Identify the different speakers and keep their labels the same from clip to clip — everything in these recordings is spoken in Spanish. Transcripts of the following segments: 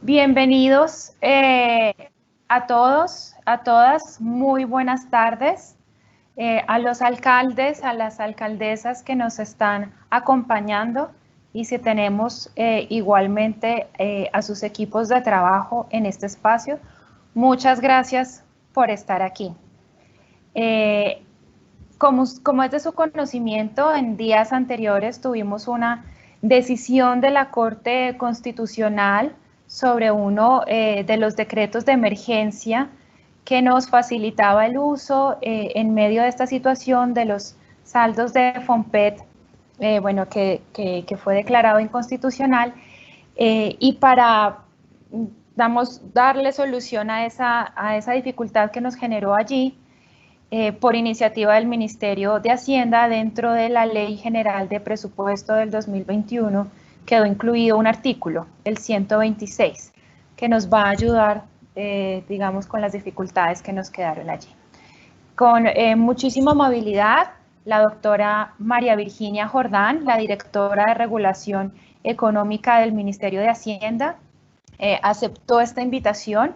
Speaker 1: Bienvenidos a todos, a todas, muy buenas tardes. A los alcaldes, a las alcaldesas que nos están acompañando y si tenemos igualmente a sus equipos de trabajo en este espacio, muchas gracias por estar aquí. Como es de su conocimiento, en días anteriores tuvimos una decisión de la Corte Constitucional sobre uno de los decretos de emergencia que nos facilitaba el uso en medio de esta situación de los saldos de FOMPET, que fue declarado inconstitucional, y para darle solución a esa dificultad que nos generó allí, por iniciativa del Ministerio de Hacienda, dentro de la Ley General de Presupuesto del 2021, quedó incluido un artículo, el 126, que nos va a ayudar, digamos, con las dificultades que nos quedaron allí. Con muchísima amabilidad, la doctora María Virginia Jordán, la directora de Regulación Económica del Ministerio de Hacienda, aceptó esta invitación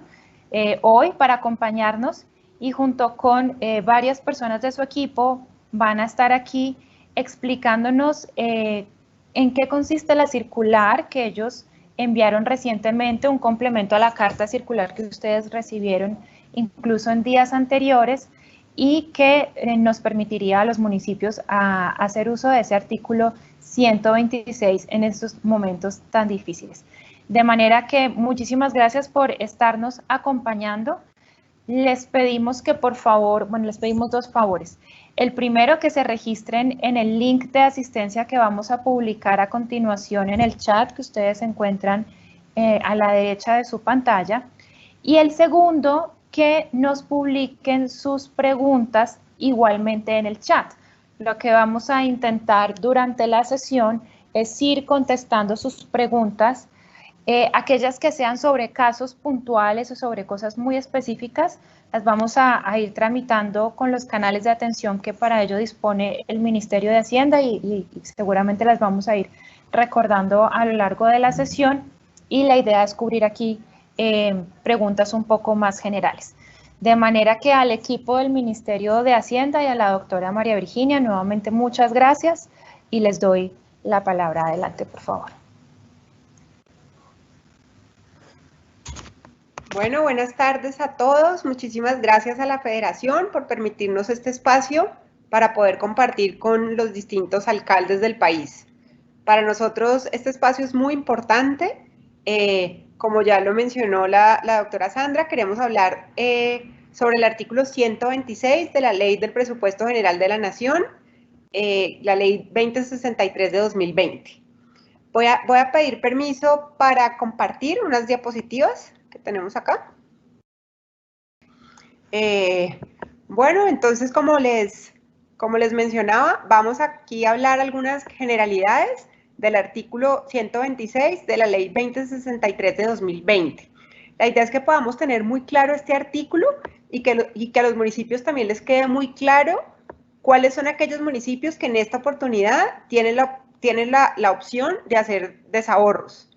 Speaker 1: hoy para acompañarnos y junto con varias personas de su equipo van a estar aquí explicándonos en qué consiste la circular que ellos enviaron recientemente, un complemento a la carta circular que ustedes recibieron incluso en días anteriores y que nos permitiría a los municipios hacer uso de ese artículo 126 en estos momentos tan difíciles. De manera que muchísimas gracias por estarnos acompañando. Les pedimos que por favor, les pedimos dos favores. El primero, que se registren en el link de asistencia que vamos a publicar a continuación en el chat que ustedes encuentran a la derecha de su pantalla. Y el segundo, que nos publiquen sus preguntas igualmente en el chat. Lo que vamos a intentar durante la sesión es ir contestando sus preguntas. Aquellas que sean sobre casos puntuales o sobre cosas muy específicas, las vamos a ir tramitando con los canales de atención que para ello dispone el Ministerio de Hacienda y seguramente las vamos a ir recordando a lo largo de la sesión y la idea es cubrir aquí preguntas un poco más generales. De manera que al equipo del Ministerio de Hacienda y a la doctora María Virginia, nuevamente muchas gracias y les doy la palabra. Adelante, por favor.
Speaker 2: Bueno, buenas tardes a todos. Muchísimas gracias a la Federación por permitirnos este espacio para poder compartir con los distintos alcaldes del país. Para nosotros este espacio es muy importante. Como ya lo mencionó la doctora Sandra, queremos hablar sobre el artículo 126 de la Ley del Presupuesto General de la Nación, la Ley 2063 de 2020. Voy a pedir permiso para compartir unas diapositivas que tenemos acá. Bueno, entonces como les mencionaba, vamos aquí a hablar algunas generalidades del artículo 126 de la Ley 2063 de 2020. La idea es que podamos tener muy claro este artículo y que a los municipios también les quede muy claro cuáles son aquellos municipios que en esta oportunidad tienen la opción de hacer desahorros.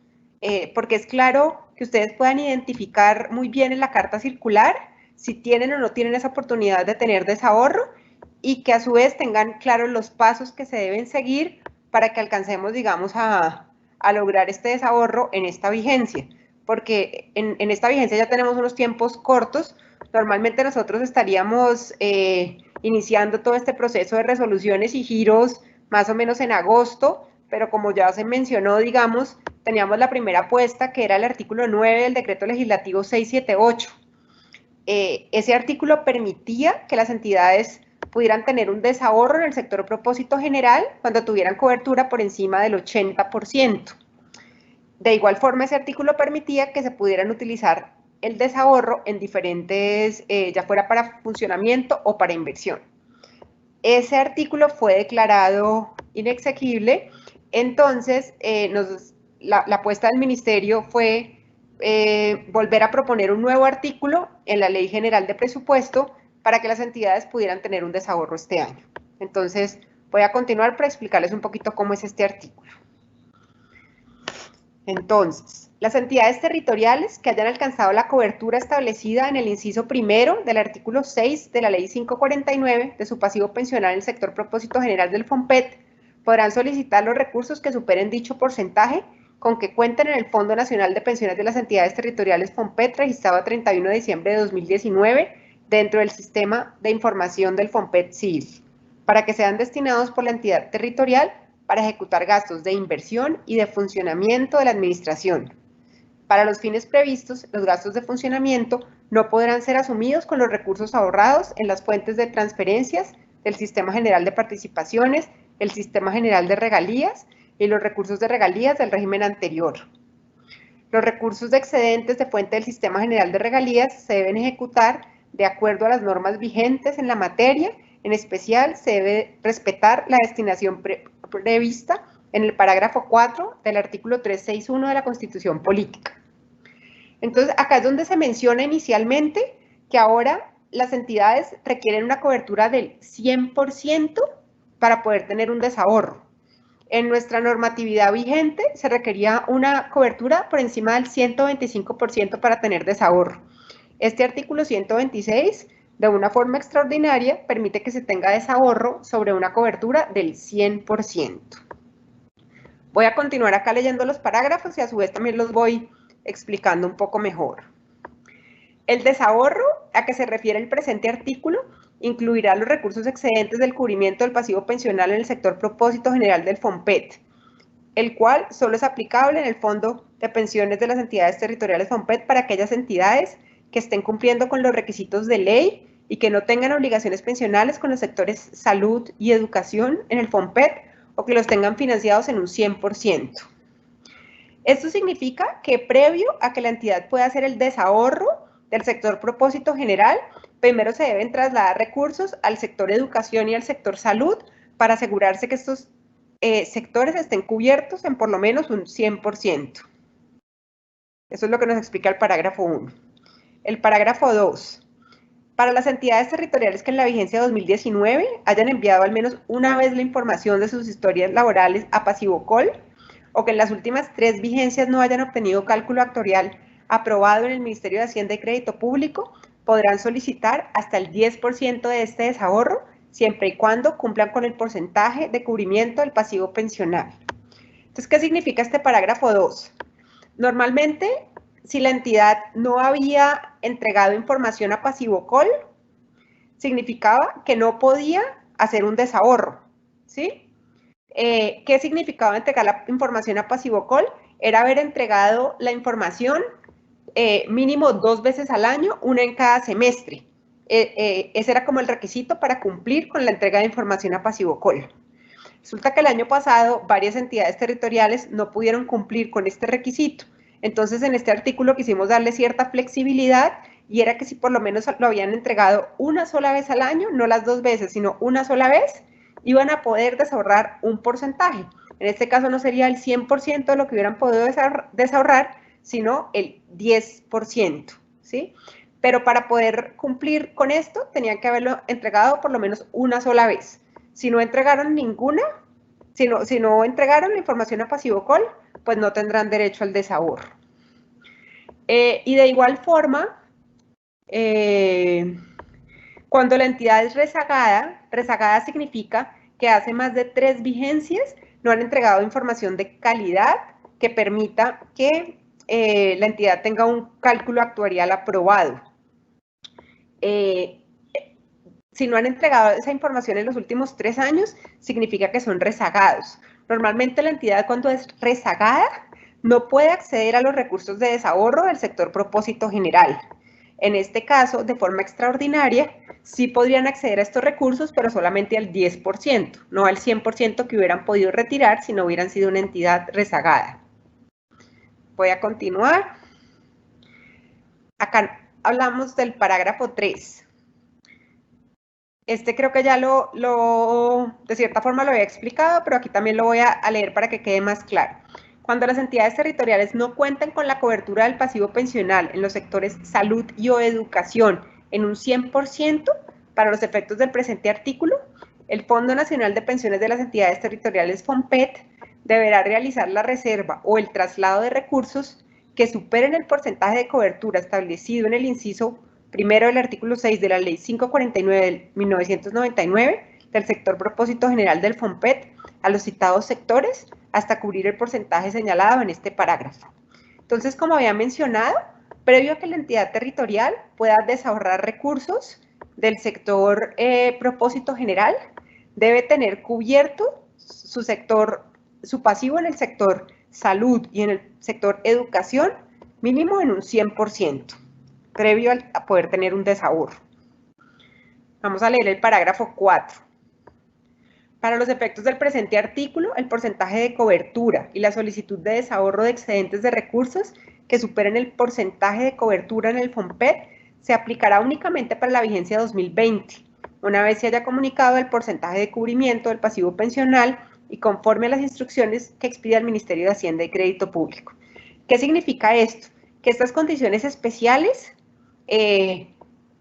Speaker 2: Porque es claro que ustedes puedan identificar muy bien en la carta circular si tienen o no tienen esa oportunidad de tener desahorro y que a su vez tengan claros los pasos que se deben seguir para que alcancemos, digamos, a lograr este desahorro en esta vigencia. Porque en esta vigencia ya tenemos unos tiempos cortos. Normalmente nosotros estaríamos iniciando todo este proceso de resoluciones y giros más o menos en agosto, pero como ya se mencionó, digamos, teníamos la primera apuesta que era el artículo 9 del decreto legislativo 678. Ese artículo permitía que las entidades pudieran tener un desahorro en el sector propósito general cuando tuvieran cobertura por encima del 80%. De igual forma, ese artículo permitía que se pudieran utilizar el desahorro en diferentes, ya fuera para funcionamiento o para inversión. Ese artículo fue declarado inexequible, entonces la apuesta del ministerio fue volver a proponer un nuevo artículo en la Ley General de Presupuesto para que las entidades pudieran tener un desahorro este año. Entonces, voy a continuar para explicarles un poquito cómo es este artículo. Entonces, Las entidades territoriales que hayan alcanzado la cobertura establecida en el inciso primero del artículo 6 de la Ley 549 de su pasivo pensional en el sector propósito general del FOMPET podrán solicitar los recursos que superen dicho porcentaje con que cuenten en el Fondo Nacional de Pensiones de las Entidades Territoriales FOMPET registrado a 31 de diciembre de 2019 dentro del sistema de información del FOMPET-SIF, para que sean destinados por la entidad territorial para ejecutar gastos de inversión y de funcionamiento de la administración. Para los fines previstos, los gastos de funcionamiento no podrán ser asumidos con los recursos ahorrados en las fuentes de transferencias del Sistema General de Participaciones, el Sistema General de Regalías y los recursos de regalías del régimen anterior. Los recursos de excedentes de fuente del Sistema General de Regalías se deben ejecutar de acuerdo a las normas vigentes en la materia. En especial, se debe respetar la destinación prevista en el parágrafo 4 del artículo 361 de la Constitución Política. Entonces, acá es donde se menciona inicialmente que ahora las entidades requieren una cobertura del 100% para poder tener un desahorro. En nuestra normatividad vigente se requería una cobertura por encima del 125% para tener desahorro. Este artículo 126, de una forma extraordinaria, permite que se tenga desahorro sobre una cobertura del 100%. Voy a continuar acá leyendo los parágrafos y a su vez también los voy explicando un poco mejor. El desahorro a que se refiere el presente artículo incluirá los recursos excedentes del cubrimiento del pasivo pensional en el sector propósito general del FOMPET, el cual solo es aplicable en el Fondo de Pensiones de las Entidades Territoriales FOMPET para aquellas entidades que estén cumpliendo con los requisitos de ley y que no tengan obligaciones pensionales con los sectores salud y educación en el FOMPET o que los tengan financiados en un 100%. Esto significa que previo a que la entidad pueda hacer el desahorro del sector propósito general, primero se deben trasladar recursos al sector educación y al sector salud para asegurarse que estos sectores estén cubiertos en por lo menos un 100%. Eso es lo que nos explica el parágrafo 1. El parágrafo 2. Para las entidades territoriales que en la vigencia 2019 hayan enviado al menos una vez la información de sus historias laborales a Pasivocol o que en las últimas 3 vigencias no hayan obtenido cálculo actuarial aprobado en el Ministerio de Hacienda y Crédito Público, podrán solicitar hasta el 10% de este desahorro, siempre y cuando cumplan con el porcentaje de cubrimiento del pasivo pensional. Entonces, ¿qué significa este parágrafo 2? Normalmente, si la entidad no había entregado información a Pasivocol, significaba que no podía hacer un desahorro, ¿sí? ¿Qué significaba entregar la información a Pasivocol? Era haber entregado la información mínimo 2 veces al año, una en cada semestre. Ese era como el requisito para cumplir con la entrega de información a Pasivocol. Resulta que el año pasado varias entidades territoriales no pudieron cumplir con este requisito. Entonces, en este artículo quisimos darle cierta flexibilidad y era que si por lo menos lo habían entregado una sola vez al año, no las 2 veces, sino una sola vez, iban a poder desahorrar un porcentaje. En este caso no sería el 100% de lo que hubieran podido desahorrar, sino el 10%, ¿sí? Pero para poder cumplir con esto, tenían que haberlo entregado por lo menos una sola vez. Si no entregaron ninguna, si no entregaron la información a Pasivocol, pues no tendrán derecho al desahorro. Y de igual forma, cuando la entidad es rezagada significa que hace más de 3 vigencias no han entregado información de calidad que permita que la entidad tenga un cálculo actuarial aprobado. Si no han entregado esa información en los últimos 3 años, significa que son rezagados. Normalmente la entidad, cuando es rezagada, no puede acceder a los recursos de desahorro del sector propósito general. En este caso, de forma extraordinaria, sí podrían acceder a estos recursos, pero solamente al 10%, no al 100% que hubieran podido retirar si no hubieran sido una entidad rezagada. Voy a continuar. Acá hablamos del parágrafo 3. Este creo que ya de cierta forma lo había explicado, pero aquí también lo voy a leer para que quede más claro. Cuando las entidades territoriales no cuenten con la cobertura del pasivo pensional en los sectores salud y o educación en un 100% para los efectos del presente artículo, el Fondo Nacional de Pensiones de las Entidades Territoriales FOMPET deberá realizar la reserva o el traslado de recursos que superen el porcentaje de cobertura establecido en el inciso primero del artículo 6 de la Ley 549 de 1999 del sector propósito general del FOMPET a los citados sectores hasta cubrir el porcentaje señalado en este parágrafo. Entonces, como había mencionado, previo a que la entidad territorial pueda desahorrar recursos del sector propósito general, debe tener cubierto su pasivo en el sector salud y en el sector educación, mínimo en un 100%, previo a poder tener un desahorro. Vamos a leer el parágrafo 4. Para los efectos del presente artículo, el porcentaje de cobertura y la solicitud de desahorro de excedentes de recursos que superen el porcentaje de cobertura en el FOMPET se aplicará únicamente para la vigencia 2020, una vez se haya comunicado el porcentaje de cubrimiento del pasivo pensional y conforme a las instrucciones que expida el Ministerio de Hacienda y Crédito Público. ¿Qué significa esto? Que estas condiciones especiales,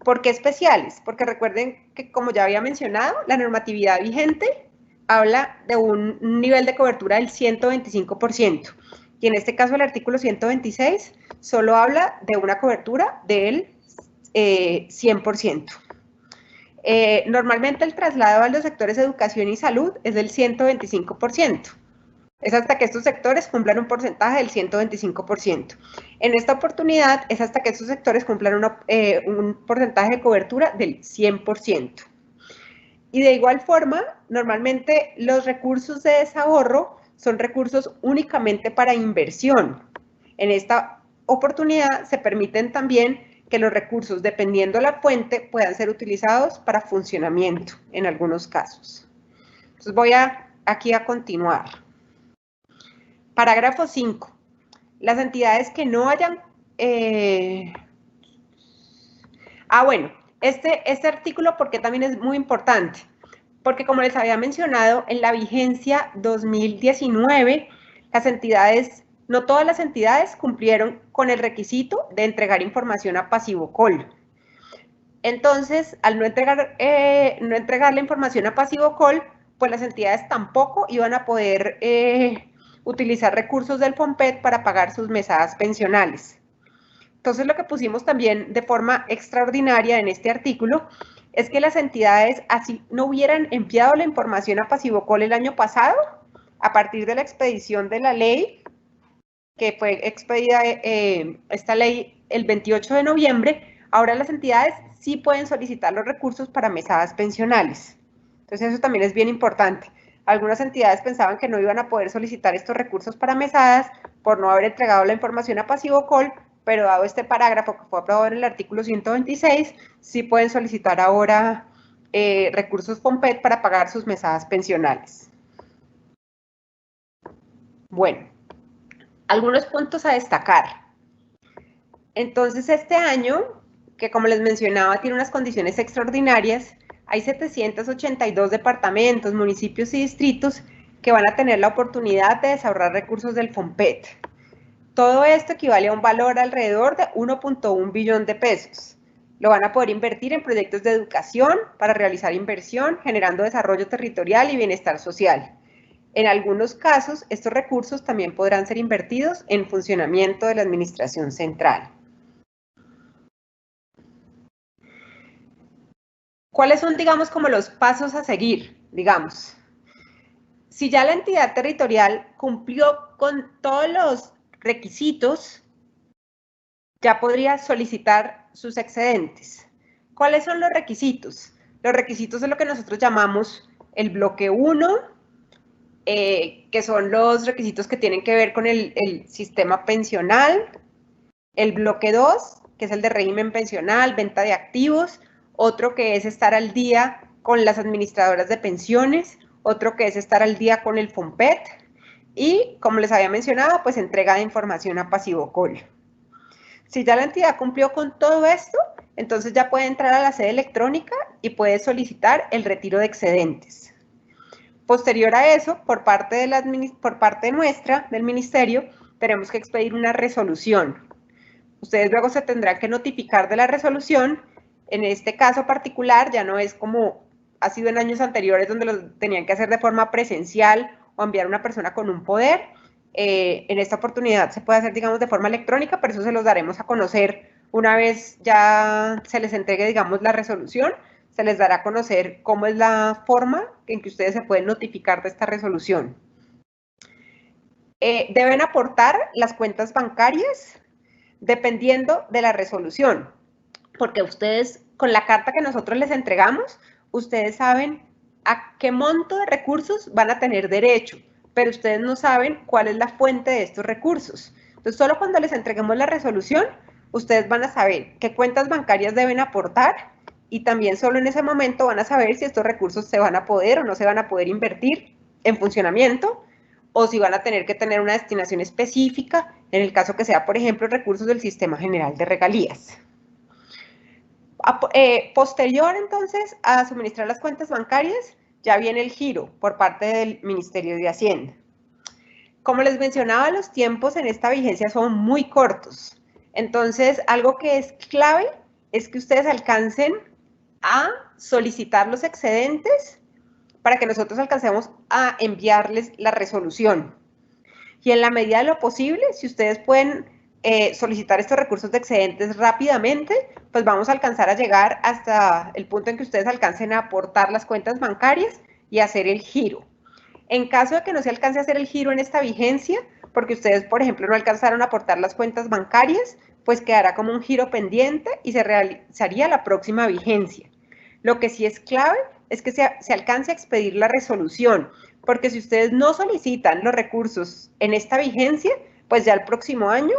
Speaker 2: ¿por qué especiales? Porque recuerden que, como ya había mencionado, la normatividad vigente habla de un nivel de cobertura del 125%, y en este caso el artículo 126 solo habla de una cobertura del 100%. Normalmente el traslado a los sectores educación y salud es del 125%. Es hasta que estos sectores cumplan un porcentaje del 125%. En esta oportunidad es hasta que estos sectores cumplan un porcentaje de cobertura del 100%. Y de igual forma, normalmente los recursos de desahorro son recursos únicamente para inversión. En esta oportunidad se permiten también que los recursos, dependiendo la fuente, puedan ser utilizados para funcionamiento en algunos casos. Entonces voy aquí a continuar. Parágrafo 5. Las entidades que no hayan... Este artículo, porque también es muy importante, porque como les había mencionado, en la vigencia 2019, no todas las entidades cumplieron con el requisito de entregar información a PasivoCol. Entonces, al no entregar la información a PasivoCol, pues las entidades tampoco iban a poder utilizar recursos del FOMPET para pagar sus mesadas pensionales. Entonces, lo que pusimos también de forma extraordinaria en este artículo es que las entidades, así no hubieran enviado la información a PasivoCol el año pasado, a partir de la expedición de la ley, que fue expedida esta ley el 28 de noviembre, ahora las entidades sí pueden solicitar los recursos para mesadas pensionales. Entonces, eso también es bien importante. Algunas entidades pensaban que no iban a poder solicitar estos recursos para mesadas por no haber entregado la información a PasivoCol, pero dado este parágrafo que fue aprobado en el artículo 126, sí pueden solicitar ahora recursos FOMPET para pagar sus mesadas pensionales. Bueno, algunos puntos a destacar. Entonces, este año, que como les mencionaba, tiene unas condiciones extraordinarias, hay 782 departamentos, municipios y distritos que van a tener la oportunidad de desahorrar recursos del FOMPET. Todo esto equivale a un valor alrededor de 1.1 billón de pesos. Lo van a poder invertir en proyectos de educación para realizar inversión, generando desarrollo territorial y bienestar social. En algunos casos, estos recursos también podrán ser invertidos en funcionamiento de la administración central. ¿Cuáles son, digamos, como los pasos a seguir? Digamos, si ya la entidad territorial cumplió con todos los requisitos, ya podría solicitar sus excedentes. ¿Cuáles son los requisitos? Los requisitos es lo que nosotros llamamos el bloque 1, que son los requisitos que tienen que ver con el sistema pensional, el bloque 2, que es el de régimen pensional, venta de activos, otro que es estar al día con las administradoras de pensiones, otro que es estar al día con el FOMPET, y, como les había mencionado, pues entrega de información a PasivoCol. Si ya la entidad cumplió con todo esto, entonces ya puede entrar a la sede electrónica y puede solicitar el retiro de excedentes. Posterior a eso, por parte nuestra, del ministerio, tenemos que expedir una resolución. Ustedes luego se tendrán que notificar de la resolución. En este caso particular ya no es como ha sido en años anteriores donde lo tenían que hacer de forma presencial o enviar una persona con un poder. En esta oportunidad se puede hacer, digamos, de forma electrónica, pero eso se los daremos a conocer una vez ya se les entregue, digamos, la resolución. Se les dará a conocer cómo es la forma en que ustedes se pueden notificar de esta resolución. Deben aportar las cuentas bancarias dependiendo de la resolución, porque ustedes, con la carta que nosotros les entregamos, ustedes saben a qué monto de recursos van a tener derecho, pero ustedes no saben cuál es la fuente de estos recursos. Entonces, solo cuando les entreguemos la resolución, ustedes van a saber qué cuentas bancarias deben aportar y también solo en ese momento van a saber si estos recursos se van a poder o no se van a poder invertir en funcionamiento, o si van a tener que tener una destinación específica, en el caso que sea, por ejemplo, recursos del Sistema General de Regalías. Posterior, entonces, a suministrar las cuentas bancarias, ya viene el giro por parte del Ministerio de Hacienda. Como les mencionaba, los tiempos en esta vigencia son muy cortos. Entonces, algo que es clave es que ustedes alcancen a solicitar los excedentes para que nosotros alcancemos a enviarles la resolución. Y en la medida de lo posible, si ustedes pueden solicitar estos recursos de excedentes rápidamente, pues vamos a alcanzar a llegar hasta el punto en que ustedes alcancen a aportar las cuentas bancarias y hacer el giro. En caso de que no se alcance a hacer el giro en esta vigencia, porque ustedes, por ejemplo, no alcanzaron a aportar las cuentas bancarias, pues quedará como un giro pendiente y se realizaría la próxima vigencia. Lo que sí es clave es que se alcance a expedir la resolución, porque si ustedes no solicitan los recursos en esta vigencia, pues ya el próximo año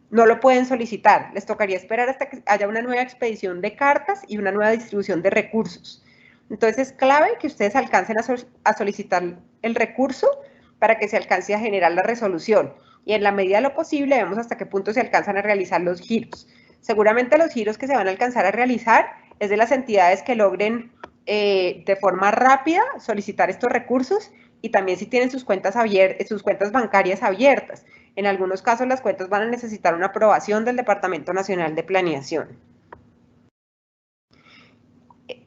Speaker 2: no lo pueden solicitar. Les tocaría esperar hasta que haya una nueva expedición de cartas y una nueva distribución de recursos. Entonces es clave que ustedes alcancen a solicitar el recurso para que se alcance a generar la resolución. Y en la medida de lo posible vemos hasta qué punto se alcanzan a realizar los giros. Seguramente los giros que se van a alcanzar a realizar es de las entidades que logren de forma rápida solicitar estos recursos y también si tienen sus cuentas bancarias abiertas. En algunos casos las cuentas van a necesitar una aprobación del Departamento Nacional de Planeación.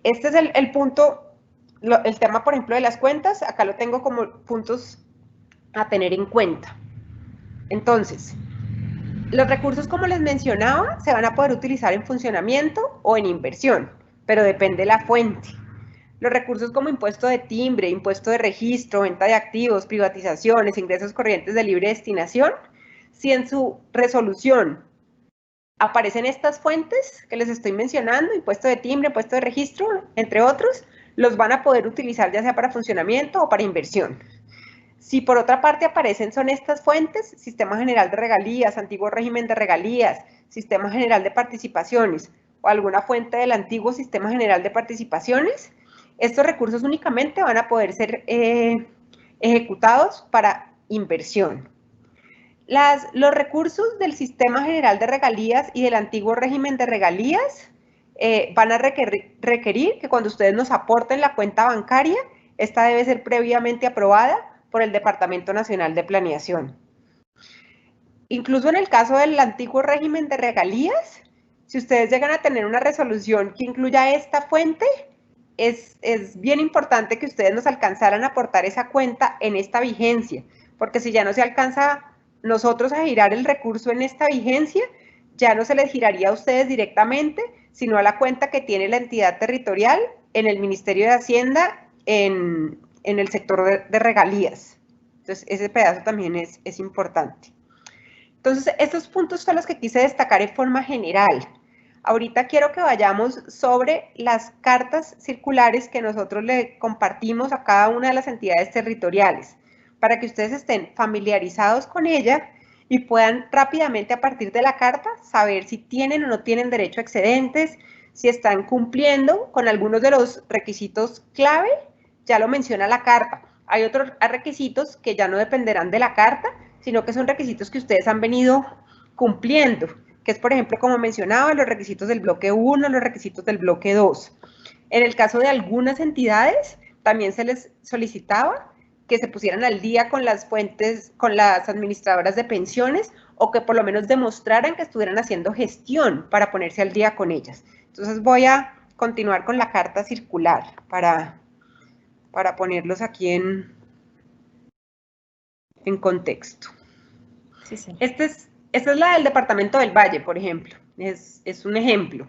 Speaker 2: Este es el punto, el tema, por ejemplo, de las cuentas. Acá lo tengo como puntos a tener en cuenta. Entonces, los recursos, como les mencionaba, se van a poder utilizar en funcionamiento o en inversión, pero depende de la fuente. Los recursos como impuesto de timbre, impuesto de registro, venta de activos, privatizaciones, ingresos corrientes de libre destinación, si en su resolución aparecen estas fuentes que les estoy mencionando, impuesto de timbre, impuesto de registro, entre otros, los van a poder utilizar ya sea para funcionamiento o para inversión. Si por otra parte aparecen son estas fuentes, Sistema General de Regalías, Antiguo Régimen de Regalías, Sistema General de Participaciones o alguna fuente del antiguo Sistema General de Participaciones, estos recursos únicamente van a poder ser ejecutados para inversión. Los recursos del Sistema General de Regalías y del antiguo régimen de regalías van a requerir que cuando ustedes nos aporten la cuenta bancaria, esta debe ser previamente aprobada por el Departamento Nacional de Planeación. Incluso en el caso del antiguo régimen de regalías, si ustedes llegan a tener una resolución que incluya esta fuente, es bien importante que ustedes nos alcanzaran a aportar esa cuenta en esta vigencia, porque si ya no se alcanza nosotros a girar el recurso en esta vigencia, ya no se les giraría a ustedes directamente, sino a la cuenta que tiene la entidad territorial en el Ministerio de Hacienda en el sector de regalías. Entonces, ese pedazo también es importante. Entonces, estos puntos son los que quise destacar en forma general. Ahorita quiero que vayamos sobre las cartas circulares que nosotros le compartimos a cada una de las entidades territoriales, para que ustedes estén familiarizados con ella y puedan rápidamente a partir de la carta saber si tienen o no tienen derecho a excedentes, si están cumpliendo con algunos de los requisitos clave, ya lo menciona la carta. Hay otros requisitos que ya no dependerán de la carta, sino que son requisitos que ustedes han venido cumpliendo, que es, por ejemplo, como mencionaba, los requisitos del bloque 1, los requisitos del bloque 2. En el caso de algunas entidades, también se les solicitaba que se pusieran al día con las fuentes, con las administradoras de pensiones, o que por lo menos demostraran que estuvieran haciendo gestión para ponerse al día con ellas. Entonces voy a continuar con la carta circular para ponerlos aquí en contexto.
Speaker 1: Sí, sí.
Speaker 2: Esta es la del departamento del Valle, por ejemplo. Es un ejemplo.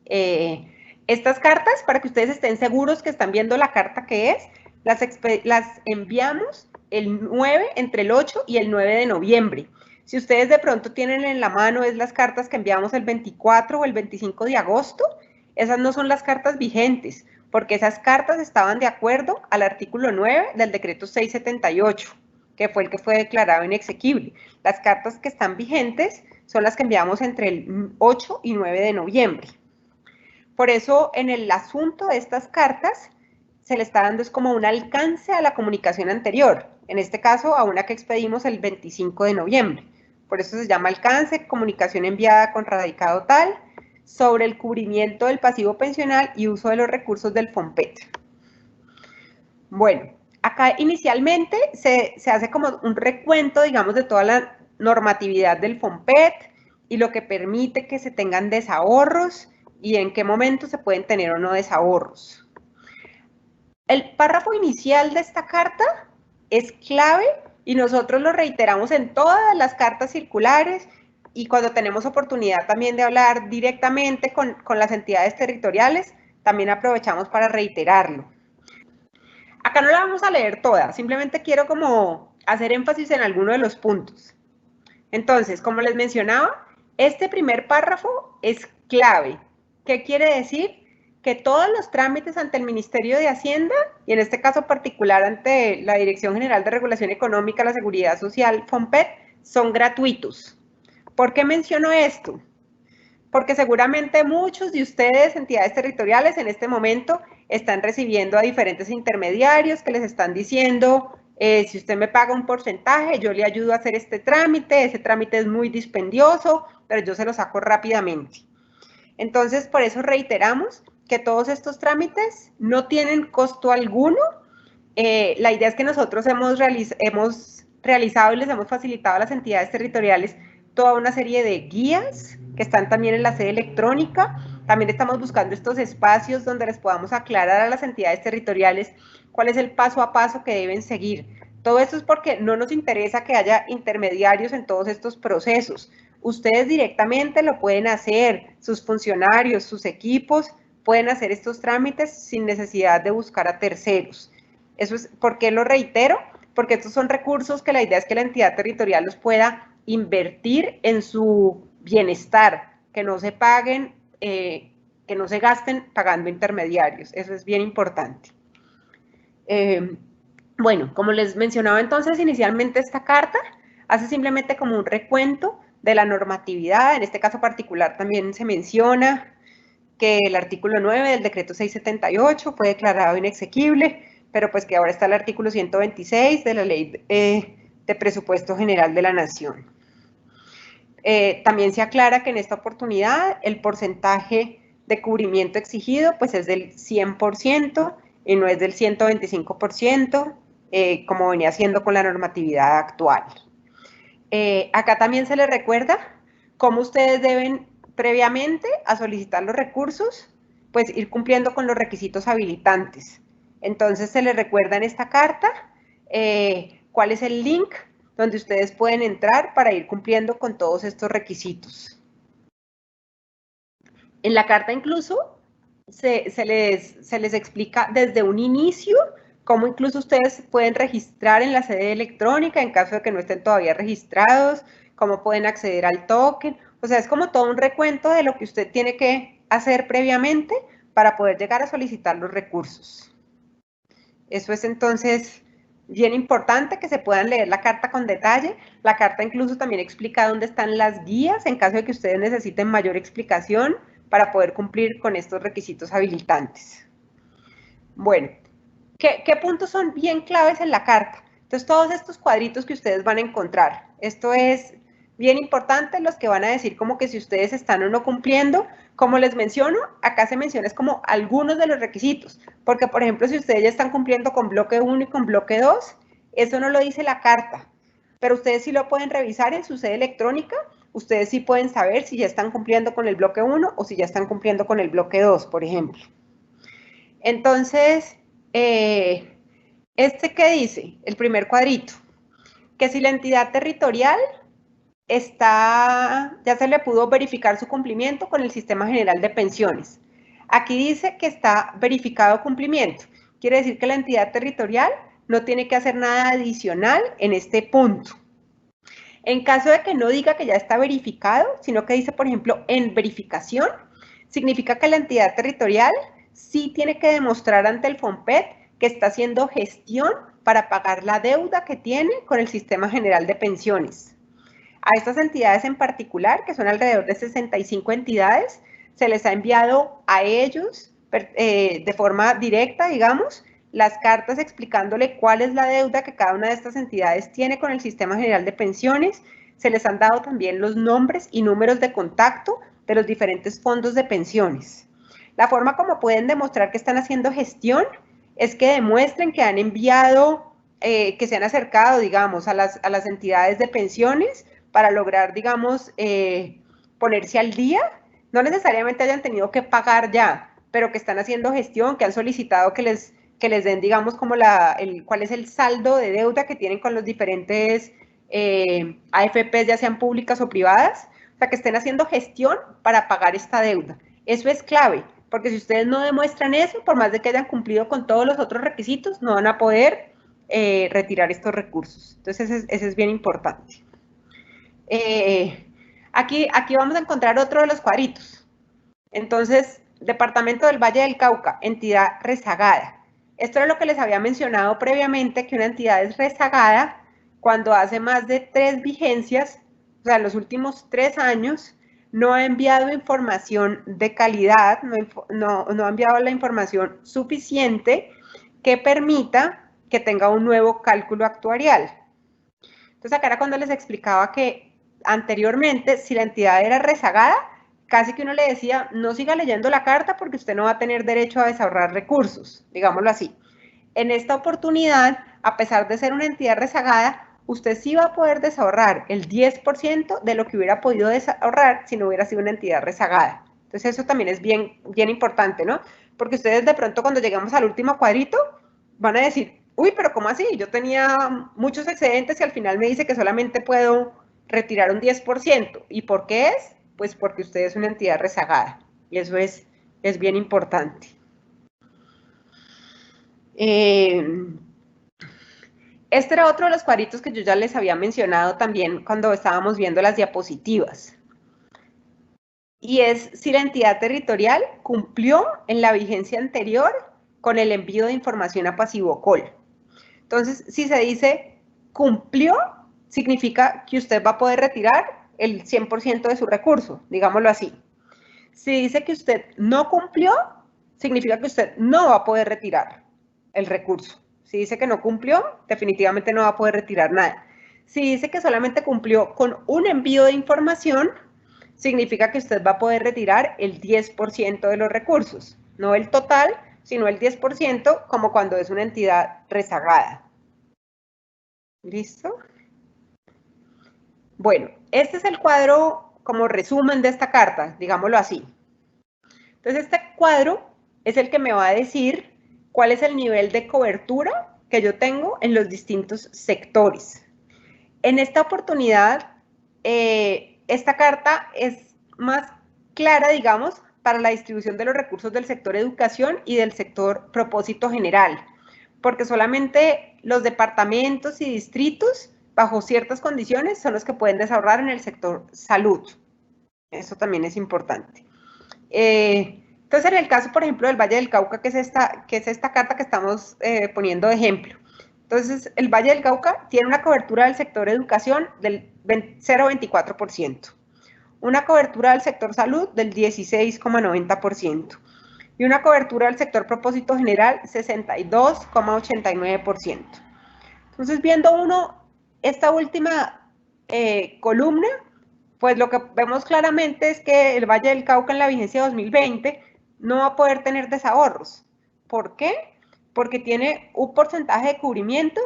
Speaker 2: Estas cartas, para que ustedes estén seguros que están viendo la carta que es, las enviamos entre el 8 y el 9 de noviembre. Si ustedes de pronto tienen en la mano es las cartas que enviamos el 24 o el 25 de agosto, esas no son las cartas vigentes, porque esas cartas estaban de acuerdo al artículo 9 del decreto 678, que fue el que fue declarado inexequible. Las cartas que están vigentes son las que enviamos entre el 8 y 9 de noviembre. Por eso, en el asunto de estas cartas, se le está dando es como un alcance a la comunicación anterior, en este caso a una que expedimos el 25 de noviembre. Por eso se llama alcance, comunicación enviada con radicado tal, sobre el cubrimiento del pasivo pensional y uso de los recursos del FOMPET. Bueno, acá inicialmente se hace como un recuento, digamos, de toda la normatividad del FOMPET y lo que permite que se tengan desahorros y en qué momento se pueden tener o no desahorros. El párrafo inicial de esta carta es clave y nosotros lo reiteramos en todas las cartas circulares y cuando tenemos oportunidad también de hablar directamente con las entidades territoriales, también aprovechamos para reiterarlo. Acá no la vamos a leer toda, simplemente quiero como hacer énfasis en alguno de los puntos. Entonces, como les mencionaba, este primer párrafo es clave. ¿Qué quiere decir? Que todos los trámites ante el Ministerio de Hacienda, y en este caso particular ante la Dirección General de Regulación Económica, la Seguridad Social, FOMPET, son gratuitos. ¿Por qué menciono esto? Porque seguramente muchos de ustedes, entidades territoriales, en este momento están recibiendo a diferentes intermediarios que les están diciendo, si usted me paga un porcentaje, yo le ayudo a hacer este trámite, ese trámite es muy dispendioso, pero yo se lo saco rápidamente. Entonces, por eso reiteramos que todos estos trámites no tienen costo alguno. La idea es que nosotros hemos realizado y les hemos facilitado a las entidades territoriales toda una serie de guías que están también en la sede electrónica. También estamos buscando estos espacios donde les podamos aclarar a las entidades territoriales cuál es el paso a paso que deben seguir. Todo esto es porque no nos interesa que haya intermediarios en todos estos procesos. Ustedes directamente lo pueden hacer, sus funcionarios, sus equipos pueden hacer estos trámites sin necesidad de buscar a terceros. Eso es, ¿por qué lo reitero? Porque estos son recursos que la idea es que la entidad territorial los pueda invertir en su bienestar, que no se paguen, que no se gasten pagando intermediarios. Eso es bien importante. Bueno, como les mencionaba entonces inicialmente, esta carta hace simplemente como un recuento de la normatividad. En este caso particular también se menciona que el artículo 9 del decreto 678 fue declarado inexequible, pero pues que ahora está el artículo 126 de la Ley de Presupuesto General de la Nación. También se aclara que en esta oportunidad el porcentaje de cubrimiento exigido pues es del 100% y no es del 125%, como venía siendo con la normatividad actual. Acá también se les recuerda cómo ustedes deben previamente a solicitar los recursos, pues ir cumpliendo con los requisitos habilitantes. Entonces se les recuerda en esta carta cuál es el link donde ustedes pueden entrar para ir cumpliendo con todos estos requisitos. En la carta incluso se les explica desde un inicio cómo incluso ustedes pueden registrar en la sede electrónica en caso de que no estén todavía registrados, cómo pueden acceder al token. O sea, es como todo un recuento de lo que usted tiene que hacer previamente para poder llegar a solicitar los recursos. Eso es entonces bien importante que se puedan leer la carta con detalle. La carta incluso también explica dónde están las guías en caso de que ustedes necesiten mayor explicación para poder cumplir con estos requisitos habilitantes. Bueno, ¿qué puntos son bien claves en la carta? Entonces, todos estos cuadritos que ustedes van a encontrar, esto es bien importante, los que van a decir como que si ustedes están o no cumpliendo. Como les menciono, acá se menciona es como algunos de los requisitos, porque por ejemplo, si ustedes ya están cumpliendo con bloque 1 y con bloque 2, eso no lo dice la carta, pero ustedes sí lo pueden revisar en su sede electrónica, ustedes sí pueden saber si ya están cumpliendo con el bloque 1 o si ya están cumpliendo con el bloque 2, por ejemplo. Entonces, ¿este qué dice? El primer cuadrito. que si la entidad territorial ya se le pudo verificar su cumplimiento con el Sistema General de Pensiones. Aquí dice que está verificado cumplimiento. Quiere decir que la entidad territorial no tiene que hacer nada adicional en este punto. En caso de que no diga que ya está verificado, sino que dice, por ejemplo, en verificación, significa que la entidad territorial sí tiene que demostrar ante el FOMPET que está haciendo gestión para pagar la deuda que tiene con el Sistema General de Pensiones. A estas entidades en particular, que son alrededor de 65 entidades, se les ha enviado a ellos de forma directa, digamos, las cartas explicándole cuál es la deuda que cada una de estas entidades tiene con el Sistema General de Pensiones. Se les han dado también los nombres y números de contacto de los diferentes fondos de pensiones. La forma como pueden demostrar que están haciendo gestión es que demuestren que han enviado, que se han acercado, digamos, a las entidades de pensiones para lograr, digamos, ponerse al día. No necesariamente hayan tenido que pagar ya, pero que están haciendo gestión, que han solicitado que les den, digamos, como cuál es el saldo de deuda que tienen con los diferentes AFPs, ya sean públicas o privadas, o sea, que estén haciendo gestión para pagar esta deuda. Eso es clave, porque si ustedes no demuestran eso, por más de que hayan cumplido con todos los otros requisitos, no van a poder retirar estos recursos. Entonces, ese es bien importante. Aquí vamos a encontrar otro de los cuadritos. Entonces, Departamento del Valle del Cauca, entidad rezagada. Esto es lo que les había mencionado previamente, que una entidad es rezagada cuando hace más de 3 vigencias, o sea, en los últimos 3 años, no ha enviado información de calidad, no ha enviado la información suficiente que permita que tenga un nuevo cálculo actuarial. Entonces, acá era cuando les explicaba que anteriormente, si la entidad era rezagada, casi que uno le decía, no siga leyendo la carta porque usted no va a tener derecho a desahorrar recursos, digámoslo así. En esta oportunidad, a pesar de ser una entidad rezagada, usted sí va a poder desahorrar el 10% de lo que hubiera podido desahorrar si no hubiera sido una entidad rezagada. Entonces eso también es bien importante, ¿no? Porque ustedes de pronto cuando lleguemos al último cuadrito van a decir, uy, pero ¿cómo así? Yo tenía muchos excedentes y al final me dice que solamente puedo retirar un 10%. ¿Y por qué es? Pues porque usted es una entidad rezagada. Y eso es bien importante. Este era otro de los cuadritos que yo ya les había mencionado también cuando estábamos viendo las diapositivas. Y es si la entidad territorial cumplió en la vigencia anterior con el envío de información a Pasivocol. Entonces, si se dice cumplió, significa que usted va a poder retirar el 100% de su recurso, digámoslo así. Si dice que usted no cumplió, significa que usted no va a poder retirar el recurso. Si dice que no cumplió, definitivamente no va a poder retirar nada. Si dice que solamente cumplió con un envío de información, significa que usted va a poder retirar el 10% de los recursos. No el total, sino el 10%, como cuando es una entidad rezagada. ¿Listo? Bueno, este es el cuadro como resumen de esta carta, digámoslo así. Entonces, este cuadro es el que me va a decir cuál es el nivel de cobertura que yo tengo en los distintos sectores. En esta oportunidad, esta carta es más clara, digamos, para la distribución de los recursos del sector educación y del sector propósito general, porque solamente los departamentos y distritos, bajo ciertas condiciones, son los que pueden desahorrar en el sector salud. Eso también es importante. Entonces, en el caso, por ejemplo, del Valle del Cauca, que es esta carta que estamos poniendo de ejemplo. Entonces, el Valle del Cauca tiene una cobertura del sector educación del 0,24%, una cobertura del sector salud del 16,90% y una cobertura del sector propósito general 62,89%. Entonces, viendo uno esta última columna, pues lo que vemos claramente es que el Valle del Cauca en la vigencia 2020 no va a poder tener desahorros. ¿Por qué? Porque tiene un porcentaje de cubrimiento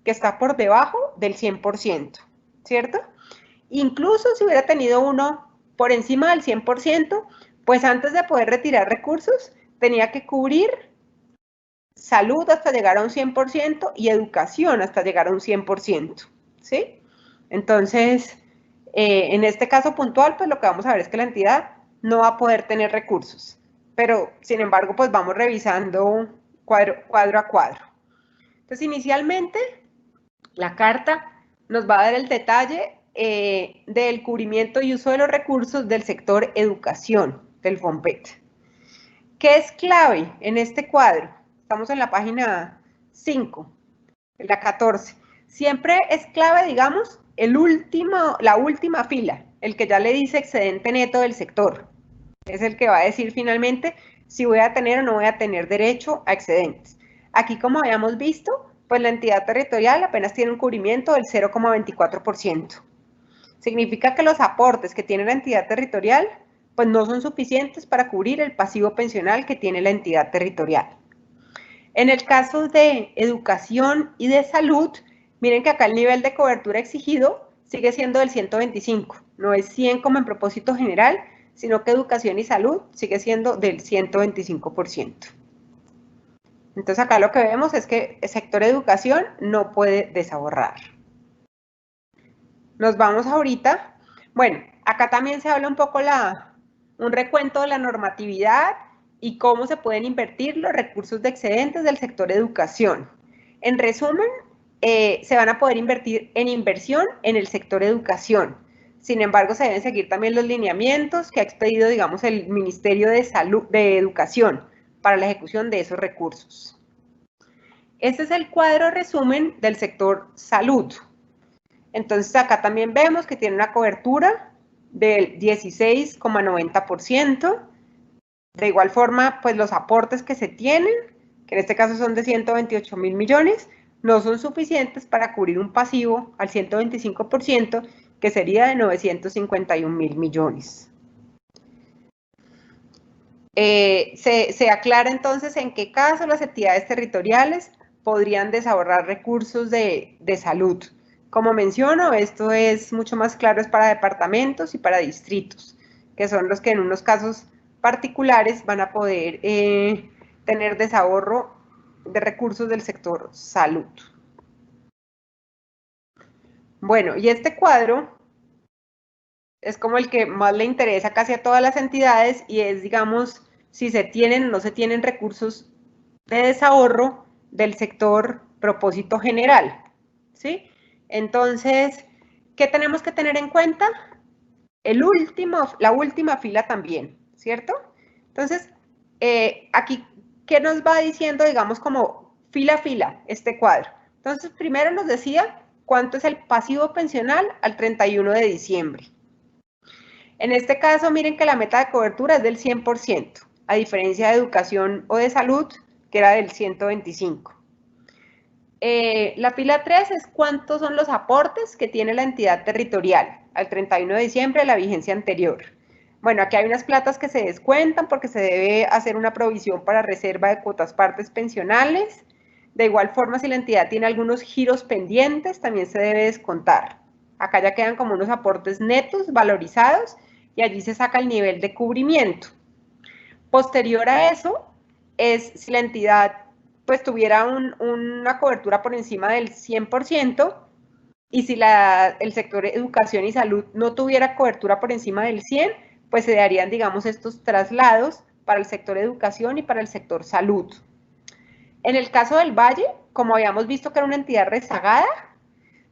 Speaker 2: que está por debajo del 100%, ¿cierto? Incluso si hubiera tenido uno por encima del 100%, pues antes de poder retirar recursos, tenía que cubrir salud hasta llegar a un 100% y educación hasta llegar a un 100%. ¿sí? Entonces, en este caso puntual, pues lo que vamos a ver es que la entidad no va a poder tener recursos, pero sin embargo, pues vamos revisando cuadro a cuadro. Entonces, inicialmente, la carta nos va a dar el detalle del cubrimiento y uso de los recursos del sector educación del FOMPET. ¿Qué es clave en este cuadro? Estamos en la página 5, en la 14. Siempre es clave, digamos, la última fila, el que ya le dice excedente neto del sector. Es el que va a decir finalmente si voy a tener o no voy a tener derecho a excedentes. Aquí, como habíamos visto, pues la entidad territorial apenas tiene un cubrimiento del 0,24%. Significa que los aportes que tiene la entidad territorial pues no son suficientes para cubrir el pasivo pensional que tiene la entidad territorial. En el caso de educación y de salud, miren que acá el nivel de cobertura exigido sigue siendo del 125, no es 100 como en propósito general, sino que educación y salud sigue siendo del 125%. Entonces acá lo que vemos es que el sector educación no puede desaborrar. Nos vamos ahorita, bueno, acá también se habla un poco un recuento de la normatividad y cómo se pueden invertir los recursos de excedentes del sector educación. En resumen, se van a poder invertir en inversión en el sector educación. Sin embargo, se deben seguir también los lineamientos que ha expedido, digamos, el Ministerio de Educación para la ejecución de esos recursos. Este es el cuadro resumen del sector salud. Entonces, acá también vemos que tiene una cobertura del 16,90%. De igual forma, pues los aportes que se tienen, que en este caso son de 128.000 millones, no son suficientes para cubrir un pasivo al 125%, que sería de 951.000 millones. Se aclara entonces en qué caso las entidades territoriales podrían desahorar recursos de salud. Como menciono, esto es mucho más claro, es para departamentos y para distritos, que son los que en unos casos particulares van a poder tener desahorro de recursos del sector salud. Bueno, y este cuadro es como el que más le interesa casi a todas las entidades y es, digamos, si se tienen o no se tienen recursos de desahorro del sector propósito general, ¿sí? Entonces, ¿qué tenemos que tener en cuenta? La última fila también, ¿cierto? Entonces, aquí, ¿qué nos va diciendo, digamos, como fila a fila este cuadro? Entonces, primero nos decía cuánto es el pasivo pensional al 31 de diciembre. En este caso, miren que la meta de cobertura es del 100%, a diferencia de educación o de salud, que era del 125%. La fila 3 es cuántos son los aportes que tiene la entidad territorial al 31 de diciembre de la vigencia anterior. Bueno, aquí hay unas platas que se descuentan porque se debe hacer una provisión para reserva de cuotas partes pensionales. De igual forma, si la entidad tiene algunos giros pendientes, también se debe descontar. Acá ya quedan como unos aportes netos valorizados y allí se saca el nivel de cubrimiento. Posterior a eso, es si la entidad pues tuviera una cobertura por encima del 100% y si el sector educación y salud no tuviera cobertura por encima del 100%, pues se darían, digamos, estos traslados para el sector educación y para el sector salud. En el caso del Valle, como habíamos visto que era una entidad rezagada,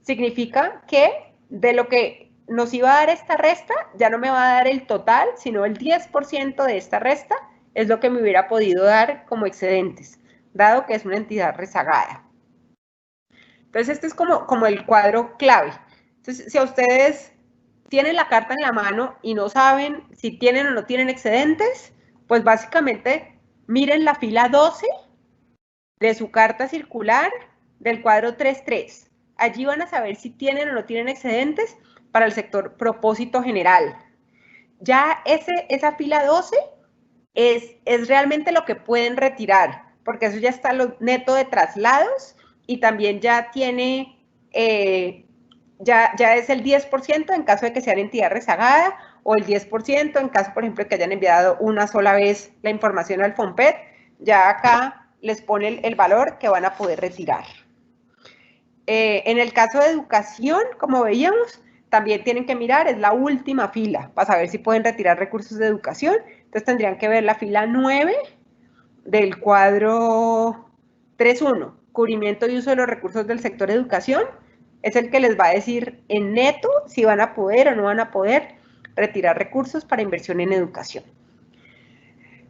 Speaker 2: significa que de lo que nos iba a dar esta resta, ya no me va a dar el total, sino el 10% de esta resta es lo que me hubiera podido dar como excedentes, dado que es una entidad rezagada. Entonces, este es como el cuadro clave. Entonces, si a ustedes tienen la carta en la mano y no saben si tienen o no tienen excedentes, pues básicamente miren la fila 12 de su carta circular del cuadro 3.3. Allí van a saber si tienen o no tienen excedentes para el sector propósito general. Ya esa fila 12 es realmente lo que pueden retirar, porque eso ya está lo neto de traslados y también ya tiene, ya es el 10% en caso de que sean entidad rezagada o el 10% en caso, por ejemplo, de que hayan enviado una sola vez la información al FOMPET, ya acá les pone el valor que van a poder retirar. En el caso de educación, como veíamos, también tienen que mirar, es la última fila para saber si pueden retirar recursos de educación. Entonces tendrían que ver la fila 9 del cuadro 3.1, cubrimiento y uso de los recursos del sector educación. Es el que les va a decir en neto si van a poder o no van a poder retirar recursos para inversión en educación.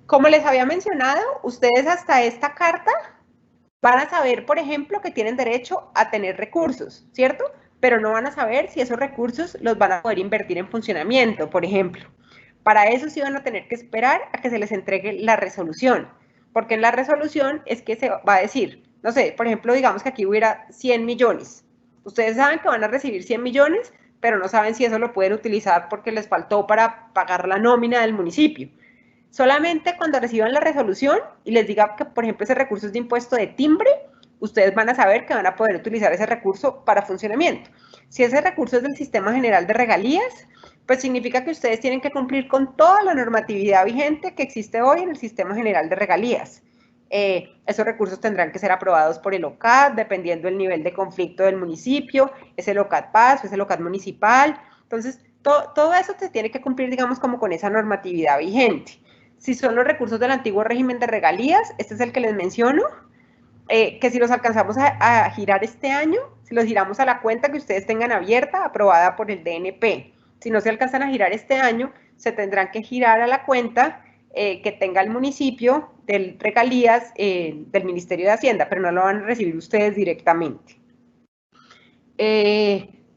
Speaker 2: Como les había mencionado, ustedes hasta esta carta van a saber, por ejemplo, que tienen derecho a tener recursos, ¿cierto? Pero no van a saber si esos recursos los van a poder invertir en funcionamiento, por ejemplo. Para eso sí van a tener que esperar a que se les entregue la resolución, porque en la resolución es que se va a decir, no sé, por ejemplo, digamos que aquí hubiera 100 millones. Ustedes saben que van a recibir 100 millones, pero no saben si eso lo pueden utilizar porque les faltó para pagar la nómina del municipio. Solamente cuando reciban la resolución y les diga que, por ejemplo, ese recurso es de impuesto de timbre, ustedes van a saber que van a poder utilizar ese recurso para funcionamiento. Si ese recurso es del Sistema General de Regalías, pues significa que ustedes tienen que cumplir con toda la normatividad vigente que existe hoy en el Sistema General de Regalías. Esos recursos tendrán que ser aprobados por el OCAD, dependiendo del nivel de conflicto del municipio, es el OCAD PAS, es el OCAD municipal. Entonces, todo eso se tiene que cumplir, digamos, como con esa normatividad vigente. Si son los recursos del antiguo régimen de regalías, este es el que les menciono, que si los alcanzamos a girar este año, si los giramos a la cuenta que ustedes tengan abierta, aprobada por el DNP. Si no se alcanzan a girar este año, se tendrán que girar a la cuenta que tenga el municipio del regalías del Ministerio de Hacienda, pero no lo van a recibir ustedes directamente.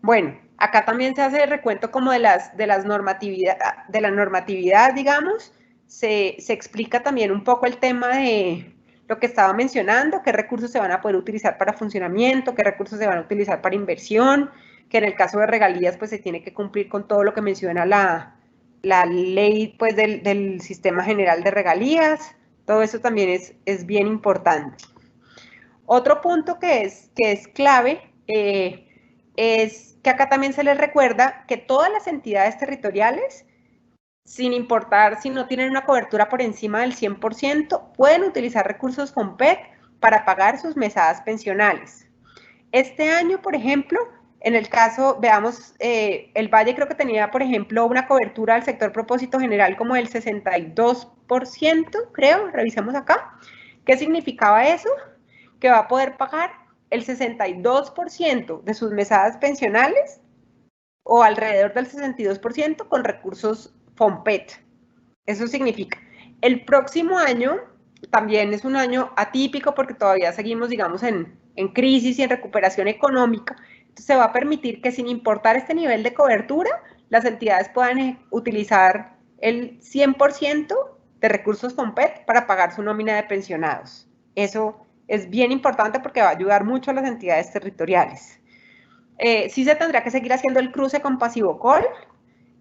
Speaker 2: Bueno, acá también se hace el recuento como de la normatividad, digamos. Se explica también un poco el tema de lo que estaba mencionando, qué recursos se van a poder utilizar para funcionamiento, qué recursos se van a utilizar para inversión, que en el caso de regalías pues se tiene que cumplir con todo lo que menciona la ley pues del Sistema General de Regalías. Todo eso también es bien importante. Otro punto que es clave es que acá también se les recuerda que todas las entidades territoriales, sin importar si no tienen una cobertura por encima del 100%, pueden utilizar recursos FOMPET para pagar sus mesadas pensionales. Este año, por ejemplo, en el caso, veamos, el Valle creo que tenía, por ejemplo, una cobertura del sector propósito general como del 62%, creo, revisemos acá. ¿Qué significaba eso? Que va a poder pagar el 62% de sus mesadas pensionales o alrededor del 62% con recursos FOMPET. Eso significa, el próximo año también es un año atípico porque todavía seguimos, digamos, en crisis y en recuperación económica. Entonces se va a permitir que sin importar este nivel de cobertura, las entidades puedan utilizar el 100% de recursos FOMPET para pagar su nómina de pensionados. Eso es bien importante porque va a ayudar mucho a las entidades territoriales. Sí se tendrá que seguir haciendo el cruce con PasivoCol,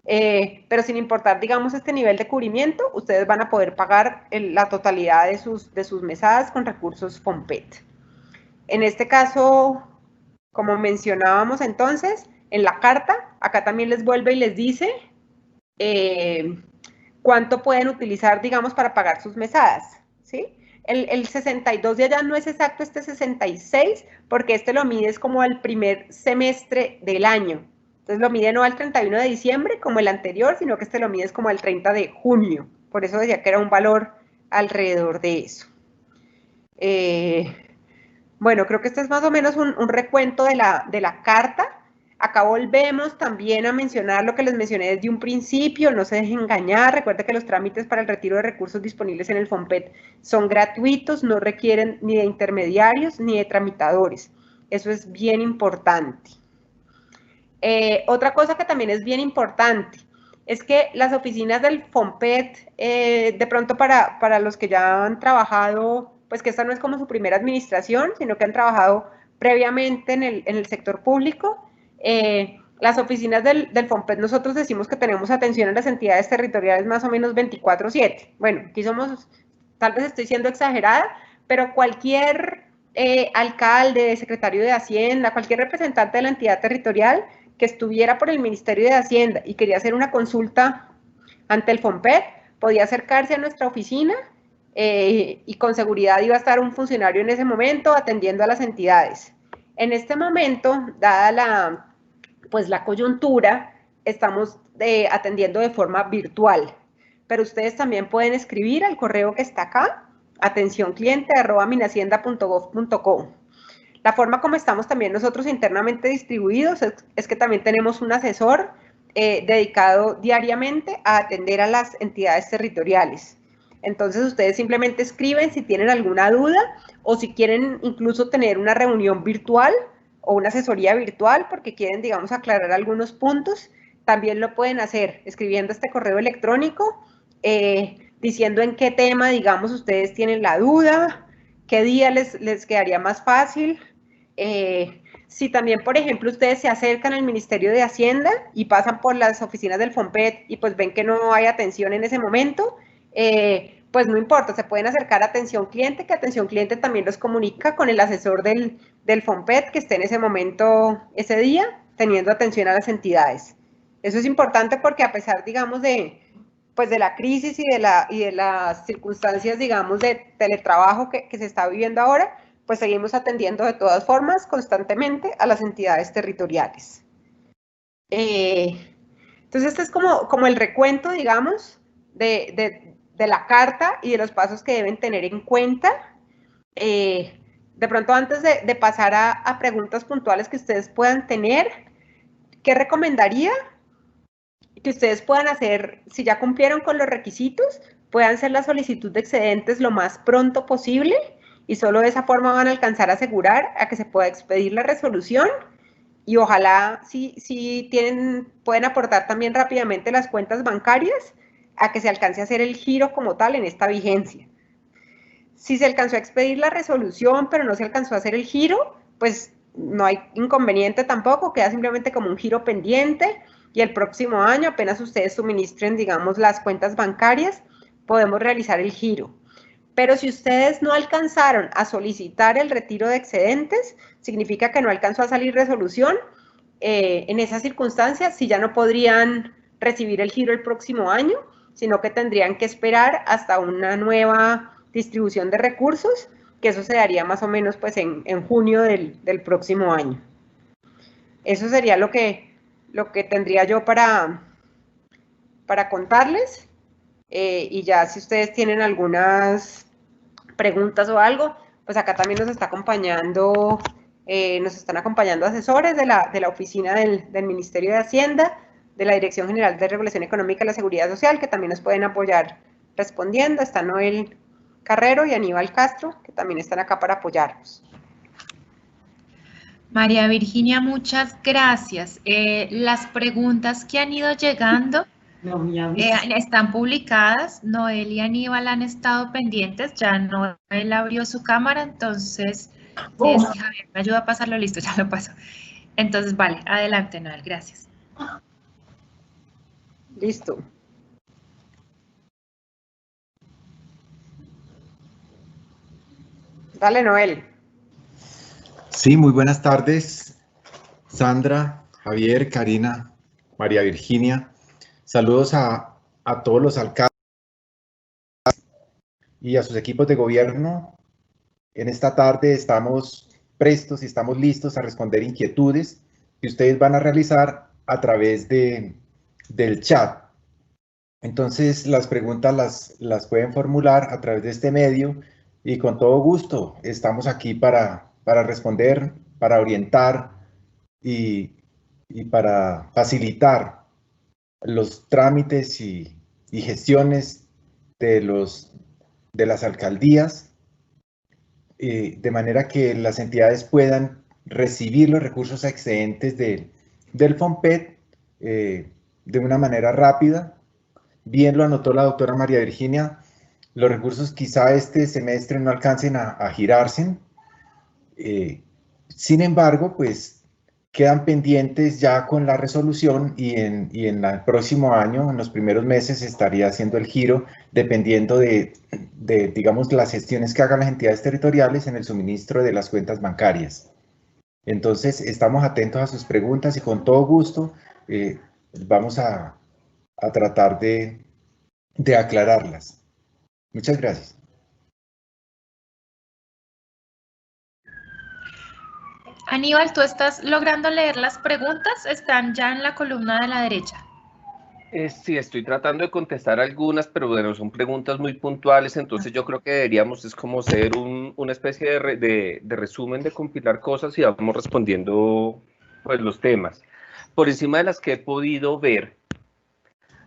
Speaker 2: pero sin importar, digamos, este nivel de cubrimiento, ustedes van a poder pagar la totalidad de sus mesadas con recursos FOMPET. En este caso, como mencionábamos entonces, en la carta, acá también les vuelve y les dice cuánto pueden utilizar, digamos, para pagar sus mesadas, ¿sí? El 62 de allá no es exacto este 66, porque este lo mides como al primer semestre del año. Entonces lo mide no al 31 de diciembre como el anterior, sino que este lo mides como al 30 de junio. Por eso decía que era un valor alrededor de eso. Bueno, creo que este es más o menos un recuento de la carta. Acá volvemos también a mencionar lo que les mencioné desde un principio, no se dejen engañar, recuerden que los trámites para el retiro de recursos disponibles en el FOMPET son gratuitos, no requieren ni de intermediarios ni de tramitadores, eso es bien importante. Otra cosa que también es bien importante es que las oficinas del FOMPET, de pronto para los que ya han trabajado, pues que esta no es como su primera administración, sino que han trabajado previamente en el sector público, las oficinas del FOMPET, nosotros decimos que tenemos atención a las entidades territoriales más o menos 24/7. Bueno, aquí somos, tal vez estoy siendo exagerada, pero cualquier alcalde, secretario de Hacienda, cualquier representante de la entidad territorial que estuviera por el Ministerio de Hacienda y quería hacer una consulta ante el FOMPET, podía acercarse a nuestra oficina y con seguridad iba a estar un funcionario en ese momento atendiendo a las entidades. En este momento, dada la coyuntura, estamos atendiendo de forma virtual, pero ustedes también pueden escribir al correo que está acá, atencioncliente@minhacienda.gov.co. La forma como estamos también nosotros internamente distribuidos es que también tenemos un asesor dedicado diariamente a atender a las entidades territoriales. Entonces ustedes simplemente escriben si tienen alguna duda o si quieren incluso tener una reunión virtual o una asesoría virtual porque quieren, digamos, aclarar algunos puntos, también lo pueden hacer escribiendo este correo electrónico, diciendo en qué tema, digamos, ustedes tienen la duda, qué día les quedaría más fácil. Si también, por ejemplo, ustedes se acercan al Ministerio de Hacienda y pasan por las oficinas del FOMPET y pues ven que no hay atención en ese momento, pues no importa, se pueden acercar a atención cliente, que atención cliente también los comunica con el asesor del FOMPET que esté en ese momento, ese día, teniendo atención a las entidades. Eso es importante porque a pesar, digamos, de la crisis y de las circunstancias, digamos, de teletrabajo que se está viviendo ahora, pues seguimos atendiendo de todas formas constantemente a las entidades territoriales. Entonces, este es como el recuento, digamos, de la carta y de los pasos que deben tener en cuenta. De pronto, antes de pasar a preguntas puntuales que ustedes puedan tener, ¿qué recomendaría? Que ustedes puedan hacer, si ya cumplieron con los requisitos, puedan hacer la solicitud de excedentes lo más pronto posible y solo de esa forma van a alcanzar a asegurar a que se pueda expedir la resolución y ojalá si pueden aportar también rápidamente las cuentas bancarias a que se alcance a hacer el giro como tal en esta vigencia. Si se alcanzó a expedir la resolución pero no se alcanzó a hacer el giro, pues no hay inconveniente tampoco, queda simplemente como un giro pendiente y el próximo año, apenas ustedes suministren, digamos, las cuentas bancarias, podemos realizar el giro. Pero si ustedes no alcanzaron a solicitar el retiro de excedentes, significa que no alcanzó a salir resolución. En esas circunstancias, sí ya no podrían recibir el giro el próximo año, sino que tendrían que esperar hasta una nueva distribución de recursos, que eso se daría más o menos pues en junio del próximo año. Eso sería lo que tendría yo para contarles. Y ya si ustedes tienen algunas preguntas o algo, pues acá también nos están acompañando asesores de la oficina del Ministerio de Hacienda, de la Dirección General de Regulación Económica y la Seguridad Social, que también nos pueden apoyar respondiendo. Está Noel Carrero y Aníbal Castro, que también están acá para apoyarnos.
Speaker 1: María Virginia, muchas gracias. Las preguntas que han ido llegando están publicadas. Noel y Aníbal han estado pendientes. Ya Noel abrió su cámara, entonces, si es que Javier me ayuda a pasarlo, listo, ya lo paso. Entonces, vale, adelante, Noel, gracias.
Speaker 2: Listo. Dale, Noel.
Speaker 3: Sí, muy buenas tardes, Sandra, Javier, Karina, María Virginia. Saludos a todos los alcaldes y a sus equipos de gobierno. En esta tarde estamos prestos y estamos listos a responder inquietudes que ustedes van a realizar a través del chat. Entonces, las preguntas las pueden formular a través de este medio y con todo gusto estamos aquí para responder, para orientar y para facilitar los trámites y gestiones de las alcaldías, de manera que las entidades puedan recibir los recursos excedentes del FOMPET de una manera rápida. Bien lo anotó la doctora María Virginia, los recursos quizá este semestre no alcancen a girarse. Sin embargo, pues quedan pendientes ya con la resolución y en el próximo año, en los primeros meses, estaría haciendo el giro dependiendo de, digamos, las gestiones que hagan las entidades territoriales en el suministro de las cuentas bancarias. Entonces, estamos atentos a sus preguntas y con todo gusto vamos a tratar de aclararlas. Muchas gracias.
Speaker 1: Aníbal, ¿tú estás logrando leer las preguntas? Están ya en la columna de la derecha.
Speaker 4: Sí, estoy tratando de contestar algunas, pero bueno, son preguntas muy puntuales, entonces yo creo que deberíamos es como ser una especie de resumen, de compilar cosas y vamos respondiendo pues los temas. Por encima de las que he podido ver,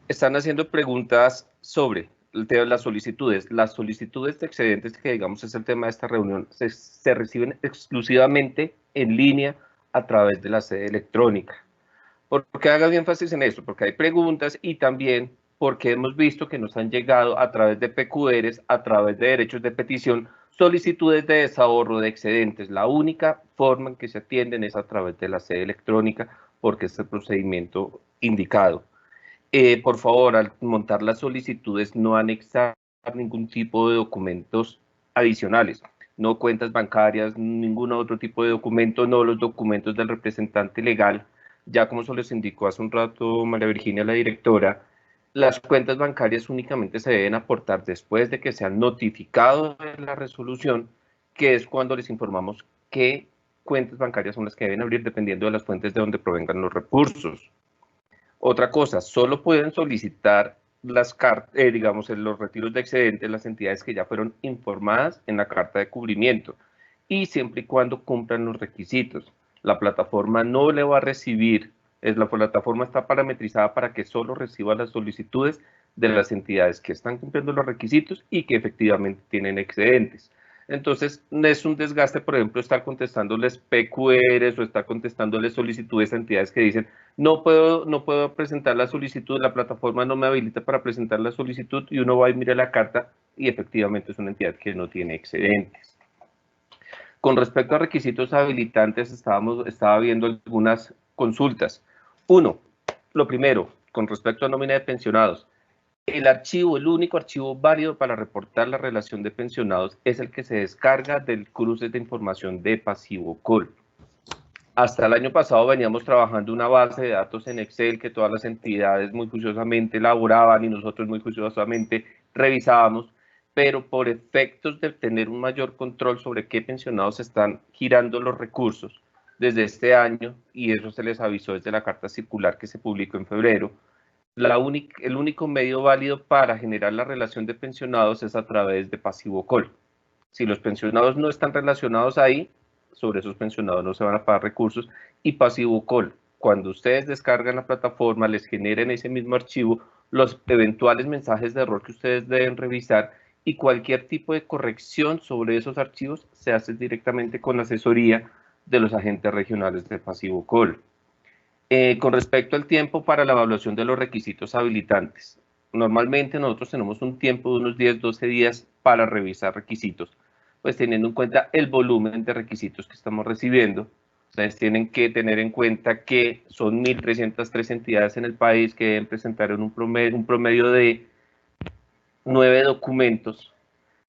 Speaker 4: están haciendo preguntas sobre el tema de las solicitudes. Las solicitudes de excedentes, que digamos es el tema de esta reunión, se reciben exclusivamente en línea a través de la sede electrónica. ¿Por qué haga énfasis en esto? Porque hay preguntas y también porque hemos visto que nos han llegado a través de PQRs, a través de derechos de petición, solicitudes de desahorro de excedentes. La única forma en que se atienden es a través de la sede electrónica porque es el procedimiento indicado. Por favor, al montar las solicitudes, no anexar ningún tipo de documentos adicionales, no cuentas bancarias, ningún otro tipo de documento, no los documentos del representante legal. Ya como se les indicó hace un rato María Virginia, la directora, las cuentas bancarias únicamente se deben aportar después de que se han notificado de la resolución, que es cuando les informamos qué cuentas bancarias son las que deben abrir dependiendo de las fuentes de donde provengan los recursos. Otra cosa, solo pueden solicitar las digamos, en los retiros de excedentes las entidades que ya fueron informadas en la carta de cubrimiento y siempre y cuando cumplan los requisitos. La plataforma no le va a recibir, la plataforma está parametrizada para que solo reciba las solicitudes de las entidades que están cumpliendo los requisitos y que efectivamente tienen excedentes. Entonces, no es un desgaste, por ejemplo, estar contestándoles PQRs o estar contestándoles solicitudes a entidades que dicen no puedo presentar la solicitud, la plataforma no me habilita para presentar la solicitud, y uno va y mira la carta y efectivamente es una entidad que no tiene excedentes. Con respecto a requisitos habilitantes, estaba viendo algunas consultas. Uno, lo primero, con respecto a nómina de pensionados, el único archivo válido para reportar la relación de pensionados es el que se descarga del cruce de información de PasivoCol. Hasta el año pasado veníamos trabajando una base de datos en Excel que todas las entidades muy juiciosamente elaboraban y nosotros muy juiciosamente revisábamos, pero por efectos de tener un mayor control sobre qué pensionados están girando los recursos desde este año, y eso se les avisó desde la carta circular que se publicó en febrero, el único medio válido para generar la relación de pensionados es a través de PasivoCol. Si los pensionados no están relacionados ahí, sobre esos pensionados no se van a pagar recursos, y PasivoCol, cuando ustedes descargan la plataforma, les generen ese mismo archivo los eventuales mensajes de error que ustedes deben revisar, y cualquier tipo de corrección sobre esos archivos se hace directamente con la asesoría de los agentes regionales de PasivoCol. Con respecto al tiempo para la evaluación de los requisitos habilitantes, normalmente nosotros tenemos un tiempo de unos 10-12 días para revisar requisitos, pues teniendo en cuenta el volumen de requisitos que estamos recibiendo. Ustedes tienen que tener en cuenta que son 1.303 entidades en el país que deben presentar un promedio de 9 documentos,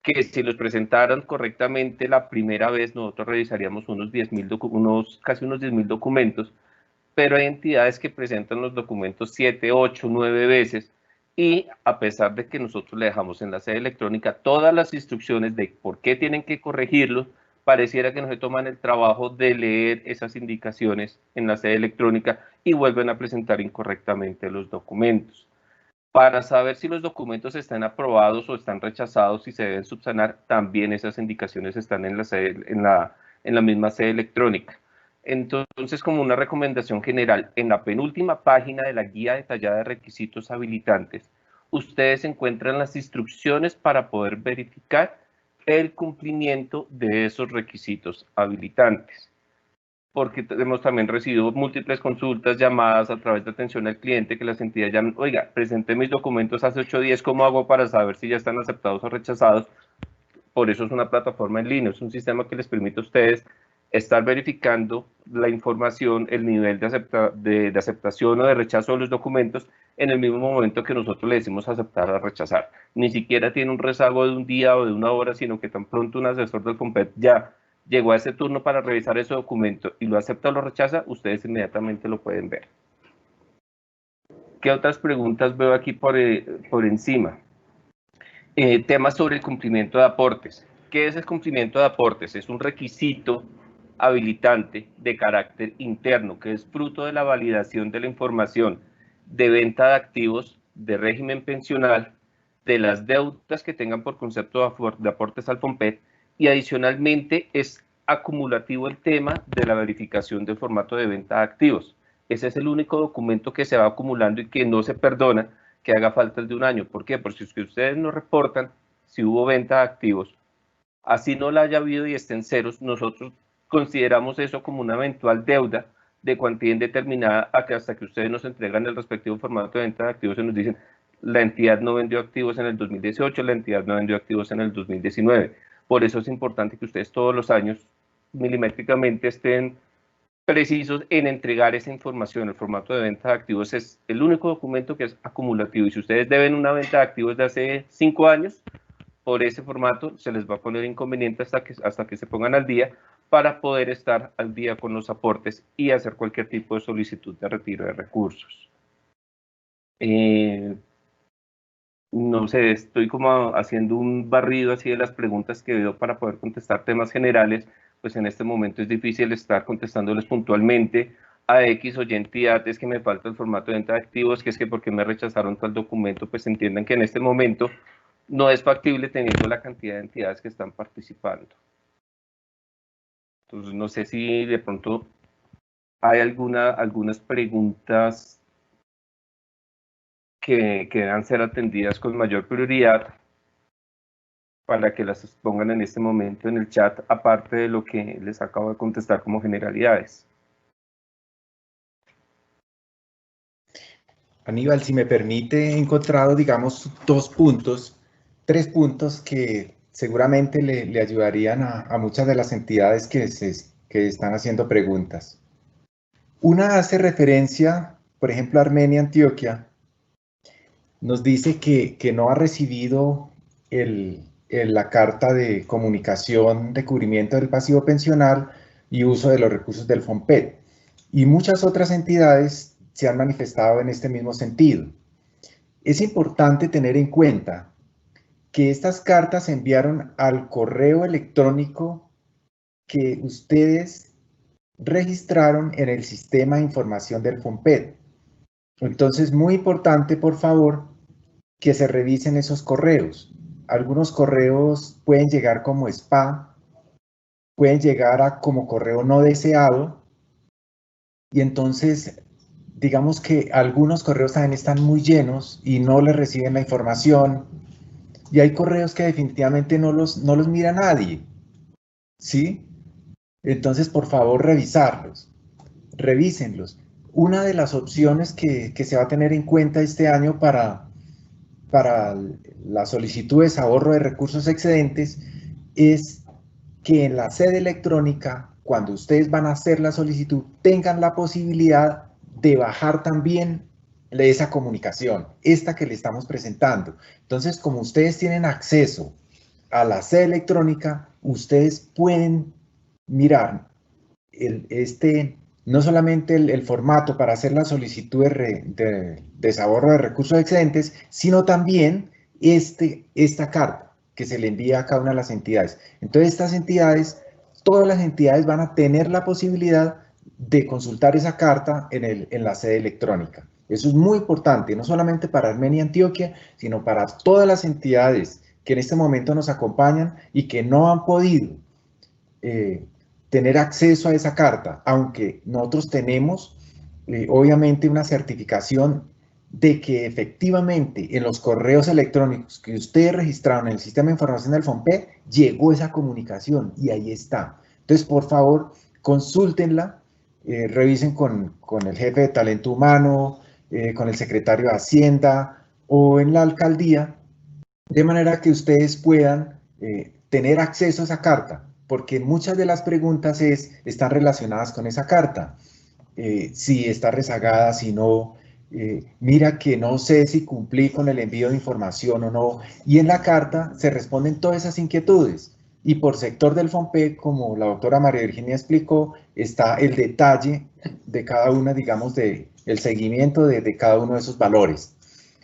Speaker 4: que si los presentaran correctamente la primera vez, nosotros revisaríamos casi unos 10.000 documentos, pero hay entidades que presentan los documentos 7, 8, 9 veces, y a pesar de que nosotros le dejamos en la sede electrónica todas las instrucciones de por qué tienen que corregirlos, pareciera que no se toman el trabajo de leer esas indicaciones en la sede electrónica y vuelven a presentar incorrectamente los documentos. Para saber si los documentos están aprobados o están rechazados y se deben subsanar, también esas indicaciones están en la misma sede electrónica. Entonces, como una recomendación general, en la penúltima página de la guía detallada de requisitos habilitantes, ustedes encuentran las instrucciones para poder verificar el cumplimiento de esos requisitos habilitantes. Porque hemos también recibido múltiples consultas, llamadas a través de atención al cliente, que las entidades llaman, oiga, presenté mis documentos hace 8 días, ¿cómo hago para saber si ya están aceptados o rechazados? Por eso es una plataforma en línea, es un sistema que les permite a ustedes estar verificando la información, el nivel de aceptación o de rechazo de los documentos en el mismo momento que nosotros le decimos aceptar o rechazar. Ni siquiera tiene un rezago de un día o de una hora, sino que tan pronto un asesor del COMPET ya llegó a ese turno para revisar ese documento y lo acepta o lo rechaza, ustedes inmediatamente lo pueden ver. ¿Qué otras preguntas veo aquí por encima? Temas sobre el cumplimiento de aportes. ¿Qué es el cumplimiento de aportes? Es un requisito habilitante de carácter interno, que es fruto de la validación de la información de venta de activos de régimen pensional, de las deudas que tengan por concepto de aportes al FOMPET, y adicionalmente es acumulativo el tema de la verificación del formato de venta de activos. Ese es el único documento que se va acumulando y que no se perdona que haga falta el de un año. ¿Por qué? Porque si ustedes nos reportan si hubo venta de activos, así no la haya habido y estén ceros, nosotros consideramos eso como una eventual deuda de cuantía indeterminada hasta que ustedes nos entregan el respectivo formato de venta de activos y nos dicen la entidad no vendió activos en el 2018, la entidad no vendió activos en el 2019. Por eso es importante que ustedes todos los años milimétricamente estén precisos en entregar esa información. El formato de venta de activos es el único documento que es acumulativo, y si ustedes deben una venta de activos de hace 5 años, por ese formato se les va a poner inconveniente hasta que se pongan al día para poder estar al día con los aportes y hacer cualquier tipo de solicitud de retiro de recursos. No sé, estoy como haciendo un barrido así de las preguntas que veo para poder contestar temas generales, pues en este momento es difícil estar contestándoles puntualmente a X o Y entidad, es que me falta el formato de venta de activos, que es que porque me rechazaron tal documento, pues entiendan que en este momento no es factible teniendo la cantidad de entidades que están participando. Entonces, no sé si de pronto hay algunas preguntas que deban ser atendidas con mayor prioridad para que las pongan en este momento en el chat, aparte de lo que les acabo de contestar como generalidades.
Speaker 3: Aníbal, si me permite, he encontrado, digamos, 3 puntos que seguramente le ayudarían a muchas de las entidades que están haciendo preguntas. Una hace referencia, por ejemplo, a Armenia, Antioquia, nos dice que no ha recibido la carta de comunicación de cubrimiento del pasivo pensional y uso de los recursos del FOMPET. Y muchas otras entidades se han manifestado en este mismo sentido. Es importante tener en cuenta que estas cartas se enviaron al correo electrónico que ustedes registraron en el sistema de información del FOMPET. Entonces, muy importante, por favor, que se revisen esos correos. Algunos correos pueden llegar como spam, pueden llegar como correo no deseado, y entonces digamos que algunos correos también están muy llenos y no les reciben la información, y hay correos que definitivamente no los mira nadie, ¿sí? Entonces, por favor, revísenlos. Una de las opciones que se va a tener en cuenta este año para las solicitudes de ahorro de recursos excedentes es que en la sede electrónica, cuando ustedes van a hacer la solicitud, tengan la posibilidad de bajar también esa comunicación, esta que le estamos presentando. Entonces, como ustedes tienen acceso a la sede electrónica, ustedes pueden mirar no solamente el formato para hacer la solicitud de desahorro de recursos excedentes, sino también esta carta que se le envía a cada una de las entidades. Entonces, estas entidades, todas las entidades van a tener la posibilidad de consultar esa carta en la sede electrónica. Eso es muy importante, no solamente para Armenia y Antioquia, sino para todas las entidades que en este momento nos acompañan y que no han podido tener acceso a esa carta, aunque nosotros tenemos obviamente una certificación de que efectivamente en los correos electrónicos que ustedes registraron en el sistema de información del FOMPET llegó esa comunicación y ahí está. Entonces, por favor, consúltenla, revisen con el jefe de talento humano, con el secretario de Hacienda o en la alcaldía, de manera que ustedes puedan tener acceso a esa carta, porque muchas de las preguntas están relacionadas con esa carta. Si está rezagada, si no, mira que no sé si cumplí con el envío de información o no, y en la carta se responden todas esas inquietudes. Y por sector del FOMPET, como la doctora María Virginia explicó, está el detalle de cada una, digamos, el seguimiento de cada uno de esos valores.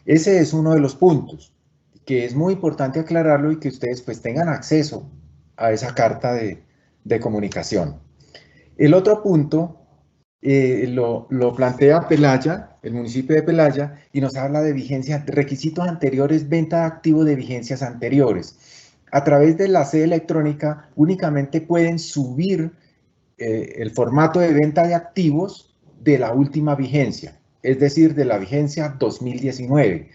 Speaker 3: Ese es uno de los puntos que es muy importante aclararlo y que ustedes pues tengan acceso a esa carta de comunicación. El otro punto lo plantea Pelaya, el municipio de Pelaya, y nos habla de vigencia, requisitos anteriores, venta de activos de vigencias anteriores. A través de la sede electrónica únicamente pueden subir el formato de venta de activos de la última vigencia, es decir, de la vigencia 2019.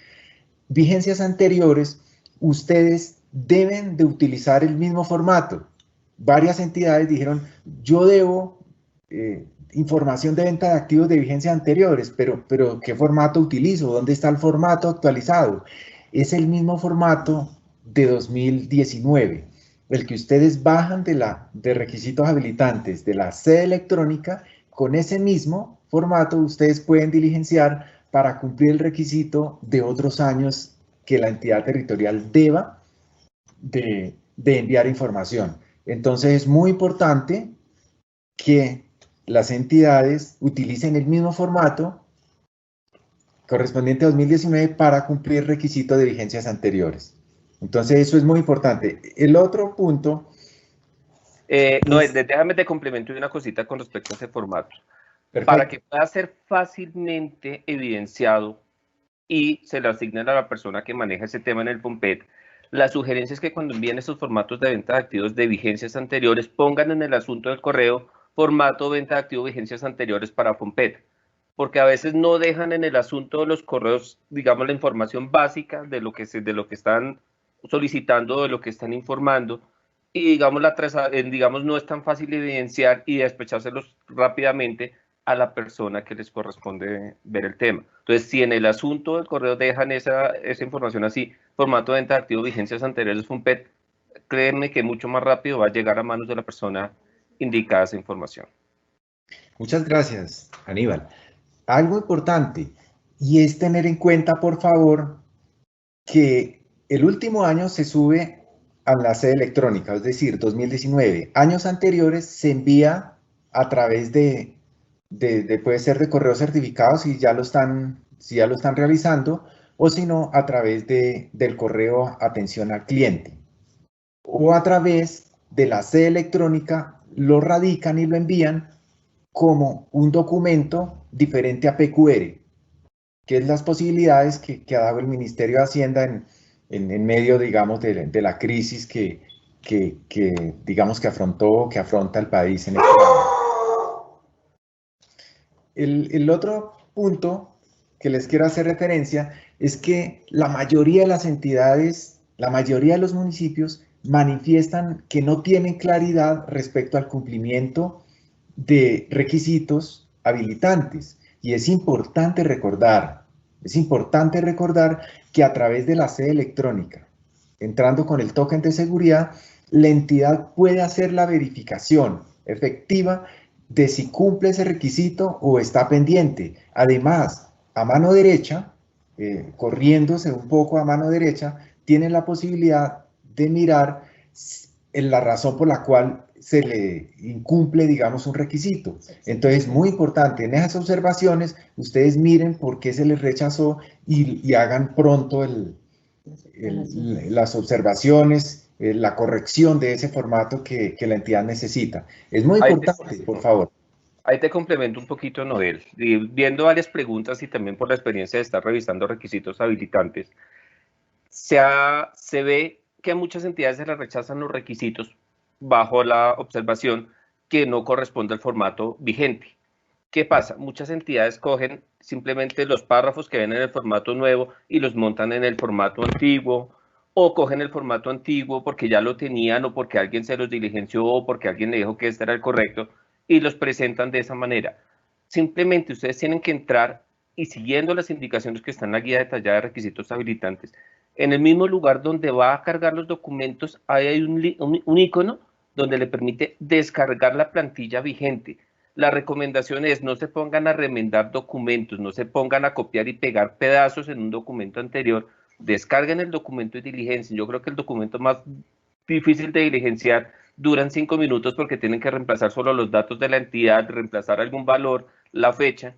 Speaker 3: Vigencias anteriores, ustedes deben de utilizar el mismo formato. Varias entidades dijeron, yo debo información de venta de activos de vigencias anteriores, pero ¿qué formato utilizo? ¿Dónde está el formato actualizado? Es el mismo formato de 2019, el que ustedes bajan de requisitos habilitantes de la sede electrónica. Con ese mismo formato ustedes pueden diligenciar para cumplir el requisito de otros años que la entidad territorial deba de enviar información. Entonces es muy importante que las entidades utilicen el mismo formato correspondiente a 2019 para cumplir requisitos de vigencias anteriores. Entonces eso es muy importante. El otro punto...
Speaker 4: Noel, déjame te complemento una cosita con respecto a ese formato. Perfecto. Para que pueda ser fácilmente evidenciado y se le asignen a la persona que maneja ese tema en el FOMPET, la sugerencia es que cuando envíen esos formatos de venta de activos de vigencias anteriores, pongan en el asunto del correo formato venta de activos de vigencias anteriores para FOMPET, porque a veces no dejan en el asunto de los correos, digamos, la información básica de lo que están solicitando, de lo que están informando, y digamos, no es tan fácil evidenciar y despechárselos rápidamente a la persona que les corresponde ver el tema. Entonces, si en el asunto del correo dejan esa información así, formato de venta de activos, vigencias anteriores, FOMPET, créeme que mucho más rápido va a llegar a manos de la persona indicada esa información.
Speaker 3: Muchas gracias, Aníbal. Algo importante, y es tener en cuenta, por favor, que el último año se sube a la sede electrónica, es decir, 2019. Años anteriores se envía a través puede ser de correo certificado si ya lo están realizando, o si no, a través del correo atención al cliente. O a través de la sede electrónica lo radican y lo envían como un documento diferente a PQR, que es las posibilidades que ha dado el Ministerio de Hacienda en medio, digamos, de la crisis que digamos que afronta el país en este momento. El otro punto que les quiero hacer referencia es que la mayoría de las entidades, la mayoría de los municipios manifiestan que no tienen claridad respecto al cumplimiento de requisitos habilitantes. Y es importante recordar que a través de la sede electrónica, entrando con el token de seguridad, la entidad puede hacer la verificación efectiva de si cumple ese requisito o está pendiente. Además, a mano derecha, corriéndose un poco a mano derecha, tienen la posibilidad de mirar la razón por la cual se le incumple, digamos, un requisito. Entonces, es muy importante, en esas observaciones, ustedes miren por qué se les rechazó y hagan pronto las observaciones, la corrección de ese formato que la entidad necesita. Es muy importante, por favor.
Speaker 4: Ahí te complemento un poquito, Noel. Viendo varias preguntas y también por la experiencia de estar revisando requisitos habilitantes, se ve que a muchas entidades se les rechazan los requisitos bajo la observación que no corresponde al formato vigente. ¿Qué pasa? Muchas entidades cogen simplemente los párrafos que ven en el formato nuevo y los montan en el formato antiguo, o cogen el formato antiguo porque ya lo tenían o porque alguien se los diligenció o porque alguien le dijo que este era el correcto y los presentan de esa manera. Simplemente ustedes tienen que entrar y siguiendo las indicaciones que están en la guía detallada de requisitos habilitantes, en el mismo lugar donde va a cargar los documentos, ahí hay un icono donde le permite descargar la plantilla vigente. La recomendación es no se pongan a remendar documentos, no se pongan a copiar y pegar pedazos en un documento anterior, descarguen el documento y diligencien. Yo creo que el documento más difícil de diligenciar duran 5 minutos porque tienen que reemplazar solo los datos de la entidad, reemplazar algún valor, la fecha,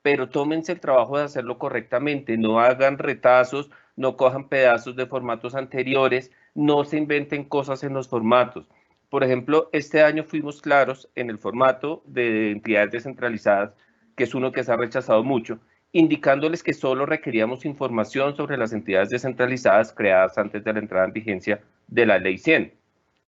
Speaker 4: pero tómense el trabajo de hacerlo correctamente, no hagan retazos, no cojan pedazos de formatos anteriores, no se inventen cosas en los formatos. Por ejemplo, este año fuimos claros en el formato de entidades descentralizadas, que es uno que se ha rechazado mucho, indicándoles que solo requeríamos información sobre las entidades descentralizadas creadas antes de la entrada en vigencia de la Ley 100.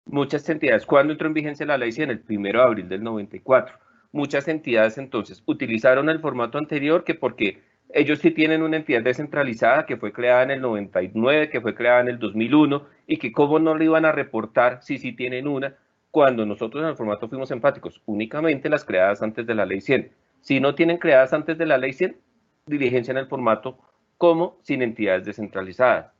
Speaker 4: Muchas entidades, ¿cuándo entró en vigencia la Ley 100? El 1 de abril del 94. Muchas entidades entonces utilizaron el formato anterior, que porque ellos sí tienen una entidad descentralizada que fue creada en el 99, que fue creada en el 2001, y que cómo no le iban a reportar si sí tienen una, cuando nosotros en el formato fuimos enfáticos, únicamente las creadas antes de la Ley 100. Si no tienen creadas antes de la Ley 100, diligencia en el formato como sin entidades descentralizadas.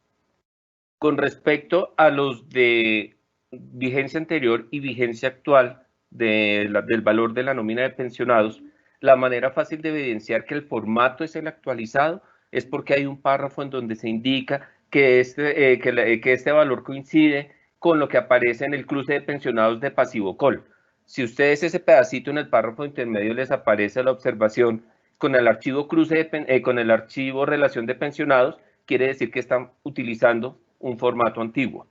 Speaker 4: Con respecto a los de vigencia anterior y vigencia actual del valor de la nómina de pensionados, la manera fácil de evidenciar que el formato es el actualizado es porque hay un párrafo en donde se indica que este valor coincide con lo que aparece en el cruce de pensionados de pasivo col. Si ustedes ese pedacito en el párrafo intermedio les aparece la observación con el archivo con el archivo relación de pensionados, quiere decir que están utilizando un formato antiguo.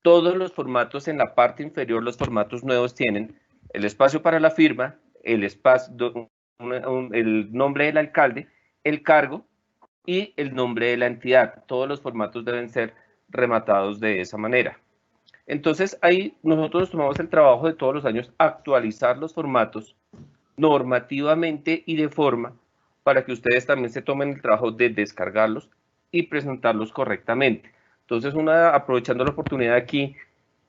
Speaker 4: Todos los formatos en la parte inferior, los formatos nuevos tienen el espacio para la firma, el nombre del alcalde, el cargo y el nombre de la entidad. Todos los formatos deben ser rematados de esa manera. Entonces, ahí nosotros tomamos el trabajo de todos los años actualizar los formatos normativamente y de forma para que ustedes también se tomen el trabajo de descargarlos y presentarlos correctamente. Entonces, aprovechando la oportunidad aquí,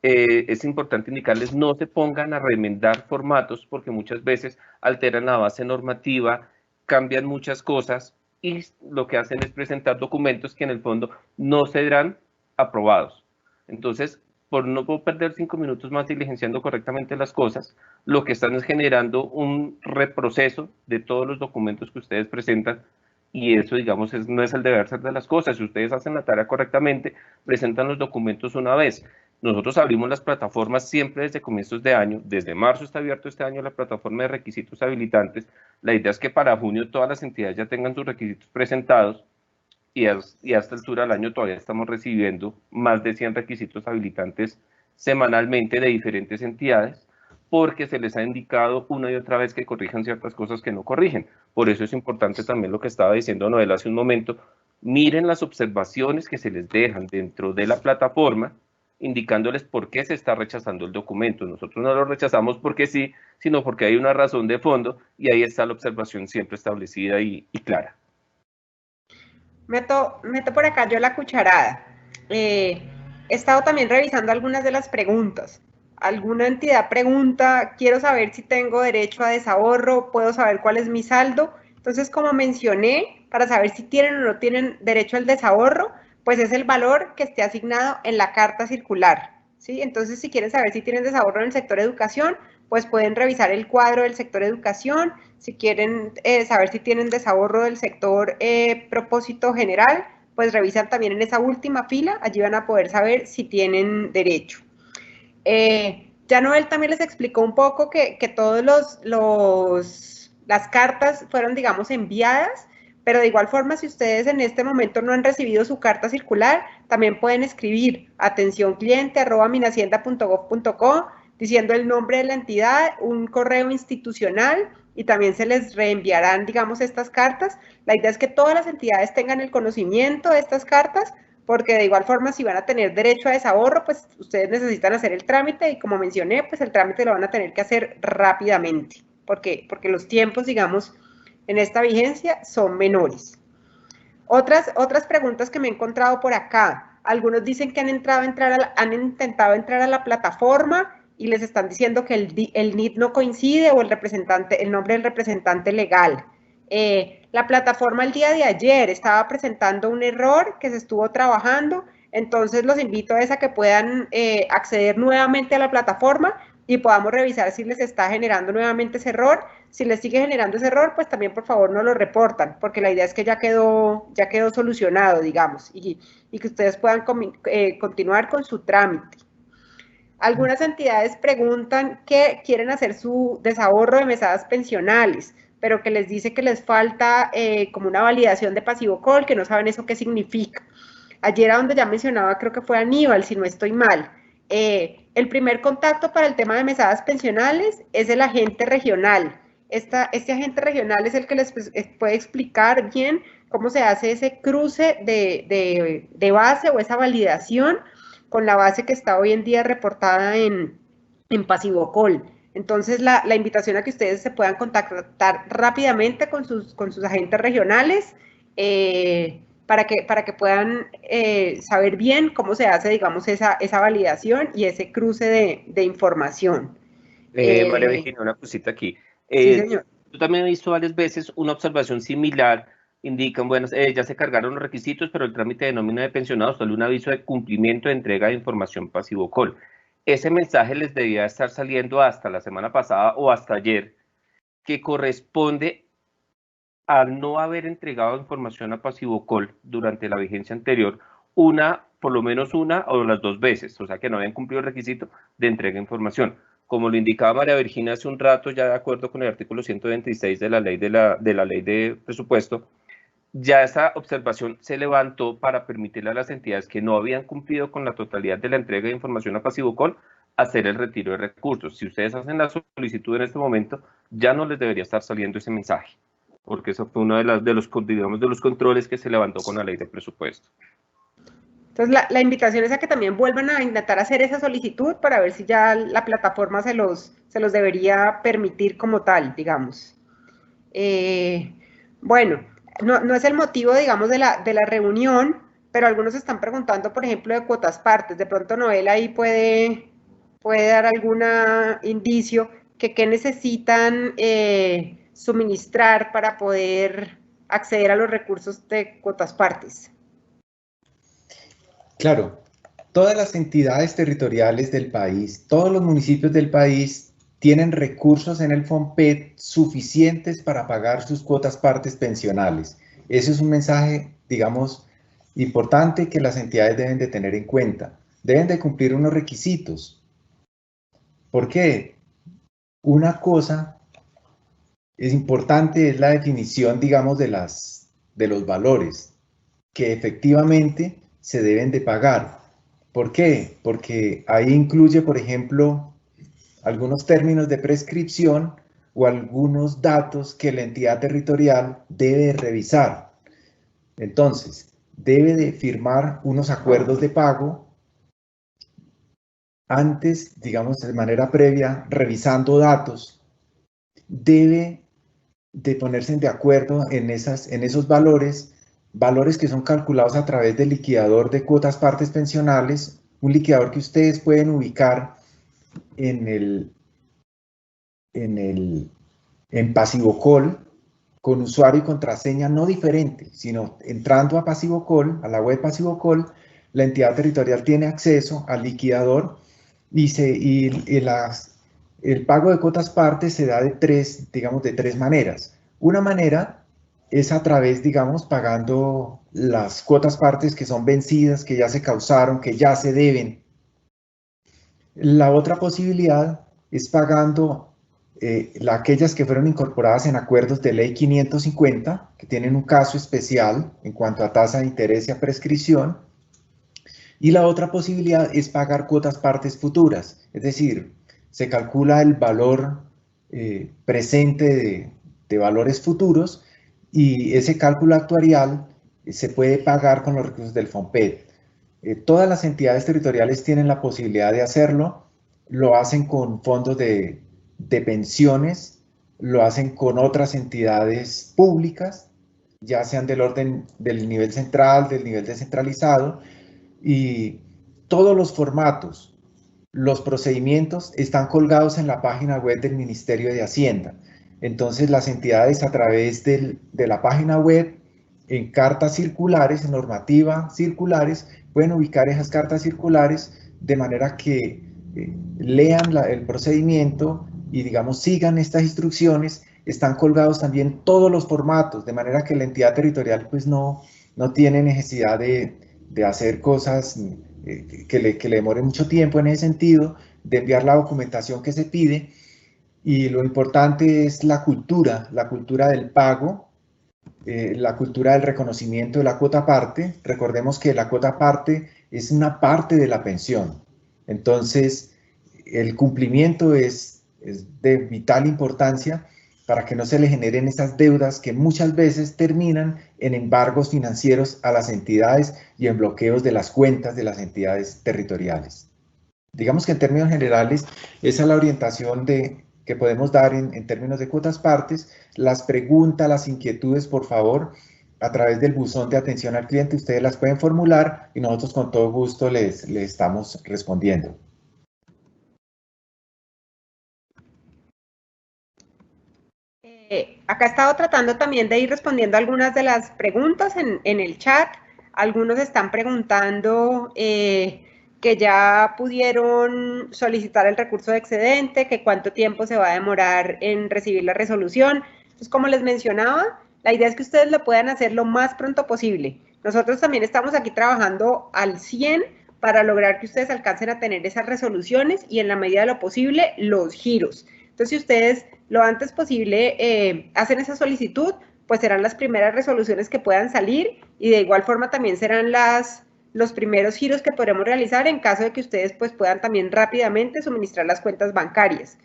Speaker 4: es importante indicarles no se pongan a remendar formatos porque muchas veces alteran la base normativa, cambian muchas cosas y lo que hacen es presentar documentos que en el fondo no serán aprobados. Entonces, por no perder 5 minutos más diligenciando correctamente las cosas, lo que están es generando un reproceso de todos los documentos que ustedes presentan y eso, digamos, no es el deber ser de las cosas. Si ustedes hacen la tarea correctamente, presentan los documentos una vez. Nosotros abrimos las plataformas siempre desde comienzos de año. Desde marzo está abierto este año la plataforma de requisitos habilitantes. La idea es que para junio todas las entidades ya tengan sus requisitos presentados y a esta altura del año todavía estamos recibiendo más de 100 requisitos habilitantes semanalmente de diferentes entidades, porque se les ha indicado una y otra vez que corrijan ciertas cosas que no corrigen. Por eso es importante también lo que estaba diciendo Noel hace un momento, miren las observaciones que se les dejan dentro de la plataforma, indicándoles por qué se está rechazando el documento. Nosotros no lo rechazamos porque sí, sino porque hay una razón de fondo y ahí está la observación siempre establecida y clara.
Speaker 2: Meto por acá yo la cucharada. He estado también revisando algunas de las preguntas. Alguna entidad pregunta, quiero saber si tengo derecho a desahorro, puedo saber cuál es mi saldo. Entonces, como mencioné, para saber si tienen o no tienen derecho al desahorro, pues es el valor que esté asignado en la carta circular, ¿sí? Entonces, si quieren saber si tienen desahorro en el sector educación, pues pueden revisar el cuadro del sector educación. Si quieren saber si tienen desahorro del sector propósito general, pues revisan también en esa última fila, allí van a poder saber si tienen derecho. Ya Noel también les explicó un poco que todos las cartas fueron, digamos, enviadas, pero de igual forma, si ustedes en este momento no han recibido su carta circular, también pueden escribir atencioncliente@minahacienda.gov.co diciendo el nombre de la entidad, un correo institucional y también se les reenviarán, digamos, estas cartas. La idea es que todas las entidades tengan el conocimiento de estas cartas, porque de igual forma si van a tener derecho a desahorro, pues ustedes necesitan hacer el trámite y como mencioné, pues el trámite lo van a tener que hacer rápidamente, porque los tiempos, digamos, en esta vigencia son menores. Otras preguntas que me he encontrado por acá. Algunos dicen que han intentado entrar a la plataforma y les están diciendo que el NID no coincide o el nombre del representante legal. La plataforma el día de ayer estaba presentando un error que se estuvo trabajando, entonces los invito a que puedan acceder nuevamente a la plataforma y podamos revisar si les está generando nuevamente ese error. Si les sigue generando ese error, pues también por favor no lo reportan, porque la idea es que ya quedó solucionado, digamos, y que ustedes puedan continuar con su trámite. Algunas entidades preguntan que quieren hacer su desahorro de mesadas pensionales, pero que les dice que les falta como una validación de pasivo call, que no saben eso qué significa. Ayer a donde ya mencionaba, creo que fue Aníbal, si no estoy mal, El primer contacto para el tema de mesadas pensionales es el agente regional. Este agente regional es el que les puede explicar bien cómo se hace ese cruce de base o esa validación con la base que está hoy en día reportada en Pasivocol. Entonces, la invitación a que ustedes se puedan contactar rápidamente con sus agentes regionales para que puedan saber bien cómo se hace, digamos, esa validación y ese cruce de información.
Speaker 4: María Virginia, una cosita aquí.
Speaker 2: Sí, señor.
Speaker 4: Yo también he visto varias veces una observación similar. Indican, bueno, ya se cargaron los requisitos, pero el trámite de nómina de pensionados solo un aviso de cumplimiento de entrega de información Pasivocol. Ese mensaje les debía estar saliendo hasta la semana pasada o hasta ayer, que corresponde a no haber entregado información a Pasivocol durante la vigencia anterior, por lo menos una o las 2 veces, o sea que no habían cumplido el requisito de entrega de información. Como lo indicaba María Virginia hace un rato, ya de acuerdo con el artículo 126 de la ley de presupuesto, ya esa observación se levantó para permitirle a las entidades que no habían cumplido con la totalidad de la entrega de información a Pasivocol hacer el retiro de recursos. Si ustedes hacen la solicitud en este momento, ya no les debería estar saliendo ese mensaje, porque eso fue uno de los controles que se levantó con la ley de presupuesto.
Speaker 2: Entonces, la invitación es a que también vuelvan a intentar hacer esa solicitud para ver si ya la plataforma se los debería permitir como tal, digamos. Bueno, no es el motivo, digamos, de la reunión, pero algunos están preguntando, por ejemplo, de cuotas partes. De pronto Noel ahí puede dar algún indicio que qué necesitan suministrar para poder acceder a los recursos de cuotas partes.
Speaker 3: Claro, todas las entidades territoriales del país, todos los municipios del país tienen recursos en el FOMPET suficientes para pagar sus cuotas partes pensionales. Eso es un mensaje, digamos, importante que las entidades deben de tener en cuenta. Deben de cumplir unos requisitos. ¿Por qué? Una cosa es importante, es la definición, digamos, de los valores que efectivamente se deben de pagar. ¿Por qué? Porque ahí incluye, por ejemplo, algunos términos de prescripción o algunos datos que la entidad territorial debe revisar. Entonces, debe de firmar unos acuerdos de pago antes, digamos, de manera previa, revisando datos. Debe de ponerse de acuerdo en esos valores que son calculados a través del liquidador de cuotas partes pensionales, un liquidador que ustedes pueden ubicar en Pasivocol, con usuario y contraseña no diferente, sino entrando a Pasivocol, a la web Pasivocol, la entidad territorial tiene acceso al liquidador y el pago de cuotas partes se da de tres maneras. Una manera es a través, digamos, pagando las cuotas partes que son vencidas, que ya se causaron, que ya se deben. La otra posibilidad es pagando aquellas que fueron incorporadas en acuerdos de ley 550, que tienen un caso especial en cuanto a tasa de interés y a prescripción. Y la otra posibilidad es pagar cuotas partes futuras, es decir, se calcula el valor presente de valores futuros y ese cálculo actuarial se puede pagar con los recursos del FOMPET. Todas las entidades territoriales tienen la posibilidad de hacerlo, lo hacen con fondos de pensiones, lo hacen con otras entidades públicas, ya sean del orden del nivel central, del nivel descentralizado, y todos los formatos, los procedimientos están colgados en la página web del Ministerio de Hacienda. Entonces las entidades a través de la página web, en cartas circulares, en normativa circulares, pueden ubicar esas cartas circulares de manera que lean el procedimiento y, digamos, sigan estas instrucciones. Están colgados también todos los formatos, de manera que la entidad territorial pues no tiene necesidad de hacer cosas que le demoren mucho tiempo en ese sentido, de enviar la documentación que se pide. Y lo importante es la cultura del pago, la cultura del reconocimiento de la cuota parte. Recordemos que la cuota parte es una parte de la pensión. Entonces, el cumplimiento es de vital importancia para que no se le generen esas deudas que muchas veces terminan en embargos financieros a las entidades y en bloqueos de las cuentas de las entidades territoriales. Digamos que en términos generales, esa es la orientación que podemos dar en términos de cuotas partes. Las preguntas, las inquietudes, por favor, a través del buzón de atención al cliente, ustedes las pueden formular y nosotros con todo gusto les estamos respondiendo.
Speaker 2: Acá he estado tratando también de ir respondiendo algunas de las preguntas en el chat. Algunos están preguntando que ya pudieron solicitar el recurso de excedente, que cuánto tiempo se va a demorar en recibir la resolución. Entonces, como les mencionaba, la idea es que ustedes lo puedan hacer lo más pronto posible. Nosotros también estamos aquí trabajando al 100 para lograr que ustedes alcancen a tener esas resoluciones y en la medida de lo posible los giros. Entonces, si ustedes lo antes posible hacen esa solicitud, pues serán las primeras resoluciones que puedan salir y de igual forma también serán los primeros giros que podremos realizar en caso de que ustedes pues puedan también rápidamente suministrar las cuentas bancarias.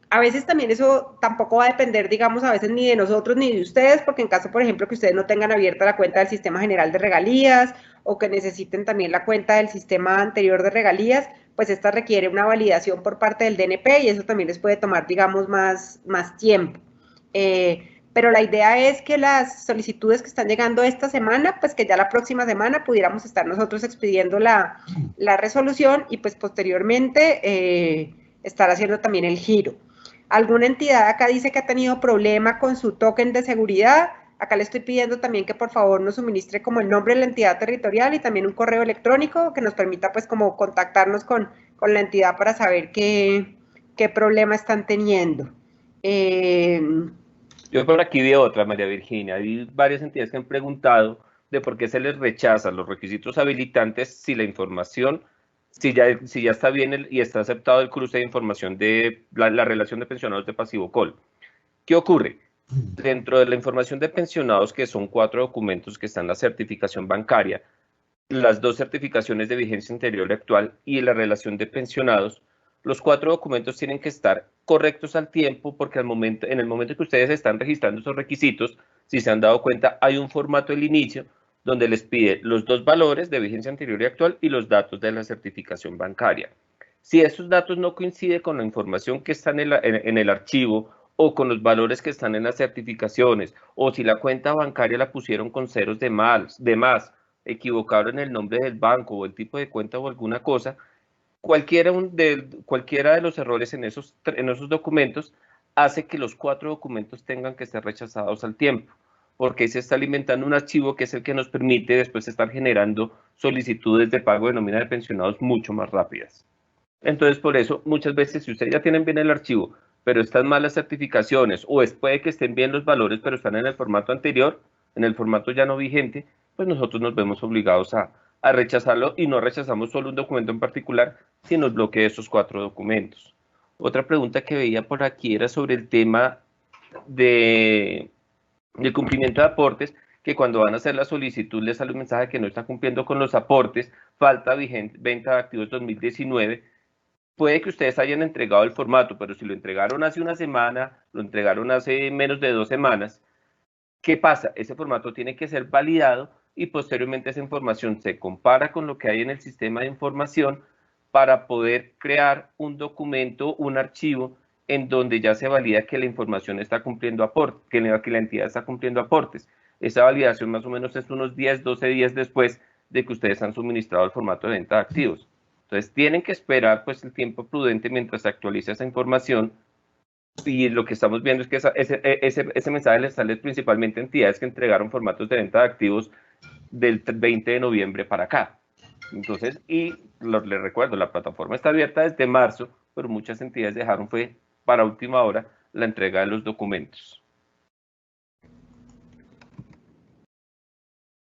Speaker 2: A veces también eso tampoco va a depender, digamos, a veces ni de nosotros ni de ustedes, porque en caso, por ejemplo, que ustedes no tengan abierta la cuenta del Sistema General de Regalías o que necesiten también la cuenta del sistema anterior de regalías, pues esta requiere una validación por parte del DNP y eso también les puede tomar, digamos, más tiempo. Pero la idea es que las solicitudes que están llegando esta semana, pues que ya la próxima semana pudiéramos estar nosotros expidiendo la resolución y pues posteriormente estar haciendo también el giro. Alguna entidad acá dice que ha tenido problema con su token de seguridad. Acá le estoy pidiendo también que por favor nos suministre como el nombre de la entidad territorial y también un correo electrónico que nos permita pues como contactarnos con la entidad para saber qué problema están teniendo.
Speaker 4: Yo por aquí vi otra, María Virginia. Hay varias entidades que han preguntado de por qué se les rechazan los requisitos habilitantes si la información, si ya está bien y está aceptado el cruce de información de la relación de pensionados de pasivo call. ¿Qué ocurre? Dentro de la información de pensionados, que son 4 documentos que están en la certificación bancaria, las 2 certificaciones de vigencia anterior y actual y la relación de pensionados, los 4 documentos tienen que estar correctos al tiempo porque en el momento que ustedes están registrando esos requisitos, si se han dado cuenta, hay un formato al inicio donde les pide los 2 valores de vigencia anterior y actual y los datos de la certificación bancaria. Si esos datos no coinciden con la información que está en el archivo o con los valores que están en las certificaciones, o si la cuenta bancaria la pusieron con ceros de más, equivocaron el nombre del banco o el tipo de cuenta o alguna cosa, cualquiera de los errores en esos documentos hace que los 4 documentos tengan que ser rechazados al tiempo, porque se está alimentando un archivo que es el que nos permite después estar generando solicitudes de pago de nómina de pensionados mucho más rápidas. Entonces, por eso, muchas veces, si ustedes ya tienen bien el archivo, pero están mal las certificaciones, o puede que estén bien los valores, pero están en el formato anterior, en el formato ya no vigente, pues nosotros nos vemos obligados a rechazarlo y no rechazamos solo un documento en particular, sino el bloque de esos 4 documentos. Otra pregunta que veía por aquí era sobre el tema del cumplimiento de aportes, que cuando van a hacer la solicitud les sale un mensaje que no están cumpliendo con los aportes, falta venta de activos 2019, puede que ustedes hayan entregado el formato, pero si lo entregaron hace una semana, lo entregaron hace menos de 2 semanas, ¿qué pasa? Ese formato tiene que ser validado y posteriormente esa información se compara con lo que hay en el sistema de información para poder crear un documento, un archivo, en donde ya se valida que la información está cumpliendo aportes, que la entidad está cumpliendo aportes. Esa validación más o menos es unos 10, 12 días después de que ustedes han suministrado el formato de venta de activos. Entonces tienen que esperar pues el tiempo prudente mientras se actualiza esa información y lo que estamos viendo es que ese mensaje les sale principalmente a entidades que entregaron formatos de venta de activos del 20 de noviembre para acá. Entonces, les recuerdo, la plataforma está abierta desde marzo, pero muchas entidades dejaron fue para última hora la entrega de los documentos.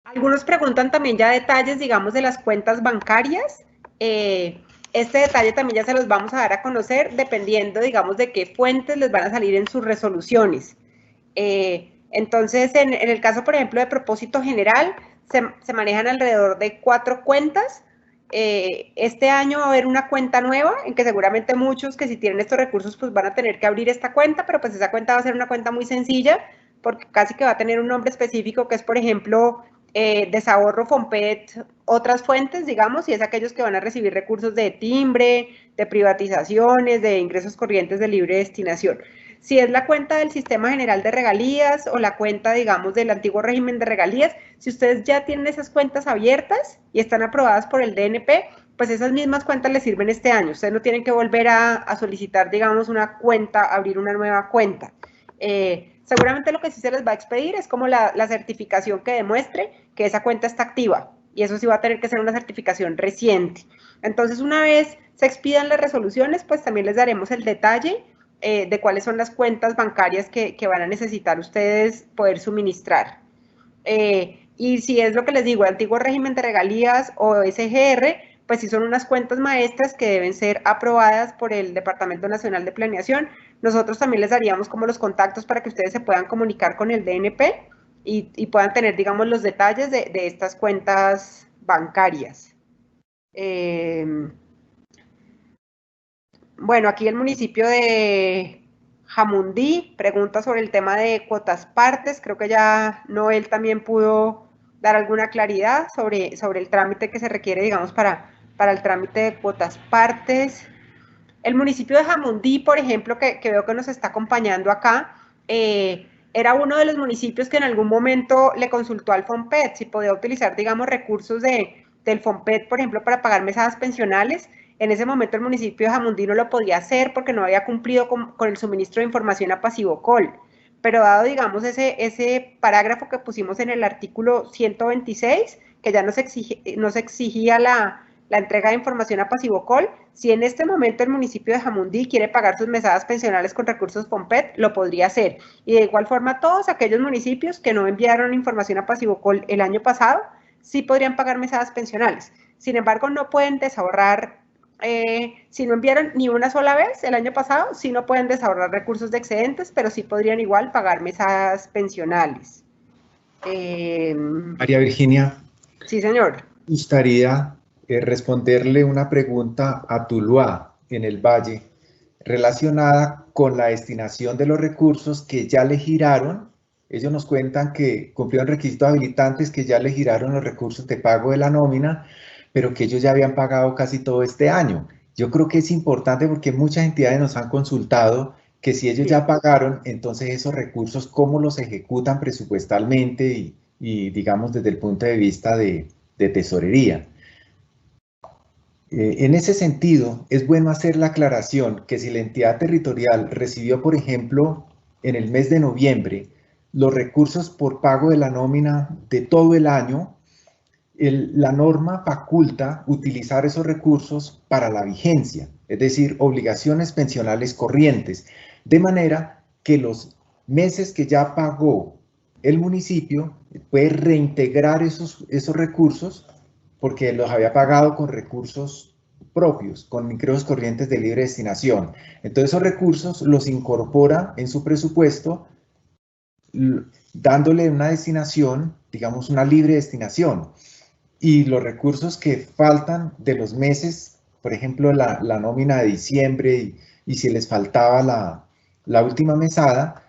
Speaker 2: Algunos preguntan también ya detalles, digamos, de las cuentas bancarias. Este detalle también ya se los vamos a dar a conocer dependiendo, digamos, de qué fuentes les van a salir en sus resoluciones. Entonces, en el caso, por ejemplo, de propósito general, se manejan alrededor de 4 cuentas. este año va a haber una cuenta nueva, en que seguramente muchos que si tienen estos recursos pues van a tener que abrir esta cuenta, pero pues esa cuenta va a ser una cuenta muy sencilla, porque casi que va a tener un nombre específico que es, por ejemplo, Desahorro Fompet, otras fuentes, digamos, y es aquellos que van a recibir recursos de timbre, de privatizaciones, de ingresos corrientes de libre destinación. Si es la cuenta del Sistema General de Regalías o la cuenta, digamos, del antiguo régimen de regalías, si ustedes ya tienen esas cuentas abiertas y están aprobadas por el DNP, pues esas mismas cuentas les sirven este año. Ustedes no tienen que volver a solicitar, digamos, una cuenta, abrir una nueva cuenta. Seguramente lo que sí se les va a expedir es como la certificación que demuestre que esa cuenta está activa, y eso sí va a tener que ser una certificación reciente. Entonces, una vez se expidan las resoluciones, pues también les daremos el detalle de cuáles son las cuentas bancarias que van a necesitar ustedes poder suministrar. Y si es lo que les digo, el antiguo régimen de regalías o SGR, pues sí son unas cuentas maestras que deben ser aprobadas por el Departamento Nacional de Planeación. Nosotros también les daríamos como los contactos para que ustedes se puedan comunicar con el DNP y puedan tener, digamos, los detalles de estas cuentas bancarias. Bueno, aquí el municipio de Jamundí pregunta sobre el tema de cuotas partes. Creo que ya Noel también pudo dar alguna claridad sobre el trámite que se requiere, digamos, para el trámite de cuotas partes. El municipio de Jamundí, por ejemplo, que veo que nos está acompañando acá, era uno de los municipios que en algún momento le consultó al FOMPET si podía utilizar, digamos, recursos del FOMPET, por ejemplo, para pagar mesadas pensionales. En ese momento el municipio de Jamundí no lo podía hacer porque no había cumplido con el suministro de información a Pasivocol. Pero dado, digamos, ese parágrafo que pusimos en el artículo 126, que ya nos exigía la entrega de información a Pasivocol, si en este momento el municipio de Jamundí quiere pagar sus mesadas pensionales con recursos FOMPET, lo podría hacer. Y de igual forma, todos aquellos municipios que no enviaron información a Pasivocol el año pasado, sí podrían pagar mesadas pensionales. Sin embargo, no pueden desahorrar, si no enviaron ni una sola vez el año pasado, sí no pueden desahorrar recursos de excedentes, pero sí podrían igual pagar mesadas pensionales.
Speaker 3: María Virginia.
Speaker 2: Sí, señor.
Speaker 3: Me gustaría responderle una pregunta a Tuluá, en el Valle, relacionada con la destinación de los recursos que ya le giraron. Ellos nos cuentan que cumplieron requisitos habilitantes, que ya le giraron los recursos de pago de la nómina, pero que ellos ya habían pagado casi todo este año. Yo creo que es importante porque muchas entidades nos han consultado que si ellos ya pagaron, entonces esos recursos, ¿cómo los ejecutan presupuestalmente y digamos, desde el punto de vista de tesorería? En ese sentido, es bueno hacer la aclaración que si la entidad territorial recibió, por ejemplo, en el mes de noviembre, los recursos por pago de la nómina de todo el año, la norma faculta utilizar esos recursos para la vigencia, es decir, obligaciones pensionales corrientes, de manera que los meses que ya pagó el municipio puede reintegrar esos recursos porque los había pagado con recursos propios, con ingresos corrientes de libre destinación. Entonces esos recursos los incorpora en su presupuesto, dándole una destinación, digamos una libre destinación. Y los recursos que faltan de los meses, por ejemplo la nómina de diciembre y si les faltaba la última mesada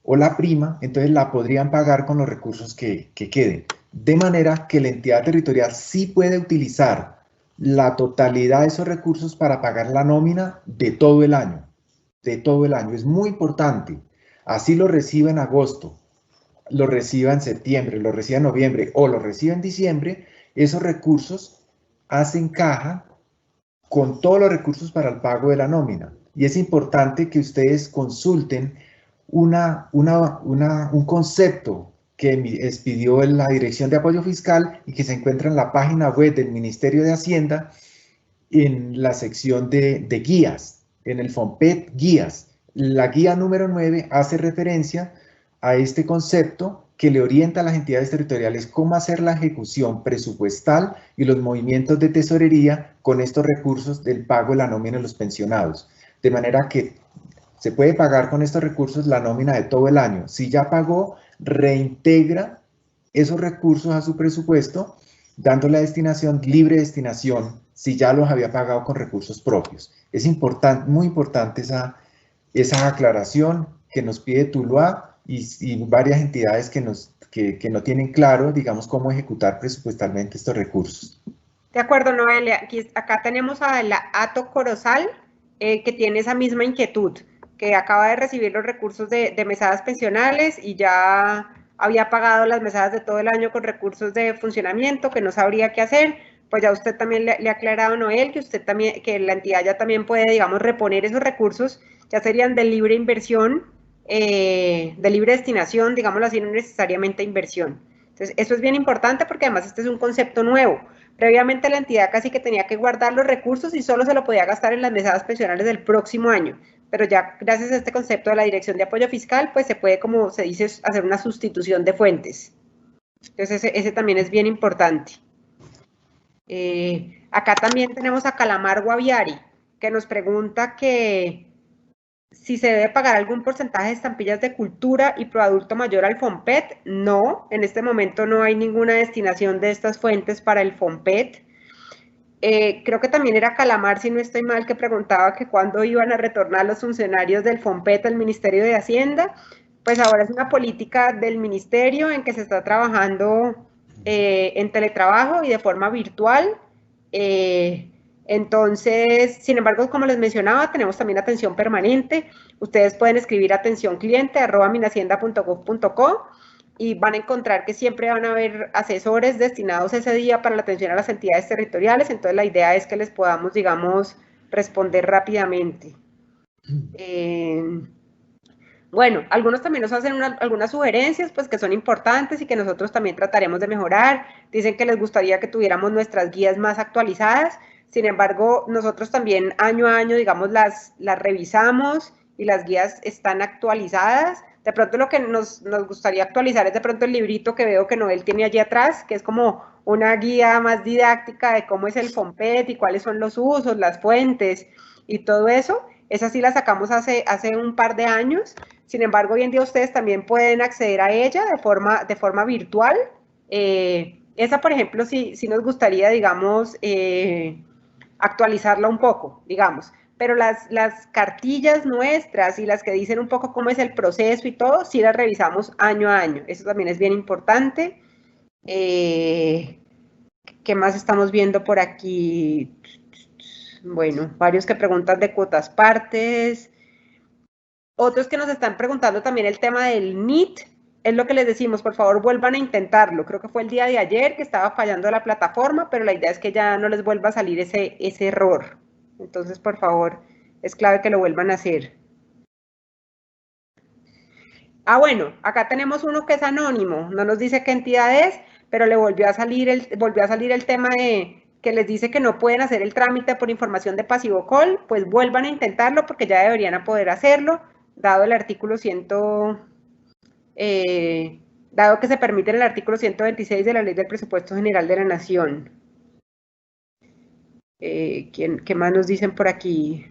Speaker 3: o la prima, entonces la podrían pagar con los recursos que queden. De manera que la entidad territorial sí puede utilizar la totalidad de esos recursos para pagar la nómina de todo el año. De todo el año. Es muy importante. Así lo reciba en agosto, lo reciba en septiembre, lo reciba en noviembre o lo reciba en diciembre, esos recursos hacen caja con todos los recursos para el pago de la nómina. Y es importante que ustedes consulten un concepto que expidió la Dirección de Apoyo Fiscal y que se encuentra en la página web del Ministerio de Hacienda en la sección de guías, en el FOMPET Guías. La guía número 9 hace referencia a este concepto que le orienta a las entidades territoriales cómo hacer la ejecución presupuestal y los movimientos de tesorería con estos recursos del pago de la nómina de los pensionados. De manera que se puede pagar con estos recursos la nómina de todo el año. Si ya pagó, reintegra esos recursos a su presupuesto, dando la destinación, libre destinación si ya los había pagado con recursos propios. Es importante, muy importante esa aclaración que nos pide Tuluá y varias entidades que no tienen claro, digamos, cómo ejecutar presupuestalmente estos recursos.
Speaker 2: De acuerdo, Noelia. Acá tenemos a la Ato Corozal, que tiene esa misma inquietud, que acaba de recibir los recursos de mesadas pensionales y ya había pagado las mesadas de todo el año con recursos de funcionamiento, que no sabría qué hacer. Pues ya usted también le ha aclarado, Noel, que usted también, que la entidad ya también puede, digamos, reponer esos recursos, ya serían de libre inversión, de libre destinación, digámoslo así, no necesariamente inversión. Entonces, eso es bien importante porque además este es un concepto nuevo. Previamente la entidad casi que tenía que guardar los recursos y solo se lo podía gastar en las mesadas pensionales del próximo año. Pero ya gracias a este concepto de la Dirección de Apoyo Fiscal, pues se puede, como se dice, hacer una sustitución de fuentes. Entonces ese también es bien importante. Acá también tenemos a Calamar Guaviari, que nos pregunta que si se debe pagar algún porcentaje de estampillas de cultura y proadulto mayor al FOMPET. No, en este momento no hay ninguna destinación de estas fuentes para el FOMPET. Creo que también era Calamar, si no estoy mal, que preguntaba que cuándo iban a retornar los funcionarios del FOMPET al Ministerio de Hacienda. Pues ahora es una política del ministerio en que se está trabajando en teletrabajo y de forma virtual. Entonces, sin embargo, como les mencionaba, tenemos también atención permanente. Ustedes pueden escribir atencioncliente@minhacienda.gov.co y van a encontrar que siempre van a haber asesores destinados ese día para la atención a las entidades territoriales. Entonces, la idea es que les podamos, digamos, responder rápidamente. Bueno, algunos también nos hacen algunas sugerencias, pues que son importantes y que nosotros también trataremos de mejorar. Dicen que les gustaría que tuviéramos nuestras guías más actualizadas. Sin embargo, nosotros también año a año, digamos, las revisamos y las guías están actualizadas. De pronto lo que nos gustaría actualizar es de pronto el librito que veo que Noel tiene allí atrás, que es como una guía más didáctica de cómo es el FOMPET y cuáles son los usos, las fuentes y todo eso. Esa sí la sacamos hace un par de años. Sin embargo, hoy en día ustedes también pueden acceder a ella de forma virtual. Esa, por ejemplo, sí nos gustaría, digamos, actualizarla un poco, digamos. Pero las cartillas nuestras y las que dicen un poco cómo es el proceso y todo, sí las revisamos año a año. Eso también es bien importante. ¿Qué más estamos viendo por aquí? Bueno, varios que preguntan de cuotas partes. Otros que nos están preguntando también el tema del NIT. Es lo que les decimos, por favor, vuelvan a intentarlo. Creo que fue el día de ayer que estaba fallando la plataforma, pero la idea es que ya no les vuelva a salir ese error. Entonces, por favor, es clave que lo vuelvan a hacer. Bueno, acá tenemos uno que es anónimo. No nos dice qué entidad es, pero le volvió a salir el tema de que les dice que no pueden hacer el trámite por información de pasivo call. Pues vuelvan a intentarlo porque ya deberían poder hacerlo, dado el artículo dado que se permite en el artículo 126 de la Ley del Presupuesto General de la Nación. ¿Qué más nos dicen por aquí?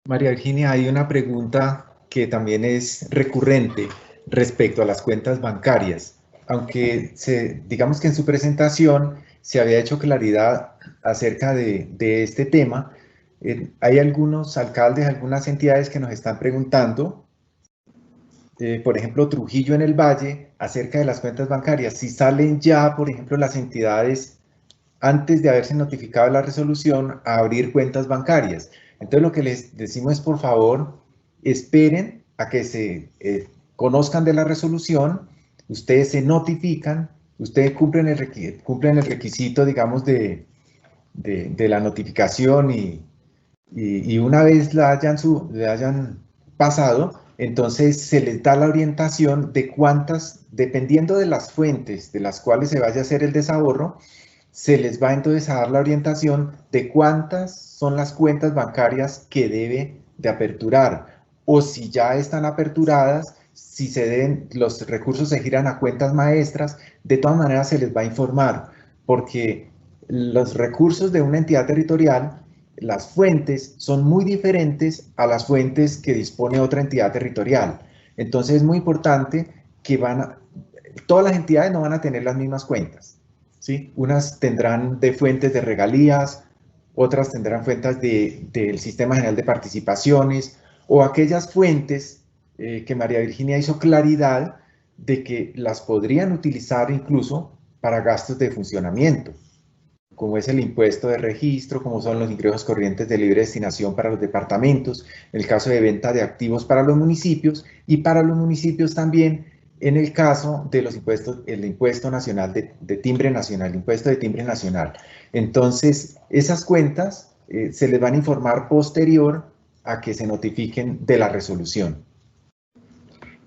Speaker 3: María Virginia, hay una pregunta que también es recurrente respecto a las cuentas bancarias. Aunque digamos que en su presentación se había hecho claridad acerca de este tema, hay algunos alcaldes, algunas entidades que nos están preguntando, por ejemplo, Trujillo en el Valle, acerca de las cuentas bancarias. Si salen ya, por ejemplo, las entidades, antes de haberse notificado la resolución, a abrir cuentas bancarias. Entonces, lo que les decimos es, por favor, esperen a que se conozcan de la resolución, ustedes se notifican, ustedes cumplen el requisito, digamos, de la notificación y una vez la hayan pasado, entonces se les da la orientación de cuántas, dependiendo de las fuentes de las cuales se vaya a hacer el desahorro, se les va entonces a dar la orientación de cuántas son las cuentas bancarias que debe de aperturar, o si ya están aperturadas, si los recursos se giran a cuentas maestras. De todas maneras se les va a informar, porque los recursos de una entidad territorial, las fuentes son muy diferentes a las fuentes que dispone otra entidad territorial. Entonces es muy importante que todas las entidades no van a tener las mismas cuentas. ¿sí? Unas tendrán de fuentes de regalías, otras tendrán fuentes del Sistema General de Participaciones, o aquellas fuentes que María Virginia hizo claridad de que las podrían utilizar incluso para gastos de funcionamiento, como es el impuesto de registro, como son los ingresos corrientes de libre destinación para los departamentos, el caso de venta de activos para los municipios, y para los municipios también en el caso de los impuestos, el impuesto nacional de timbre nacional, el impuesto de timbre nacional. Entonces, esas cuentas se les van a informar posterior a que se notifiquen de la resolución.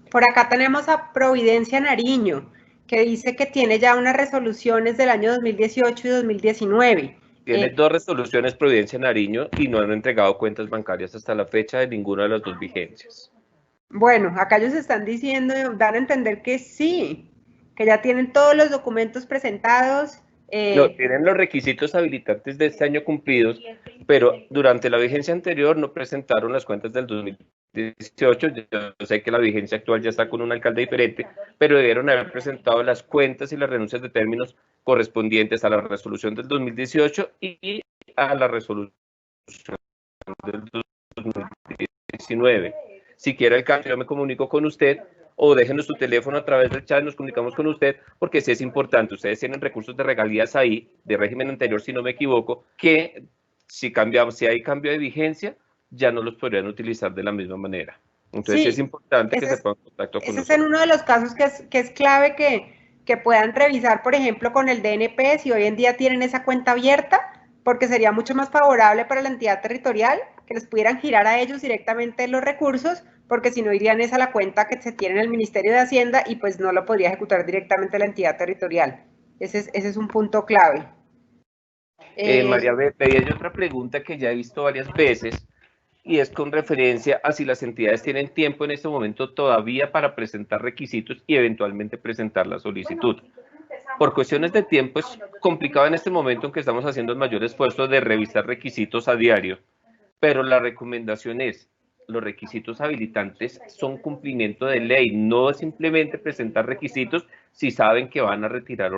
Speaker 2: Por acá tenemos a Providencia Nariño, que dice que tiene ya unas resoluciones del año 2018 y 2019.
Speaker 4: Tiene dos resoluciones Providencia Nariño y no han entregado cuentas bancarias hasta la fecha de ninguna de las dos vigencias.
Speaker 2: Bueno, acá ellos están diciendo, dan a entender que sí, que ya tienen todos los documentos presentados.
Speaker 4: No, tienen los requisitos habilitantes de este año cumplidos, pero durante la vigencia anterior no presentaron las cuentas del 2018. Yo sé que la vigencia actual ya está con un alcalde diferente, pero debieron haber presentado las cuentas y las renuncias de términos correspondientes a la resolución del 2018 y a la resolución del 2019. Si quiere el caso, yo me comunico con usted, o déjenos su teléfono a través del chat, nos comunicamos con usted, porque sí es importante. Ustedes tienen recursos de regalías ahí, de régimen anterior, si no me equivoco, que si hay cambio de vigencia, ya no los podrían utilizar de la misma manera. Entonces sí, es importante que se pongan en contacto con nosotros.
Speaker 2: Ese es en uno de los casos que es clave que puedan revisar, por ejemplo, con el DNP, si hoy en día tienen esa cuenta abierta, porque sería mucho más favorable para la entidad territorial que les pudieran girar a ellos directamente los recursos, porque si no irían es a la cuenta que se tiene en el Ministerio de Hacienda y pues no lo podría ejecutar directamente la entidad territorial. Ese es un punto clave.
Speaker 4: María, hay otra pregunta que ya he visto varias veces, y es con referencia a si las entidades tienen tiempo en este momento todavía para presentar requisitos y eventualmente presentar la solicitud. Por cuestiones de tiempo es complicado en este momento, aunque estamos haciendo el mayor esfuerzo de revisar requisitos a diario, pero la recomendación es: los requisitos habilitantes son cumplimiento de ley, no es simplemente presentar requisitos si saben que van a retirar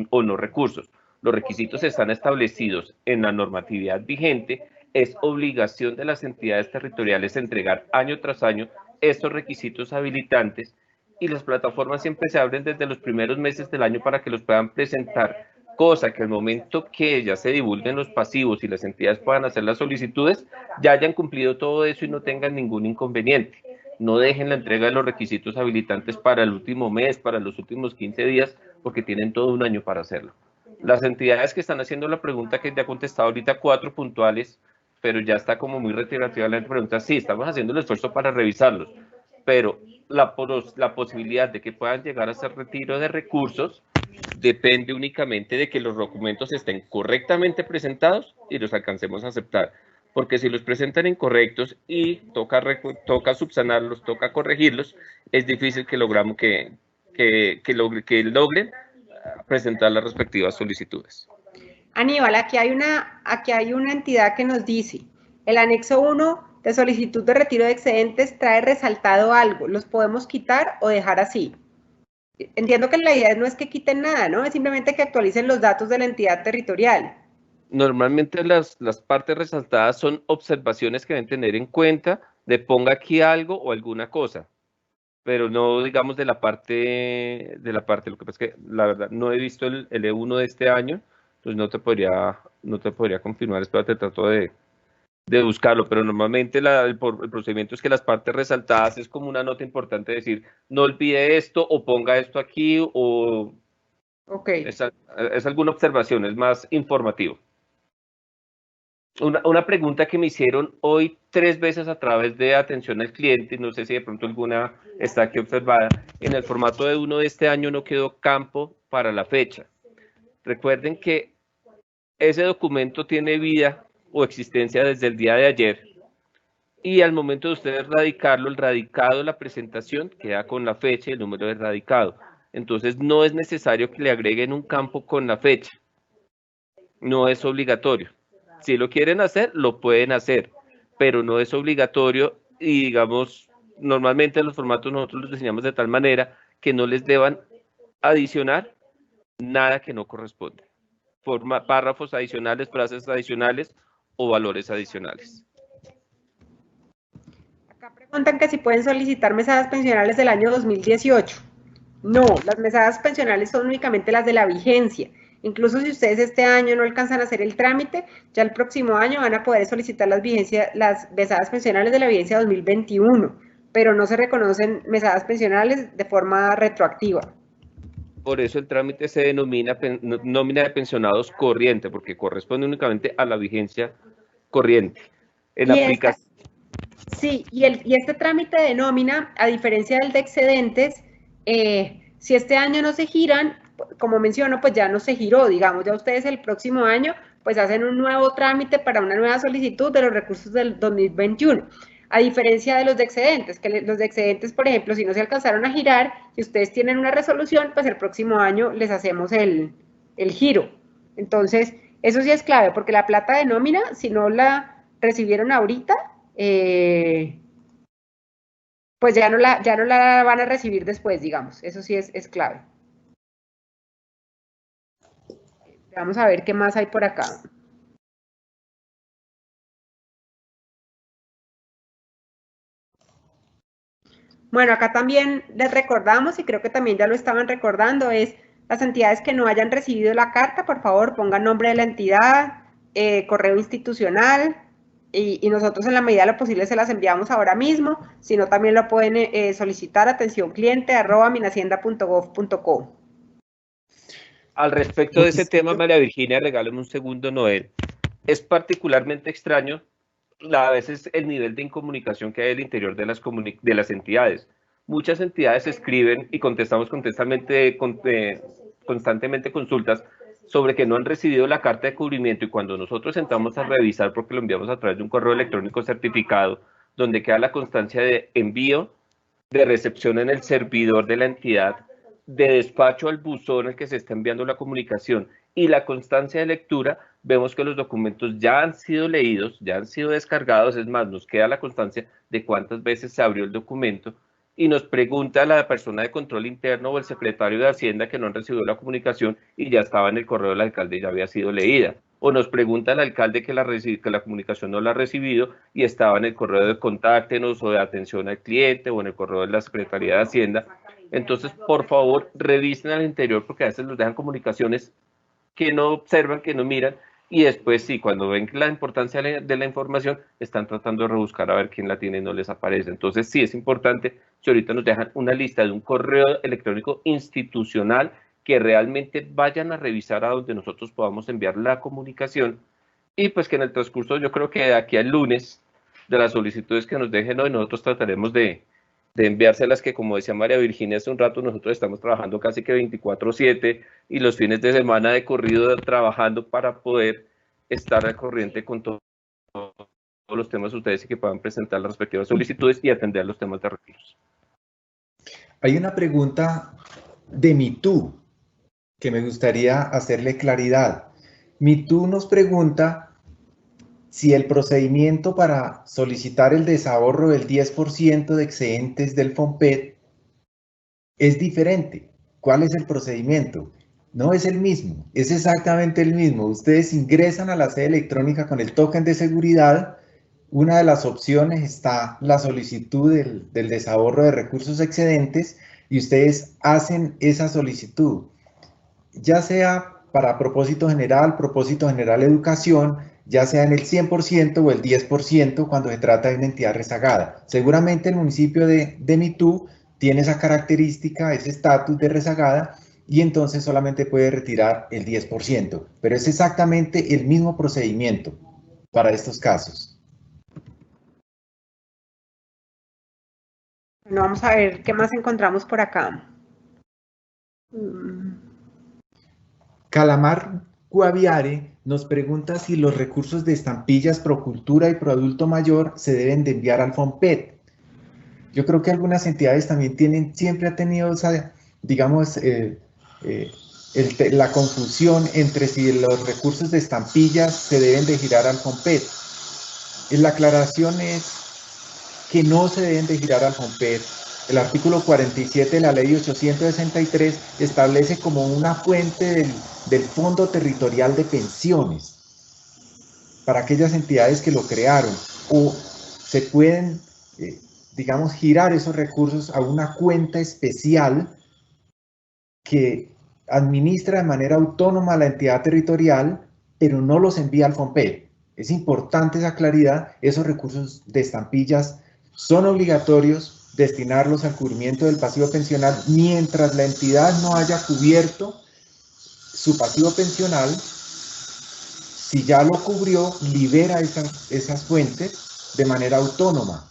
Speaker 4: o no recursos. Los requisitos están establecidos en la normatividad vigente, es obligación de las entidades territoriales entregar año tras año estos requisitos habilitantes, y las plataformas siempre se abren desde los primeros meses del año para que los puedan presentar, cosa que al momento que ya se divulguen los pasivos y las entidades puedan hacer las solicitudes, ya hayan cumplido todo eso y no tengan ningún inconveniente. No dejen la entrega de los requisitos habilitantes para el último mes, para los últimos 15 días, porque tienen todo un año para hacerlo. Las entidades que están haciendo la pregunta, que ya ha contestado ahorita 4 puntuales, pero ya está como muy reiterativa la pregunta, sí, estamos haciendo el esfuerzo para revisarlos, pero la posibilidad de que puedan llegar a hacer retiro de recursos depende únicamente de que los documentos estén correctamente presentados y los alcancemos a aceptar. Porque si los presentan incorrectos y toca subsanarlos, toca corregirlos, es difícil que logramos que logren presentar las respectivas solicitudes.
Speaker 2: Aníbal, aquí hay una entidad que nos dice: el anexo 1 de solicitud de retiro de excedentes trae resaltado algo, ¿los podemos quitar o dejar así? Entiendo que la idea no es que quiten nada, ¿no? Es simplemente que actualicen los datos de la entidad territorial.
Speaker 4: Normalmente las partes resaltadas son observaciones que deben tener en cuenta, de ponga aquí algo o alguna cosa, pero no digamos de la parte, lo que pasa es que la verdad no he visto el E1 de este año, entonces no te podría confirmar, espérate, trato de buscarlo, pero normalmente el procedimiento es que las partes resaltadas es como una nota importante, decir, no olvide esto o ponga esto aquí, o
Speaker 2: okay.
Speaker 4: Es alguna observación, es más informativo. Una pregunta que me hicieron hoy 3 veces a través de atención al cliente, no sé si de pronto alguna está aquí observada: en el formato de E1 de este año no quedó campo para la fecha. Recuerden que ese documento tiene vida o existencia desde el día de ayer, y al momento de ustedes radicarlo, el radicado de la presentación queda con la fecha y el número de radicado. Entonces no es necesario que le agreguen un campo con la fecha, no es obligatorio. Si lo quieren hacer, lo pueden hacer, pero no es obligatorio, y digamos, normalmente los formatos nosotros los diseñamos de tal manera que no les deban adicionar nada que no corresponde. Párrafos adicionales, frases adicionales o valores adicionales.
Speaker 2: Acá preguntan que si pueden solicitar mesadas pensionales del año 2018. No, las mesadas pensionales son únicamente las de la vigencia. Incluso si ustedes este año no alcanzan a hacer el trámite, ya el próximo año van a poder solicitar las mesadas pensionales de la vigencia 2021, pero no se reconocen mesadas pensionales de forma retroactiva.
Speaker 4: Por eso el trámite se denomina nómina de pensionados corriente, porque corresponde únicamente a la vigencia corriente.
Speaker 2: Sí, y este trámite de nómina, a diferencia del de excedentes, si este año no se giran, como menciono, pues ya no se giró, digamos, ya ustedes el próximo año pues hacen un nuevo trámite para una nueva solicitud de los recursos del 2021. A diferencia de los de excedentes, que los de excedentes, por ejemplo, si no se alcanzaron a girar, si ustedes tienen una resolución, pues el próximo año les hacemos el giro. Entonces, eso sí es clave, porque la plata de nómina, si no la recibieron ahorita, pues ya no la van a recibir después, digamos. Eso sí es clave. Vamos a ver qué más hay por acá. Bueno, acá también les recordamos, y creo que también ya lo estaban recordando, es las entidades que no hayan recibido la carta, por favor, pongan nombre de la entidad, correo institucional, y nosotros en la medida de lo posible se las enviamos ahora mismo, si no también lo pueden solicitar a atencioncliente@minhacienda.gov.co.
Speaker 4: Al respecto de ese tema, María Virginia, regálame un segundo, Noel. Es particularmente extraño a veces el nivel de incomunicación que hay al interior de las entidades. Muchas entidades escriben y contestamos constantemente consultas sobre que no han recibido la carta de cubrimiento, y cuando nosotros entramos a revisar, porque lo enviamos a través de un correo electrónico certificado, donde queda la constancia de envío, de recepción en el servidor de la entidad, de despacho al buzón en el que se está enviando la comunicación y la constancia de lectura, vemos que los documentos ya han sido leídos, ya han sido descargados. Es más, nos queda la constancia de cuántas veces se abrió el documento, y nos pregunta la persona de control interno o el secretario de Hacienda que no han recibido la comunicación y ya estaba en el correo del alcalde y ya había sido leída. O nos pregunta el alcalde que la comunicación no la ha recibido y estaba en el correo de contáctenos o de atención al cliente o en el correo de la Secretaría de Hacienda. Entonces, por favor, revisen al interior, porque a veces nos dejan comunicaciones que no observan, que no miran, y después sí, cuando ven la importancia de la información, están tratando de rebuscar a ver quién la tiene y no les aparece. Entonces sí es importante, si ahorita nos dejan una lista de un correo electrónico institucional, que realmente vayan a revisar a donde nosotros podamos enviar la comunicación, y pues que en el transcurso, yo creo que de aquí al lunes, de las solicitudes que nos dejen hoy, nosotros trataremos de enviárselas, que como decía María Virginia hace un rato, nosotros estamos trabajando casi que 24/7 y los fines de semana de corrido trabajando para poder estar al corriente con todos los temas de ustedes y que puedan presentar las respectivas solicitudes y atender los temas de recursos.
Speaker 3: Hay una pregunta de Mitú que me gustaría hacerle claridad. Mitú nos pregunta si el procedimiento para solicitar el desahorro del 10% de excedentes del FOMPET es diferente. ¿Cuál es el procedimiento? No es el mismo, es exactamente el mismo. Ustedes ingresan a la sede electrónica con el token de seguridad. Una de las opciones está la solicitud del desahorro de recursos excedentes, y ustedes hacen esa solicitud, ya sea para propósito general educación, ya sea en el 100% o el 10% cuando se trata de una entidad rezagada. Seguramente el municipio de Mitú tiene esa característica, ese estatus de rezagada, y entonces solamente puede retirar el 10%, pero es exactamente el mismo procedimiento para estos casos.
Speaker 2: Bueno, vamos a ver qué más encontramos por acá.
Speaker 3: Calamar Guaviare nos pregunta si los recursos de estampillas Procultura y Proadulto Mayor se deben de enviar al FOMPET. Yo creo que algunas entidades también siempre han tenido esa, digamos, la confusión entre si los recursos de estampillas se deben de girar al FOMPET. La aclaración es que no se deben de girar al FOMPET, El artículo 47 de la ley 863 establece como una fuente del Fondo Territorial de Pensiones para aquellas entidades que lo crearon, o se pueden, digamos, girar esos recursos a una cuenta especial que administra de manera autónoma la entidad territorial, pero no los envía al FOMPET. Es importante esa claridad. Esos recursos de estampillas son obligatorios destinarlos al cubrimiento del pasivo pensional mientras la entidad no haya cubierto su pasivo pensional. Si ya lo cubrió, libera esas fuentes de manera autónoma,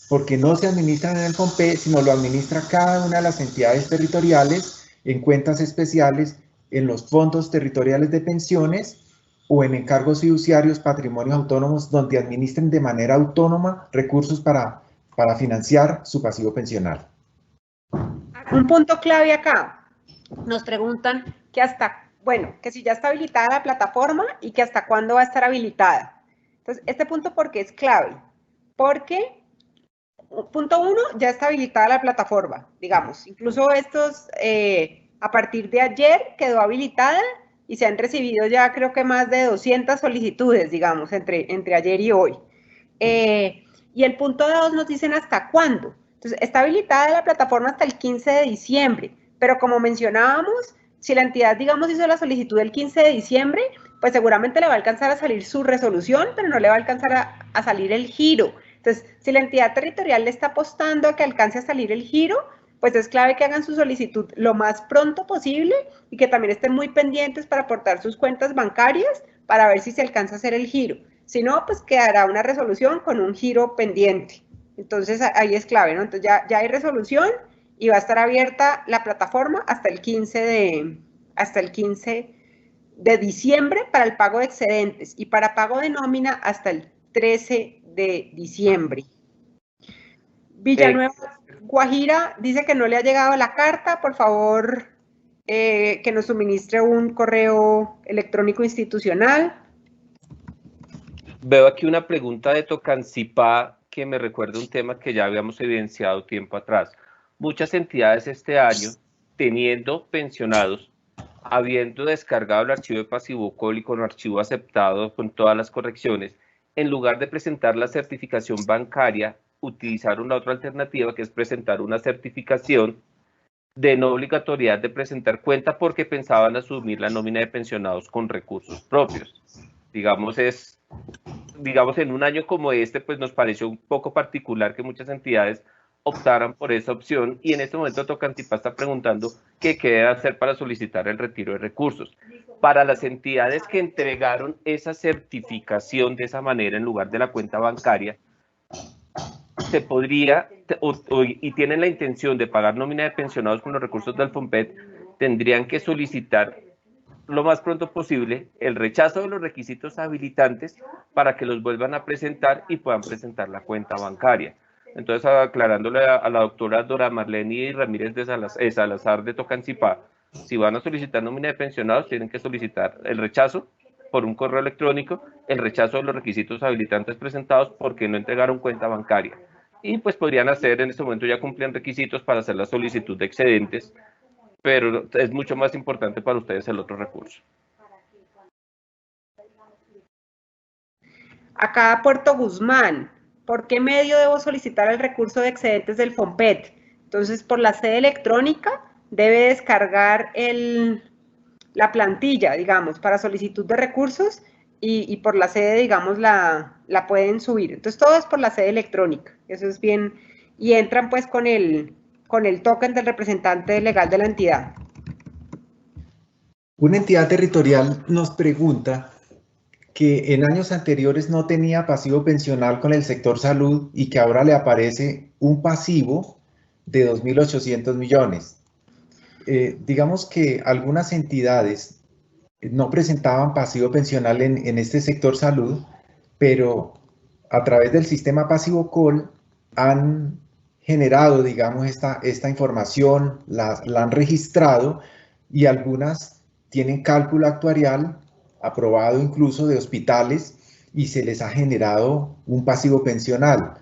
Speaker 3: porque no se administran en el FOMPET, sino lo administra cada una de las entidades territoriales en cuentas especiales, en los fondos territoriales de pensiones o en encargos fiduciarios, patrimonios autónomos, donde administren de manera autónoma recursos para financiar su pasivo pensional.
Speaker 2: Un punto clave acá. Nos preguntan que que si ya está habilitada la plataforma y que hasta cuándo va a estar habilitada. Entonces, este punto, ¿por qué es clave? Porque, punto 1, ya está habilitada la plataforma, digamos. Incluso a partir de ayer quedó habilitada y se han recibido ya creo que más de 200 solicitudes, digamos, entre ayer y hoy. Y el punto 2 nos dicen hasta cuándo. Entonces, está habilitada la plataforma hasta el 15 de diciembre, pero como mencionábamos, si la entidad, digamos, hizo la solicitud el 15 de diciembre, pues seguramente le va a alcanzar a salir su resolución, pero no le va a alcanzar a salir el giro. Entonces, si la entidad territorial le está apostando a que alcance a salir el giro, pues es clave que hagan su solicitud lo más pronto posible y que también estén muy pendientes para aportar sus cuentas bancarias para ver si se alcanza a hacer el giro. Si no, pues quedará una resolución con un giro pendiente. Entonces, ahí es clave, ¿no? Entonces, ya hay resolución y va a estar abierta la plataforma hasta el 15 de diciembre para el pago de excedentes y para pago de nómina hasta el 13 de diciembre. Villanueva Guajira dice que no le ha llegado la carta. Por favor, que nos suministre un correo electrónico institucional.
Speaker 4: Veo aquí una pregunta de Tocancipá que me recuerda un tema que ya habíamos evidenciado tiempo atrás. Muchas entidades este año, teniendo pensionados, habiendo descargado el archivo de Pasivocol y con archivo aceptado con todas las correcciones, en lugar de presentar la certificación bancaria, utilizaron la otra alternativa, que es presentar una certificación de no obligatoriedad de presentar cuenta porque pensaban asumir la nómina de pensionados con recursos propios. Digamos, en un año como este, pues nos pareció un poco particular que muchas entidades optaran por esa opción, y en este momento Tocancipá está preguntando qué debe hacer para solicitar el retiro de recursos. Para las entidades que entregaron esa certificación de esa manera en lugar de la cuenta bancaria, se podría, y tienen la intención de pagar nómina de pensionados con los recursos del FOMPET, tendrían que solicitar lo más pronto posible el rechazo de los requisitos habilitantes para que los vuelvan a presentar y puedan presentar la cuenta bancaria. Entonces, aclarándole a la doctora Dora Marlene Ramírez de Salazar de Tocancipá, si van a solicitar nómina de pensionados, tienen que solicitar el rechazo por un correo electrónico, el rechazo de los requisitos habilitantes presentados porque no entregaron cuenta bancaria. Y pues podrían hacer, en este momento ya cumplían requisitos para hacer la solicitud de excedentes, pero es mucho más importante para ustedes el otro recurso.
Speaker 2: Acá Puerto Guzmán, ¿por qué medio debo solicitar el recurso de excedentes del FOMPET? Entonces, por la sede electrónica debe descargar la plantilla, digamos, para solicitud de recursos y por la sede, digamos, la pueden subir. Entonces, todo es por la sede electrónica. Eso es bien. Y entran pues con el token del representante legal de la entidad.
Speaker 3: Una entidad territorial nos pregunta que en años anteriores no tenía pasivo pensional con el sector salud y que ahora le aparece un pasivo de 2.800 millones. Digamos que algunas entidades no presentaban pasivo pensional en este sector salud, pero a través del sistema Pasivocol han generado, digamos, esta información, la han registrado, y algunas tienen cálculo actuarial aprobado incluso de hospitales y se les ha generado un pasivo pensional.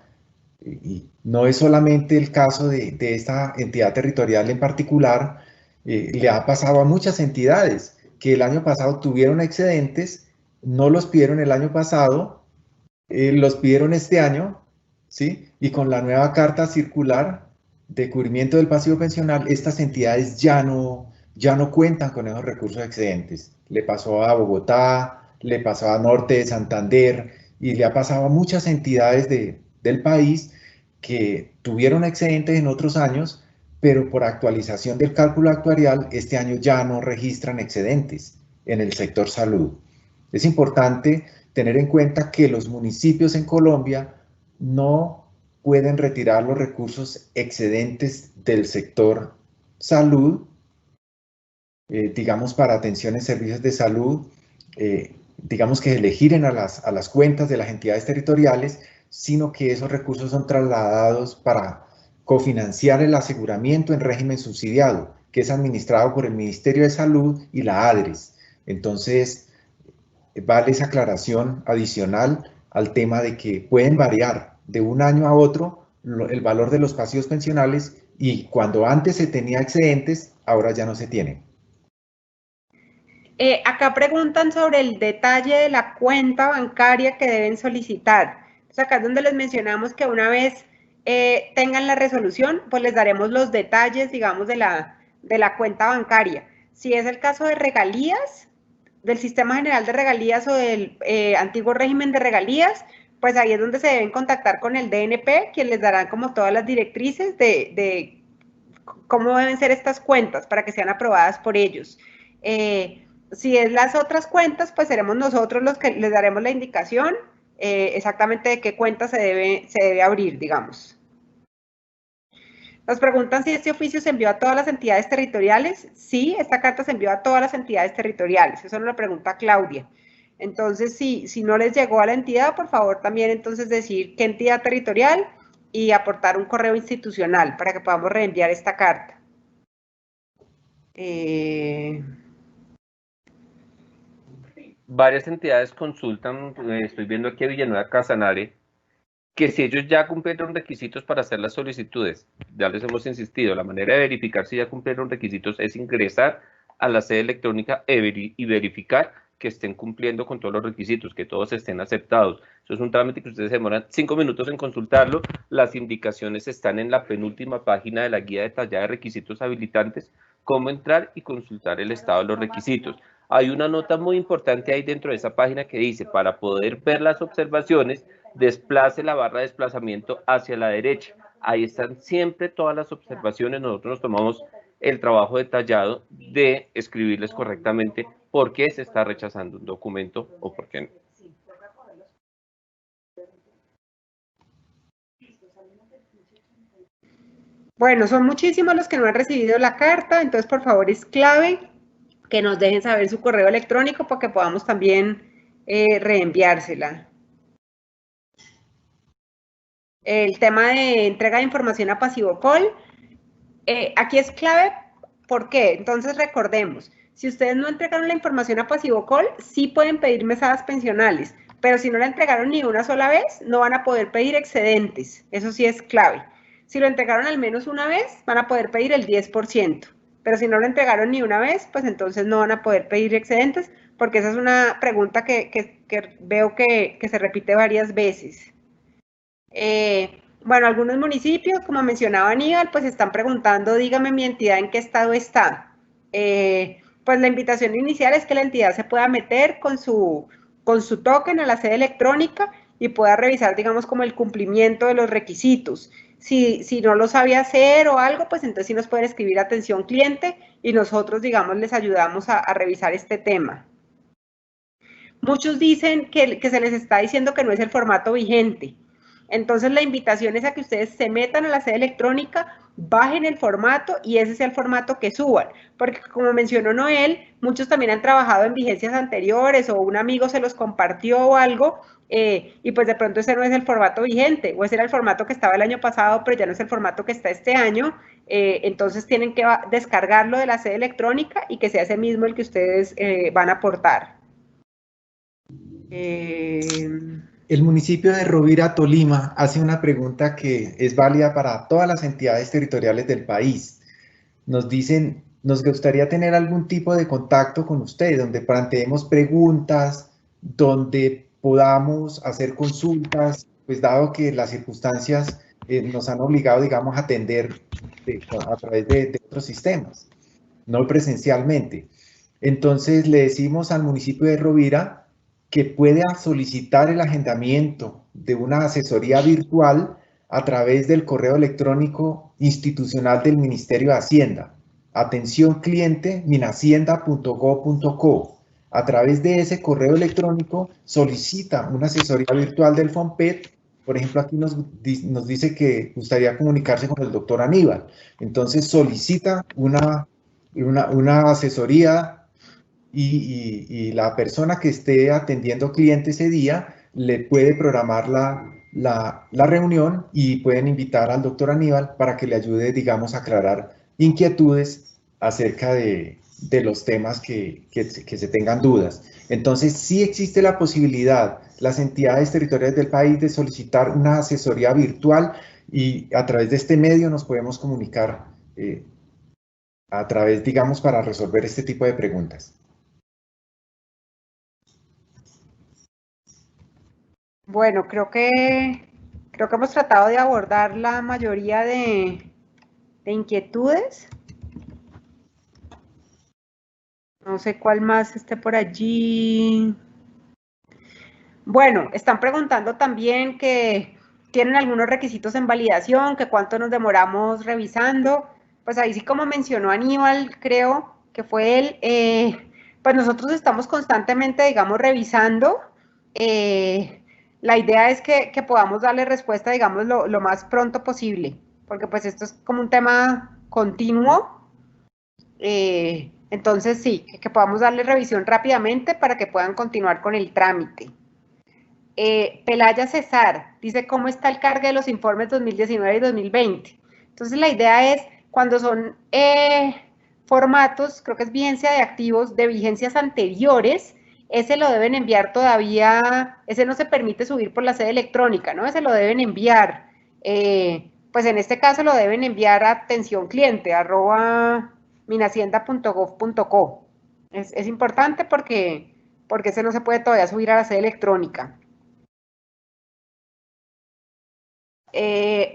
Speaker 3: Y no es solamente el caso de esta entidad territorial en particular, le ha pasado a muchas entidades que el año pasado tuvieron excedentes, no los pidieron el año pasado, los pidieron este año, ¿sí? Y con la nueva carta circular de cubrimiento del pasivo pensional, estas entidades ya no cuentan con esos recursos excedentes. Le pasó a Bogotá, le pasó a Norte de Santander y le ha pasado a muchas entidades del país que tuvieron excedentes en otros años, pero por actualización del cálculo actuarial, este año ya no registran excedentes en el sector salud. Es importante tener en cuenta que los municipios en Colombia no pueden retirar los recursos excedentes del sector salud, digamos para atención en servicios de salud, digamos que le giren a las cuentas de las entidades territoriales, sino que esos recursos son trasladados para cofinanciar el aseguramiento en régimen subsidiado, que es administrado por el Ministerio de Salud y la ADRES. Entonces, vale esa aclaración adicional al tema de que pueden variar de un año a otro el valor de los pasivos pensionales y cuando antes se tenía excedentes, ahora ya no se tienen.
Speaker 2: Acá preguntan sobre el detalle de la cuenta bancaria que deben solicitar. Entonces acá es donde les mencionamos que una vez tengan la resolución, pues les daremos los detalles, digamos, de la cuenta bancaria. Si es el caso de regalías, del Sistema General de Regalías o del antiguo régimen de regalías, pues ahí es donde se deben contactar con el DNP, quien les dará como todas las directrices de cómo deben ser estas cuentas para que sean aprobadas por ellos. Si es las otras cuentas, pues seremos nosotros los que les daremos la indicación exactamente de qué cuenta se debe abrir, digamos. Nos preguntan si este oficio se envió a todas las entidades territoriales. Sí, esta carta se envió a todas las entidades territoriales. Eso nos lo pregunta Claudia. Entonces, si no les llegó a la entidad, por favor también entonces decir qué entidad territorial y aportar un correo institucional para que podamos reenviar esta carta.
Speaker 4: Varias entidades consultan, estoy viendo aquí a Villanueva Casanare, que si ellos ya cumplieron requisitos para hacer las solicitudes, ya les hemos insistido, la manera de verificar si ya cumplieron requisitos es ingresar a la sede electrónica y verificar que estén cumpliendo con todos los requisitos, que todos estén aceptados. Eso es un trámite que ustedes demoran 5 minutos en consultarlo. Las indicaciones están en la penúltima página de la guía detallada de requisitos habilitantes, cómo entrar y consultar el estado de los requisitos. Hay una nota muy importante ahí dentro de esa página que dice, para poder ver las observaciones, desplace la barra de desplazamiento hacia la derecha. Ahí están siempre todas las observaciones. Nosotros nos tomamos el trabajo detallado de escribirles correctamente por qué se está rechazando un documento o por qué no.
Speaker 2: Bueno, son muchísimos los que no han recibido la carta, entonces por favor es clave que nos dejen saber su correo electrónico para que podamos también reenviársela. El tema de entrega de información a PasivoCol, aquí es clave, ¿por qué? Entonces recordemos, si ustedes no entregaron la información a PasivoCol, sí pueden pedir mesadas pensionales, pero si no la entregaron ni una sola vez, no van a poder pedir excedentes, eso sí es clave. Si lo entregaron al menos una vez, van a poder pedir el 10%, pero si no lo entregaron ni una vez, pues entonces no van a poder pedir excedentes, porque esa es una pregunta que veo que se repite varias veces. Bueno, algunos municipios, como mencionaba Aníbal, pues están preguntando, dígame mi entidad en qué estado está. Pues la invitación inicial es que la entidad se pueda meter con su token a la sede electrónica y pueda revisar, digamos, como el cumplimiento de los requisitos. Si no lo sabe hacer o algo, pues entonces sí nos pueden escribir atención cliente y nosotros, digamos, les ayudamos a revisar este tema. Muchos dicen que se les está diciendo que no es el formato vigente. Entonces la invitación es a que ustedes se metan a la sede electrónica, bajen el formato y ese sea el formato que suban, porque como mencionó Noel, muchos también han trabajado en vigencias anteriores o un amigo se los compartió o algo y pues de pronto ese no es el formato vigente o ese era el formato que estaba el año pasado pero ya no es el formato que está este año, entonces tienen que descargarlo de la sede electrónica y que sea ese mismo el que ustedes van a aportar.
Speaker 3: El municipio de Rovira, Tolima, hace una pregunta que es válida para todas las entidades territoriales del país. Nos dicen, nos gustaría tener algún tipo de contacto con ustedes, donde planteemos preguntas, donde podamos hacer consultas, pues dado que las circunstancias nos han obligado, digamos, a atender a través de otros sistemas, no presencialmente. Entonces le decimos al municipio de Rovira que puede solicitar el agendamiento de una asesoría virtual a través del correo electrónico institucional del Ministerio de Hacienda, atención cliente minhacienda.gov.co. A través de ese correo electrónico solicita una asesoría virtual del FOMPET. Por ejemplo, aquí nos dice que gustaría comunicarse con el doctor Aníbal. Entonces solicita una asesoría y la persona que esté atendiendo cliente ese día le puede programar la reunión y pueden invitar al doctor Aníbal para que le ayude, digamos, a aclarar inquietudes acerca de los temas que se tengan dudas. Entonces, sí existe la posibilidad, las entidades territoriales del país, de solicitar una asesoría virtual y a través de este medio nos podemos comunicar a través, digamos, para resolver este tipo de preguntas.
Speaker 2: Bueno, creo que hemos tratado de abordar la mayoría de inquietudes. No sé cuál más esté por allí. Bueno, están preguntando también que tienen algunos requisitos en validación, que cuánto nos demoramos revisando. Pues ahí sí, como mencionó Aníbal, creo que fue él, pues nosotros estamos constantemente, digamos, revisando. La idea es que podamos darle respuesta, digamos, lo más pronto posible, porque pues esto es como un tema continuo. Entonces sí, que podamos darle revisión rápidamente para que puedan continuar con el trámite. Pelaya Cesar dice cómo está el cargue de los informes 2019 y 2020. Entonces la idea es, cuando son formatos, creo que es vigencia de activos de vigencias anteriores, ese lo deben enviar todavía, ese no se permite subir por la sede electrónica, ¿no? Ese lo deben enviar, pues en este caso lo deben enviar a atencioncliente@minhacienda.gov.co. Es importante porque ese no se puede todavía subir a la sede electrónica.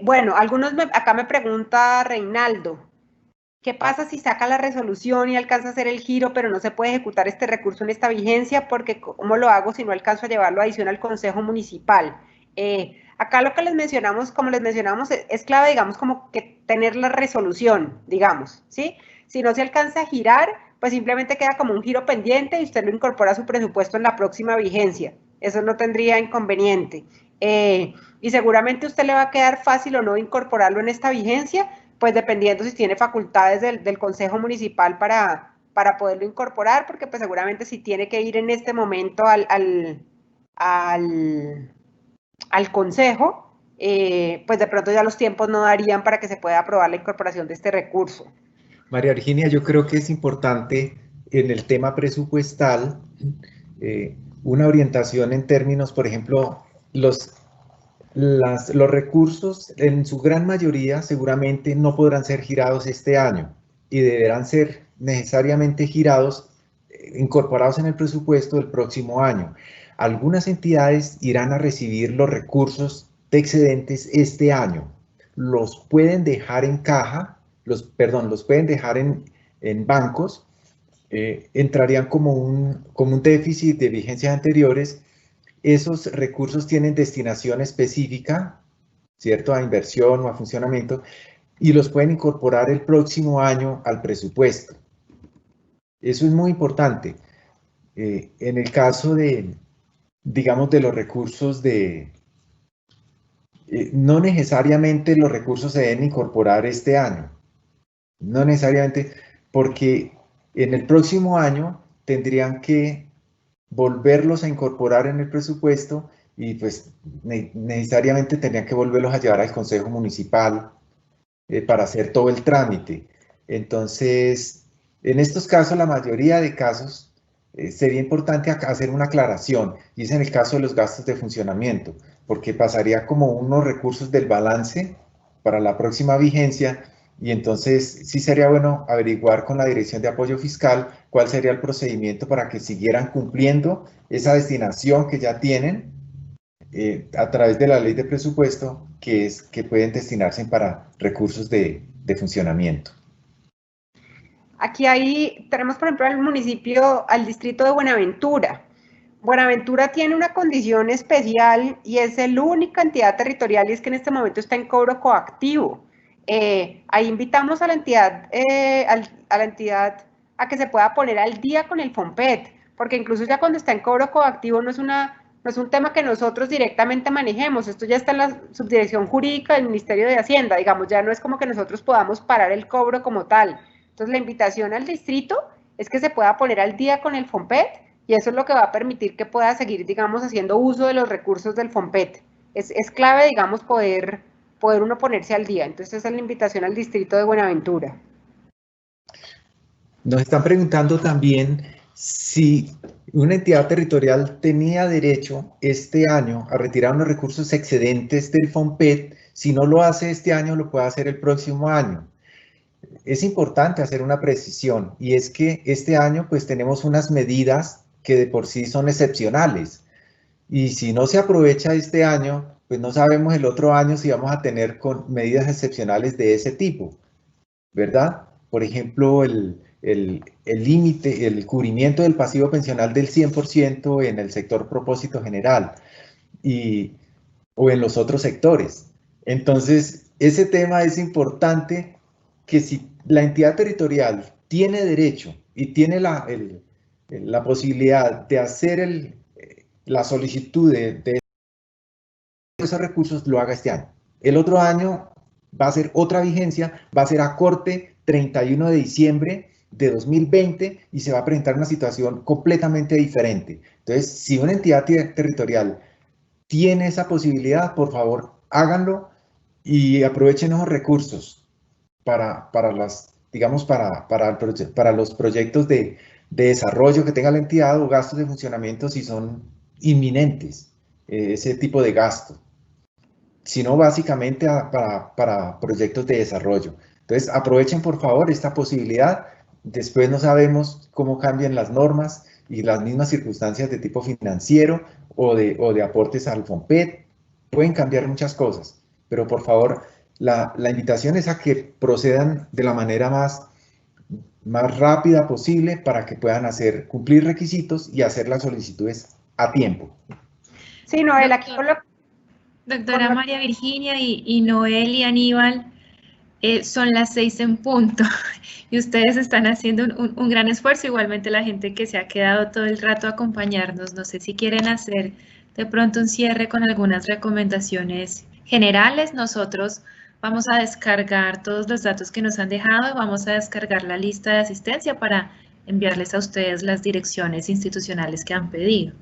Speaker 2: Bueno, acá me pregunta Reinaldo, ¿qué pasa si saca la resolución y alcanza a hacer el giro, pero no se puede ejecutar este recurso en esta vigencia? Porque ¿cómo lo hago si no alcanzo a llevarlo a adición al Consejo Municipal? Acá lo que les mencionamos, como les mencionamos, es clave, digamos, como que tener la resolución, digamos, ¿sí? Si no se alcanza a girar, pues simplemente queda como un giro pendiente y usted lo incorpora a su presupuesto en la próxima vigencia. Eso no tendría inconveniente. Y seguramente a usted le va a quedar fácil o no incorporarlo en esta vigencia, pues dependiendo si tiene facultades del Consejo Municipal para poderlo incorporar, porque pues seguramente si tiene que ir en este momento al Consejo, pues de pronto ya los tiempos no darían para que se pueda aprobar la incorporación de este recurso.
Speaker 3: María Virginia, yo creo que es importante en el tema presupuestal una orientación en términos, por ejemplo, los recursos en su gran mayoría seguramente no podrán ser girados este año y deberán ser necesariamente girados, incorporados en el presupuesto del próximo año. Algunas entidades irán a recibir los recursos de excedentes este año. Los pueden dejar en caja, los pueden dejar en bancos, entrarían como un déficit de vigencias anteriores. Esos recursos tienen destinación específica, ¿cierto?, a inversión o a funcionamiento, y los pueden incorporar el próximo año al presupuesto. Eso es muy importante. En el caso de, digamos, de los recursos no necesariamente los recursos se deben incorporar este año. No necesariamente, porque en el próximo año tendrían que volverlos a incorporar en el presupuesto y pues necesariamente tendrían que volverlos a llevar al Consejo Municipal para hacer todo el trámite. Entonces, en estos casos, la mayoría de casos, sería importante hacer una aclaración, y es en el caso de los gastos de funcionamiento, porque pasaría como unos recursos del balance para la próxima vigencia, y entonces sí sería bueno averiguar con la Dirección de Apoyo Fiscal cuál sería el procedimiento para que siguieran cumpliendo esa destinación que ya tienen a través de la ley de presupuesto, que es que pueden destinarse para recursos de funcionamiento.
Speaker 2: Aquí tenemos, por ejemplo, al municipio, al distrito de Buenaventura. Buenaventura tiene una condición especial y es la única entidad territorial y es que en este momento está en cobro coactivo. Ahí invitamos a la entidad a que se pueda poner al día con el FOMPET, porque incluso ya cuando está en cobro coactivo no es un tema que nosotros directamente manejemos, esto ya está en la subdirección jurídica del Ministerio de Hacienda, digamos, ya no es como que nosotros podamos parar el cobro como tal. Entonces la invitación al distrito es que se pueda poner al día con el FOMPET y eso es lo que va a permitir que pueda seguir, digamos, haciendo uso de los recursos del FOMPET. Es clave, digamos, poder uno ponerse al día. Entonces esa es la invitación al distrito de Buenaventura.
Speaker 3: Nos están preguntando también si una entidad territorial tenía derecho este año a retirar unos recursos excedentes del FOMPET. Si no lo hace este año, lo puede hacer el próximo año. Es importante hacer una precisión, y es que este año pues tenemos unas medidas que de por sí son excepcionales, y si no se aprovecha este año, pues no sabemos el otro año si vamos a tener con medidas excepcionales de ese tipo, ¿verdad? Por ejemplo, el límite, el cubrimiento del pasivo pensional del 100% en el sector propósito general o en los otros sectores. Entonces, ese tema es importante, que si la entidad territorial tiene derecho y tiene la posibilidad de hacer la solicitud de esos recursos, lo haga este año. El otro año va a ser otra vigencia, va a ser a corte 31 de diciembre de 2020 y se va a presentar una situación completamente diferente. Entonces, si una entidad territorial tiene esa posibilidad, por favor, háganlo y aprovechen esos recursos para los proyectos de desarrollo que tenga la entidad o gastos de funcionamiento si son inminentes, ese tipo de gasto, sino básicamente para proyectos de desarrollo. Entonces, aprovechen por favor esta posibilidad. Después no sabemos cómo cambian las normas y las mismas circunstancias de tipo financiero o de aportes al FOMPET. Pueden cambiar muchas cosas, pero por favor, la invitación es a que procedan de la manera más rápida posible para que puedan cumplir requisitos y hacer las solicitudes a tiempo.
Speaker 2: Sí, Noel, aquí
Speaker 1: Doctora María Virginia y Noel y Aníbal, son las 6 en punto y ustedes están haciendo un gran esfuerzo, igualmente la gente que se ha quedado todo el rato a acompañarnos. No sé si quieren hacer de pronto un cierre con algunas recomendaciones generales. Nosotros vamos a descargar todos los datos que nos han dejado y vamos a descargar la lista de asistencia para enviarles a ustedes las direcciones institucionales que han pedido.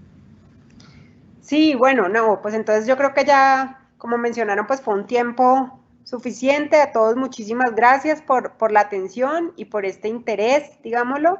Speaker 2: Sí, bueno, no, pues entonces yo creo que ya, como mencionaron, pues fue un tiempo suficiente. A todos muchísimas gracias por la atención y por este interés, digámoslo.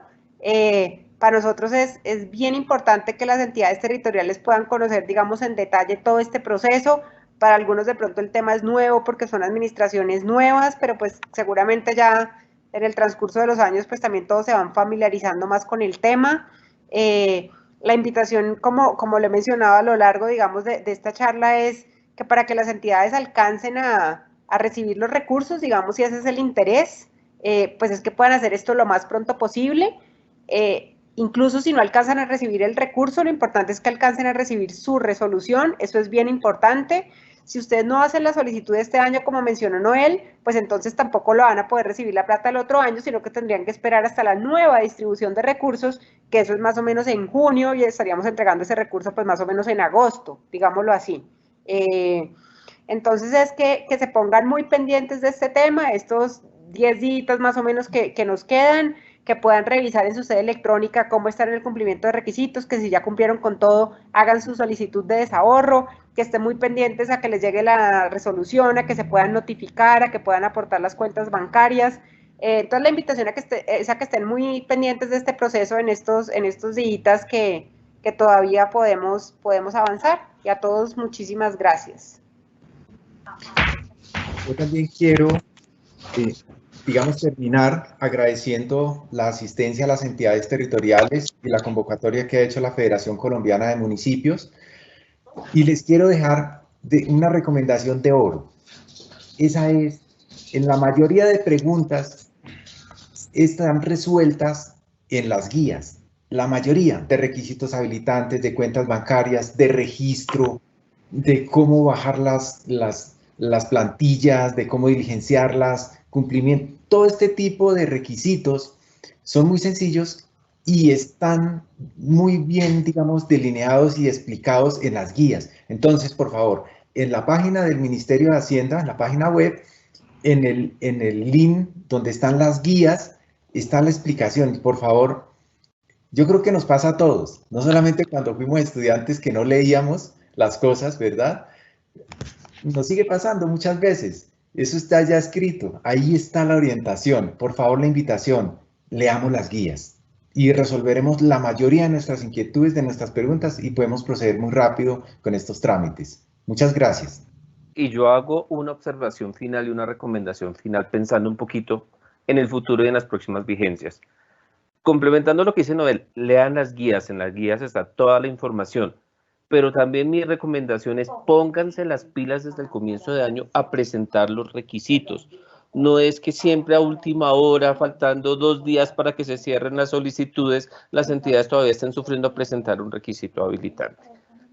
Speaker 2: Para nosotros es bien importante que las entidades territoriales puedan conocer, digamos, en detalle todo este proceso. Para algunos de pronto el tema es nuevo porque son administraciones nuevas, pero pues seguramente ya en el transcurso de los años pues también todos se van familiarizando más con el tema. La invitación, como le he mencionado a lo largo, digamos, de esta charla es que para que las entidades alcancen a recibir los recursos, digamos, si ese es el interés, pues es que puedan hacer esto lo más pronto posible. Incluso si no alcanzan a recibir el recurso, lo importante es que alcancen a recibir su resolución, eso es bien importante. Si ustedes no hacen la solicitud este año, como mencionó Noel, pues entonces tampoco lo van a poder recibir la plata el otro año, sino que tendrían que esperar hasta la nueva distribución de recursos, que eso es más o menos en junio, y estaríamos entregando ese recurso pues más o menos en agosto, digámoslo así. Entonces es que se pongan muy pendientes de este tema, estos 10 días más o menos que nos quedan, que puedan revisar en su sede electrónica cómo están en el cumplimiento de requisitos, que si ya cumplieron con todo, hagan su solicitud de desahorro, que estén muy pendientes a que les llegue la resolución, a que se puedan notificar, a que puedan aportar las cuentas bancarias. Entonces la invitación es a que estén muy pendientes de este proceso en estos días que todavía podemos avanzar. Y a todos muchísimas gracias.
Speaker 3: Yo también quiero, digamos, terminar agradeciendo la asistencia a las entidades territoriales y la convocatoria que ha hecho la Federación Colombiana de Municipios. Y les quiero dejar una recomendación de oro. Esa es, en la mayoría de preguntas están resueltas en las guías. La mayoría de requisitos habilitantes, de cuentas bancarias, de registro, de cómo bajar las plantillas, de cómo diligenciarlas, cumplimiento. Todo este tipo de requisitos son muy sencillos y están muy bien, digamos, delineados y explicados en las guías. Entonces, por favor, en la página del Ministerio de Hacienda, en la página web, en el link donde están las guías, está la explicación. Por favor, yo creo que nos pasa a todos, no solamente cuando fuimos estudiantes que no leíamos las cosas, ¿verdad? Nos sigue pasando muchas veces. Eso está ya escrito. Ahí está la orientación. Por favor, la invitación. Leamos las guías y resolveremos la mayoría de nuestras inquietudes, de nuestras preguntas y podemos proceder muy rápido con estos trámites. Muchas gracias.
Speaker 4: Y yo hago una observación final y una recomendación final pensando un poquito en el futuro y en las próximas vigencias. Complementando lo que dice Noel, lean las guías. En las guías está toda la información. Pero también mi recomendación es pónganse las pilas desde el comienzo de año a presentar los requisitos. No es que siempre a última hora, faltando 2 días para que se cierren las solicitudes, las entidades todavía estén sufriendo a presentar un requisito habilitante.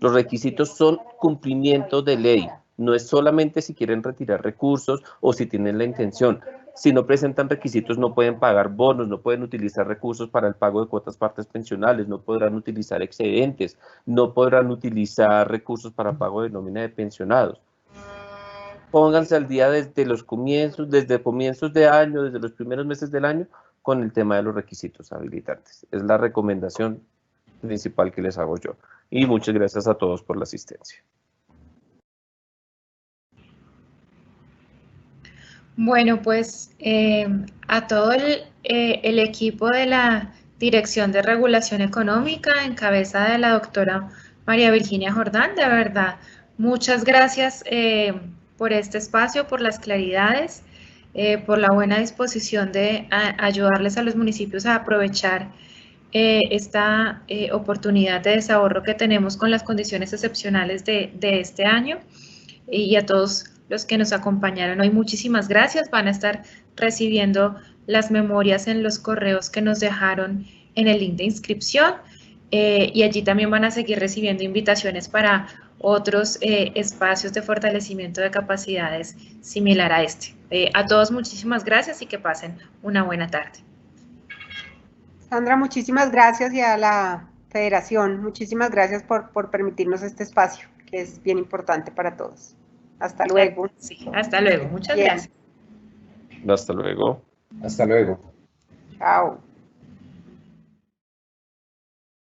Speaker 4: Los requisitos son cumplimiento de ley. No es solamente si quieren retirar recursos o si tienen la intención. Si no presentan requisitos no pueden pagar bonos, no pueden utilizar recursos para el pago de cuotas partes pensionales, no podrán utilizar excedentes, no podrán utilizar recursos para pago de nómina de pensionados. Pónganse al día desde comienzos de año, desde los primeros meses del año, con el tema de los requisitos habilitantes. Es la recomendación principal que les hago yo. Y muchas gracias a todos por la asistencia.
Speaker 1: Bueno, pues a todo el equipo de la Dirección de Regulación Económica, en cabeza de la doctora María Virginia Jordán, de verdad, muchas gracias por este espacio, por las claridades, por la buena disposición de ayudarles a los municipios a aprovechar esta oportunidad de desahorro que tenemos con las condiciones excepcionales de este año, y a todos los que nos acompañaron hoy, muchísimas gracias. Van a estar recibiendo las memorias en los correos que nos dejaron en el link de inscripción, y allí también van a seguir recibiendo invitaciones para otros espacios de fortalecimiento de capacidades similar a este. A todos muchísimas gracias y que pasen una buena tarde.
Speaker 2: Sandra, muchísimas gracias, y a la Federación, muchísimas gracias por permitirnos este espacio, que es bien importante para todos. Hasta luego.
Speaker 1: Sí, hasta luego. Muchas gracias.
Speaker 4: Hasta luego.
Speaker 3: Hasta luego.
Speaker 2: Chao.